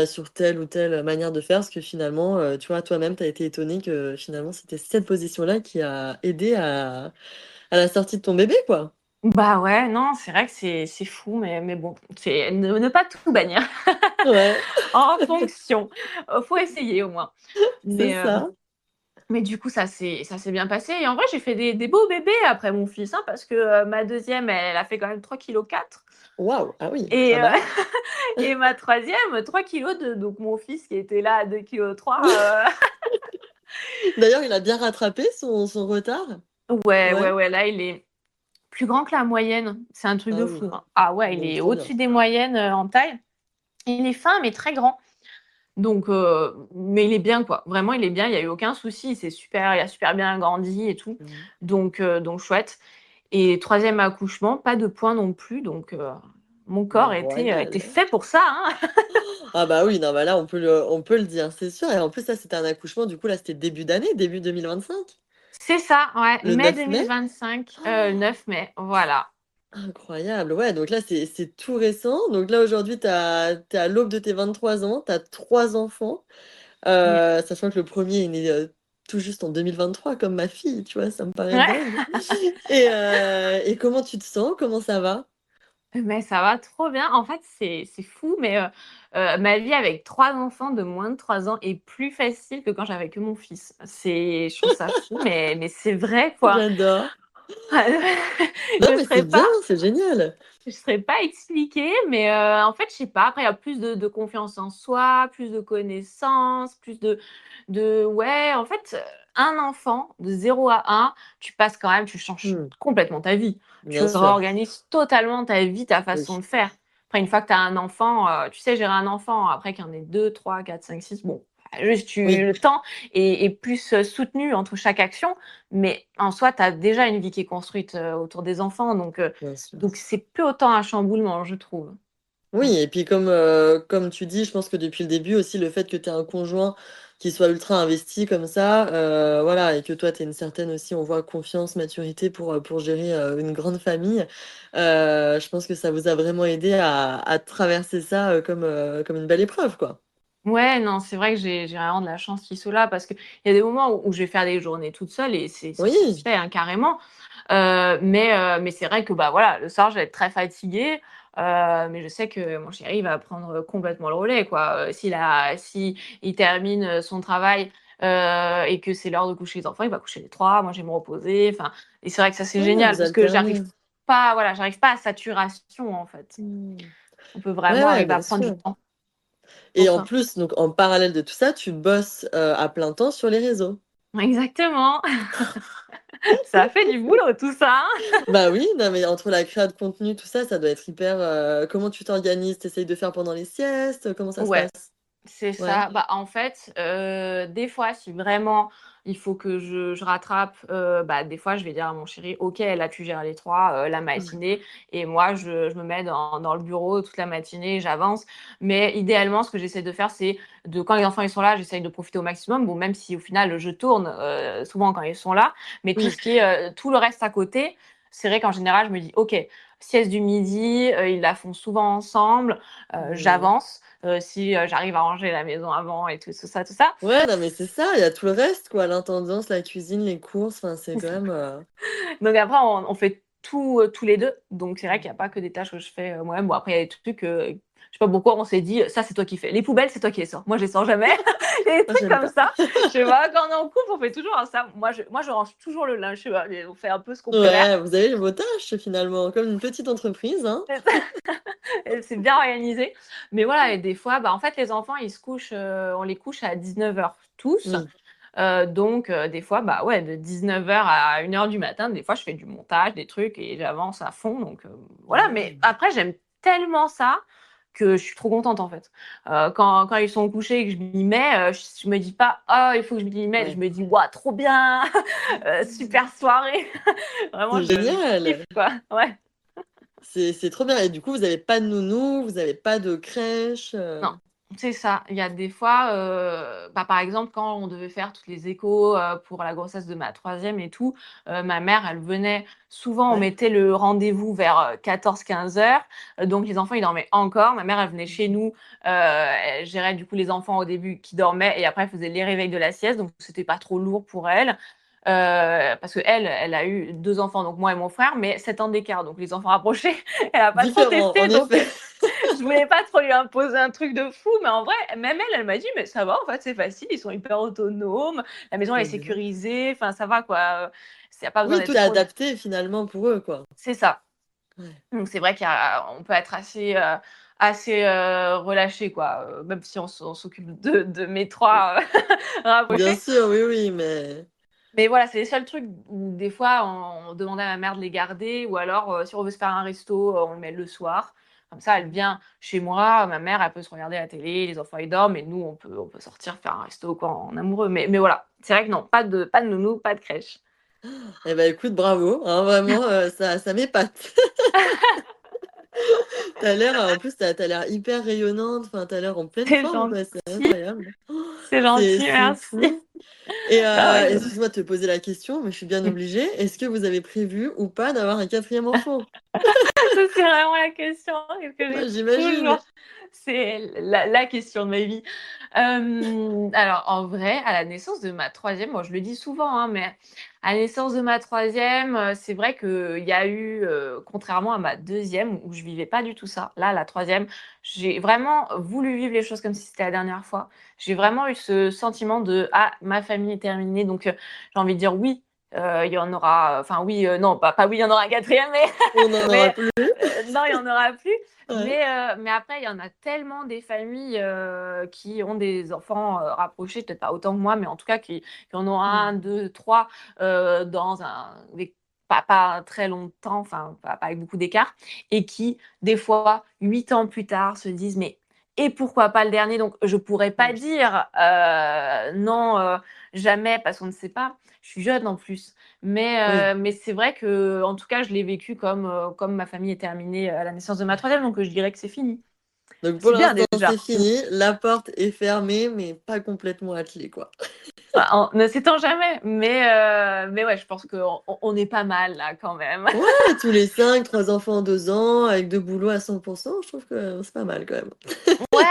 Speaker 1: sur telle ou telle manière de faire parce que finalement, tu vois, toi-même, tu as été étonnée que finalement, c'était cette position-là qui a aidé à la sortie de ton bébé, quoi.
Speaker 2: Bah, ouais, non, c'est vrai que c'est fou, mais bon, c'est ne pas tout bannir
Speaker 1: Ouais,
Speaker 2: en fonction. Faut essayer au moins.
Speaker 1: c'est
Speaker 2: Mais
Speaker 1: ça.
Speaker 2: mais du coup, ça s'est bien passé et en vrai, j'ai fait des beaux bébés après mon fils, hein, parce que, ma deuxième, elle a fait quand même 3,4 kg
Speaker 1: Waouh! Ah oui,
Speaker 2: et
Speaker 1: ah bah, oui.
Speaker 2: et ma troisième, 3,2 kg, donc mon fils qui était là à 2,3 kg,
Speaker 1: D'ailleurs, il a bien rattrapé son retard?
Speaker 2: ouais, ouais,
Speaker 1: Ouais?
Speaker 2: ouais, là, il est plus grand que la moyenne. C'est un truc
Speaker 1: Ah
Speaker 2: de
Speaker 1: oui,
Speaker 2: fou, hein. Ah ouais, il
Speaker 1: donc
Speaker 2: est
Speaker 1: trop bien.
Speaker 2: au-dessus des moyennes, en taille. Il est fin, mais très grand. Donc mais il est bien, quoi. Vraiment, il est bien, il y a eu aucun souci, c'est super, il a super bien grandi et tout.
Speaker 1: Mmh.
Speaker 2: Donc chouette. Et troisième accouchement, pas de points non plus, donc mon corps était
Speaker 1: Royal.
Speaker 2: fait pour ça, hein.
Speaker 1: Ah bah oui, non, bah là, on peut le dire, c'est sûr et en plus, ça, c'était un accouchement, du coup, là, c'était début d'année, début 2025?
Speaker 2: C'est ça, ouais,
Speaker 1: Le
Speaker 2: mai
Speaker 1: 9 mai?
Speaker 2: 2025, 9 mai, voilà.
Speaker 1: Incroyable, ouais, donc là, c'est tout récent. Donc là, aujourd'hui, tu à l'aube de tes 23 ans, tu as 3 enfants,
Speaker 2: Mmh.
Speaker 1: sachant que le premier est né, tout juste en 2023 comme ma fille, tu vois? Ça me paraît
Speaker 2: Ouais.
Speaker 1: dingue et comment tu te sens? Comment ça va?
Speaker 2: Mais ça va trop bien. En fait, c'est fou, mais ma vie avec 3 enfants de moins de 3 ans est plus facile que quand j'avais que mon fils. Je trouve ça fou, mais c'est vrai, quoi.
Speaker 1: J'adore. Non,
Speaker 2: Je
Speaker 1: mais
Speaker 2: saurais
Speaker 1: c'est bien,
Speaker 2: pas
Speaker 1: c'est génial.
Speaker 2: je saurais pas expliquer, mais en fait, je sais pas, après il y a plus de confiance en soi, plus de connaissances, plus de ouais, en fait, un enfant de 0 à 1, tu changes
Speaker 1: Mmh,
Speaker 2: complètement ta vie. Tu
Speaker 1: bien sûr.
Speaker 2: réorganises totalement ta vie, ta façon
Speaker 1: Oui.
Speaker 2: de faire. Après une fois que tu as un enfant, tu sais gérer un enfant, après qu'il y en ait 2, 3, 4, 5, 6, bon, juste
Speaker 1: Oui,
Speaker 2: le temps est plus, soutenu entre chaque action, mais en soi, tu as déjà une vie qui est construite, autour des enfants,
Speaker 1: bien sûr.
Speaker 2: donc c'est plus autant un chamboulement, je trouve. Mmh.
Speaker 1: Oui et puis comme tu dis, je pense que depuis le début aussi, le fait que tu aies un conjoint qui soit ultra investi comme ça, voilà et que toi, tu aies une certaine aussi, on voit confiance, maturité pour gérer, une grande famille, je pense que ça vous a vraiment aidé à traverser ça, comme une belle épreuve, quoi.
Speaker 2: Ouais, non, c'est vrai que j'ai vraiment de la chance qu'il soit là parce qu'il y a des moments où je vais faire des journées toute seule et ça se
Speaker 1: Oui,
Speaker 2: fait, hein, carrément. Mais c'est vrai que, bah, voilà, le soir, je vais être très fatiguée, mais je sais que mon chéri va prendre complètement le relais, quoi. Si il termine, son travail, et que c'est l'heure de coucher les enfants, il va coucher les 3, moi je vais me reposer, enfin. Et c'est vrai que ça, c'est
Speaker 1: ouais,
Speaker 2: génial
Speaker 1: vous
Speaker 2: parce que
Speaker 1: alternez.
Speaker 2: j'arrive pas à saturation, en fait.
Speaker 1: Mmh.
Speaker 2: On peut
Speaker 1: Ouais,
Speaker 2: vraiment
Speaker 1: ouais,
Speaker 2: arriver à
Speaker 1: bien
Speaker 2: prendre du
Speaker 1: sûr
Speaker 2: temps
Speaker 1: et
Speaker 2: pour
Speaker 1: en
Speaker 2: ça.
Speaker 1: plus, donc en parallèle de tout ça, tu bosses, à plein temps sur les réseaux?
Speaker 2: Exactement. Ça fait du boulot tout ça, hein.
Speaker 1: Bah oui, non mais entre la créa de contenu, tout ça, ça doit être hyper, comment tu t'organises? Tu essayes de faire pendant les siestes? Comment ça se
Speaker 2: Ouais.
Speaker 1: passe?
Speaker 2: C'est
Speaker 1: Ouais.
Speaker 2: ça. Bah, en fait, des fois, si vraiment il faut que je rattrape, bah, des fois, je vais dire à mon chéri: «OK, là, tu gères les 3 la matinée et moi, je me mets dans le bureau toute la matinée, j'avance». Mais idéalement, ce que j'essaie de faire, c'est de quand les enfants, ils sont là, j'essaye de profiter au maximum. Bon, même si au final, je tourne, souvent quand ils sont là, mais tout
Speaker 1: Oui.
Speaker 2: ce qui est, tout le reste à côté, c'est vrai qu'en général, je me dis: «OK, sieste du midi», ils la font souvent ensemble,
Speaker 1: Mmh.
Speaker 2: j'avance. Si j'arrive à ranger la maison avant et tout ça, tout ça.
Speaker 1: Ouais, non, mais c'est ça, il y a tout le reste, quoi, l'intendance, la cuisine, les courses, enfin, c'est quand même,
Speaker 2: Donc après, on fait tout tous les deux. Donc c'est vrai qu'il n'y a pas que des tâches que je fais moi-même. Bon, après, il y a des trucs, je sais pas pourquoi on s'est dit, ça, c'est toi qui fais. Les poubelles, c'est toi qui les sors. Moi, je les sors jamais. Il y a des
Speaker 1: ah,
Speaker 2: trucs
Speaker 1: j'aime
Speaker 2: comme
Speaker 1: pas.
Speaker 2: ça. Je sais pas, quand on est en couple, on fait toujours ça. Moi, je range toujours le linge. Je sais pas, on fait un peu ce qu'on peut faire.
Speaker 1: Ouais, vous avez vos tâches, finalement, comme une petite entreprise, hein?
Speaker 2: C'est bien organisé. Mais voilà, et des fois, bah, en fait, les enfants, ils se couchent, on les couche à 19h tous.
Speaker 1: Oui.
Speaker 2: Donc des fois, bah, ouais, de 19h à 1h du matin, des fois, je fais du montage, des trucs et j'avance à fond donc voilà. Mais
Speaker 1: Mmh.
Speaker 2: après, j'aime tellement ça que je suis trop contente, en fait. Quand ils sont couchés et que je m'y mets, je me dis pas: «Oh, il faut que je m'y mette». Je
Speaker 1: Ouais.
Speaker 2: me dis: «Waouh, trop bien, super soirée». Vraiment,
Speaker 1: C'est
Speaker 2: je kiffe,
Speaker 1: génial!
Speaker 2: quoi. Ouais.
Speaker 1: C'est trop bien et du coup, vous avez pas de nounou, vous avez pas de crèche,
Speaker 2: Non, c'est ça. Il y a des fois, bah, par exemple, quand on devait faire toutes les échos, pour la grossesse de ma troisième et tout, ma mère, elle venait souvent, on
Speaker 1: Ouais.
Speaker 2: mettait le rendez-vous vers, 14-15 heures, donc les enfants, ils dormaient encore. Ma mère, elle venait chez nous, elle gérait du coup les enfants au début qui dormaient et après elle faisait les réveils de la sieste, donc c'était pas trop lourd pour elle. Parce qu'elle, elle a eu 2 enfants, donc moi et mon frère, mais 7 ans d'écart, donc les enfants rapprochés, elle a pas trop
Speaker 1: Différent,
Speaker 2: testé,
Speaker 1: en
Speaker 2: donc
Speaker 1: effet.
Speaker 2: je voulais pas trop lui imposer un truc de fou, mais en vrai, même elle, elle m'a dit: «Mais ça va, en fait, c'est facile, ils sont hyper autonomes, la maison elle est
Speaker 1: Trop bien.
Speaker 2: sécurisée, enfin ça va quoi, il y a pas besoin
Speaker 1: Oui,
Speaker 2: d'être
Speaker 1: tout est
Speaker 2: trop».
Speaker 1: adapté, finalement, pour eux, quoi.
Speaker 2: C'est ça.
Speaker 1: Ouais.
Speaker 2: Donc c'est vrai qu'on peut être assez relâché quoi, même si on s'occupe de mes 3
Speaker 1: Bien
Speaker 2: rapprochés.
Speaker 1: sûr, oui, oui, mais
Speaker 2: Mais voilà, c'est les seuls trucs où des fois on demandait à ma mère de les garder ou alors, si on veut se faire un resto, on le met le soir. Comme ça, elle vient chez moi, ma mère, elle peut se regarder la télé, les enfants ils dorment et nous on peut sortir faire un resto quoi en amoureux. Mais voilà, c'est vrai que non, pas de nounou, pas de crèche.
Speaker 1: eh ben, écoute, bravo, hein, vraiment, ça m'épate. Tu as l'air, en plus, tu as l'air hyper rayonnante, enfin, tu as l'air en pleine
Speaker 2: C'est
Speaker 1: forme, quoi, c'est
Speaker 2: gentil,
Speaker 1: incroyable.
Speaker 2: c'est gentil,
Speaker 1: C'est
Speaker 2: merci.
Speaker 1: fou et
Speaker 2: Ah ouais,
Speaker 1: excuse-moi de te poser la question, mais je suis bien obligée. Est-ce que vous avez prévu ou pas d'avoir un quatrième enfant?
Speaker 2: ça, c'est vraiment la question que
Speaker 1: Bah,
Speaker 2: j'ai
Speaker 1: j'imagine.
Speaker 2: toujours. C'est la question de ma vie. Alors, en vrai, à la naissance de ma troisième, moi, je le dis souvent, hein, mais à la naissance de ma troisième, c'est vrai qu'il y a eu, contrairement à ma deuxième où je vivais pas du tout ça. Là, la troisième, j'ai vraiment voulu vivre les choses comme si c'était la dernière fois. J'ai vraiment eu ce sentiment de: «Ah, ma famille est terminée», donc j'ai envie de dire oui, il y en aura enfin oui, non, pas oui, il y en aura un quatrième, mais
Speaker 1: On n'en aura
Speaker 2: mais
Speaker 1: plus?
Speaker 2: non, il y en aura plus.
Speaker 1: Ouais.
Speaker 2: Mais après, il y en a tellement des familles, qui ont des enfants, rapprochés, peut-être pas autant que moi, mais en tout cas qui en ont
Speaker 1: Mmh.
Speaker 2: un, 2, 3, dans un avec pas très longtemps, enfin pas avec beaucoup d'écart et qui, des fois, 8 ans plus tard, se disent: «Mais et pourquoi pas le dernier?» Donc je pourrais pas
Speaker 1: Oui.
Speaker 2: dire, non, jamais parce qu'on ne sait pas. Je suis jeune en plus.
Speaker 1: Oui.
Speaker 2: Mais c'est vrai que, en tout cas, je l'ai vécu comme ma famille est terminée à la naissance de ma troisième, donc je dirais que c'est fini.
Speaker 1: Donc pour
Speaker 2: C'est bien
Speaker 1: l'instant,
Speaker 2: déjà.
Speaker 1: c'est fini, la porte est fermée, mais pas complètement attelée, quoi.
Speaker 2: Bah, en ne sait-on jamais, mais ouais, je pense qu'on est pas mal là quand même.
Speaker 1: Ouais, tous les 5, 3 enfants en 2 ans, avec 2 boulots à 100%, je trouve que c'est pas mal quand même.
Speaker 2: Ouais,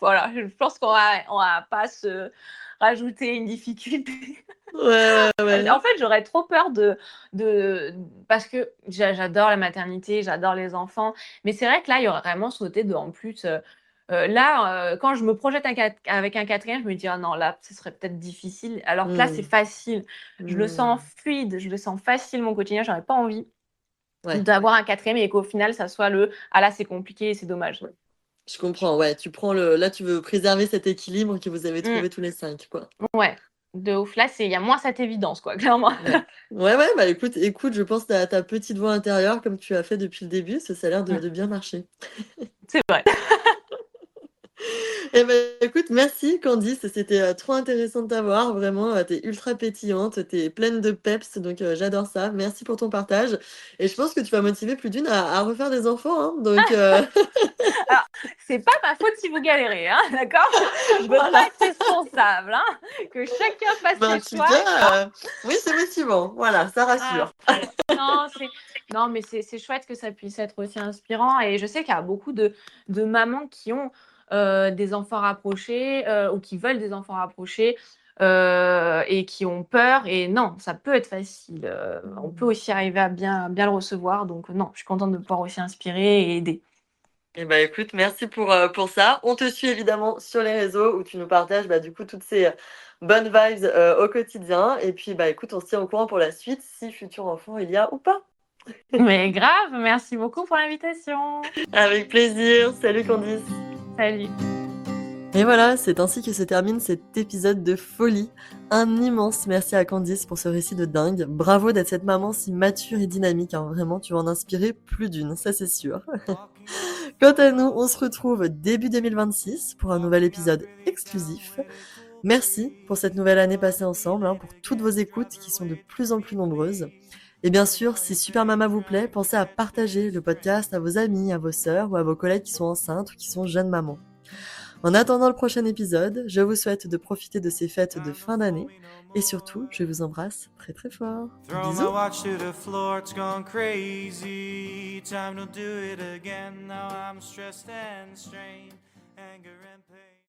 Speaker 2: voilà, je pense qu'on va pas se rajouter une difficulté.
Speaker 1: Ouais, ouais,
Speaker 2: En
Speaker 1: ouais.
Speaker 2: fait, j'aurais trop peur de parce que j'adore la maternité, j'adore les enfants, mais c'est vrai que là, il y aurait vraiment ce côté de en plus, là, quand je me projette avec un quatrième, je me dis: «Ah non, là, ce serait peut-être difficile», alors que là, c'est
Speaker 1: Mmh.
Speaker 2: facile. Je le sens
Speaker 1: Mmh.
Speaker 2: fluide, je le sens facile mon quotidien, j'aurais pas envie
Speaker 1: Ouais,
Speaker 2: d'avoir un quatrième et qu'au final, ça soit le: «Ah là, c'est compliqué, c'est dommage».
Speaker 1: ouais. Je comprends, ouais, tu prends le là, tu veux préserver cet équilibre que vous avez
Speaker 2: Mmh,
Speaker 1: trouvé tous les 5, quoi.
Speaker 2: ouais, de ouf. Là, il y a moins cette évidence quoi, clairement.
Speaker 1: Ouais. Ouais, ouais, bah, écoute, je pense à ta petite voix intérieure comme tu as fait depuis le début, ça a l'air
Speaker 2: Mmh,
Speaker 1: de bien marcher.
Speaker 2: c'est vrai.
Speaker 1: Eh ben, écoute, merci Candice, c'était trop intéressant de t'avoir, vraiment, t'es ultra pétillante, t'es pleine de peps, donc j'adore ça. Merci pour ton partage. Et je pense que tu vas motiver plus d'une à refaire des enfants, hein, donc
Speaker 2: Alors, c'est pas ma faute si vous galérez, hein, d'accord? Je veux pas
Speaker 1: voilà.
Speaker 2: être responsable, hein, que chacun fasse
Speaker 1: Ben, en
Speaker 2: ses
Speaker 1: tout
Speaker 2: choix.
Speaker 1: cas, oui, c'est motivant, voilà, ça
Speaker 2: Ah,
Speaker 1: rassure.
Speaker 2: très bien. Non, mais c'est chouette que ça puisse être aussi inspirant et je sais qu'il y a beaucoup de mamans qui ont, des enfants rapprochés, ou qui veulent des enfants rapprochés, et qui ont peur et non, ça peut être facile, on peut aussi arriver à bien le recevoir donc non, je suis contente de pouvoir aussi inspirer et aider.
Speaker 1: Eh ben, écoute, merci pour ça. On te suit évidemment sur les réseaux où tu nous partages du coup toutes ces bonnes vibes au quotidien. Et puis bah écoute, on se tient au courant pour la suite, si futur enfant il y a ou pas.
Speaker 2: Mais grave, merci beaucoup pour l'invitation.
Speaker 1: Avec plaisir. Salut Candice.
Speaker 2: Salut.
Speaker 1: Et voilà, c'est ainsi que se termine cet épisode de folie. Un immense merci à Candice pour ce récit de dingue. Bravo d'être cette maman si mature et dynamique, hein. Vraiment, tu vas en inspirer plus d'une, ça c'est sûr. Quant à nous, on se retrouve début 2026 pour un nouvel épisode exclusif. Merci pour cette nouvelle année passée ensemble, hein, pour toutes vos écoutes qui sont de plus en plus nombreuses. Et bien sûr, si Super Mama vous plaît, pensez à partager le podcast à vos amis, à vos sœurs ou à vos collègues qui sont enceintes ou qui sont jeunes mamans. En attendant le prochain épisode, je vous souhaite de profiter de ces fêtes de fin d'année et surtout, je vous embrasse très très fort.
Speaker 3: Throw my
Speaker 1: Bisous.
Speaker 3: watch to the floor, it's gone crazy. Time to do it again. Now I'm stressed and strained, anger and pain.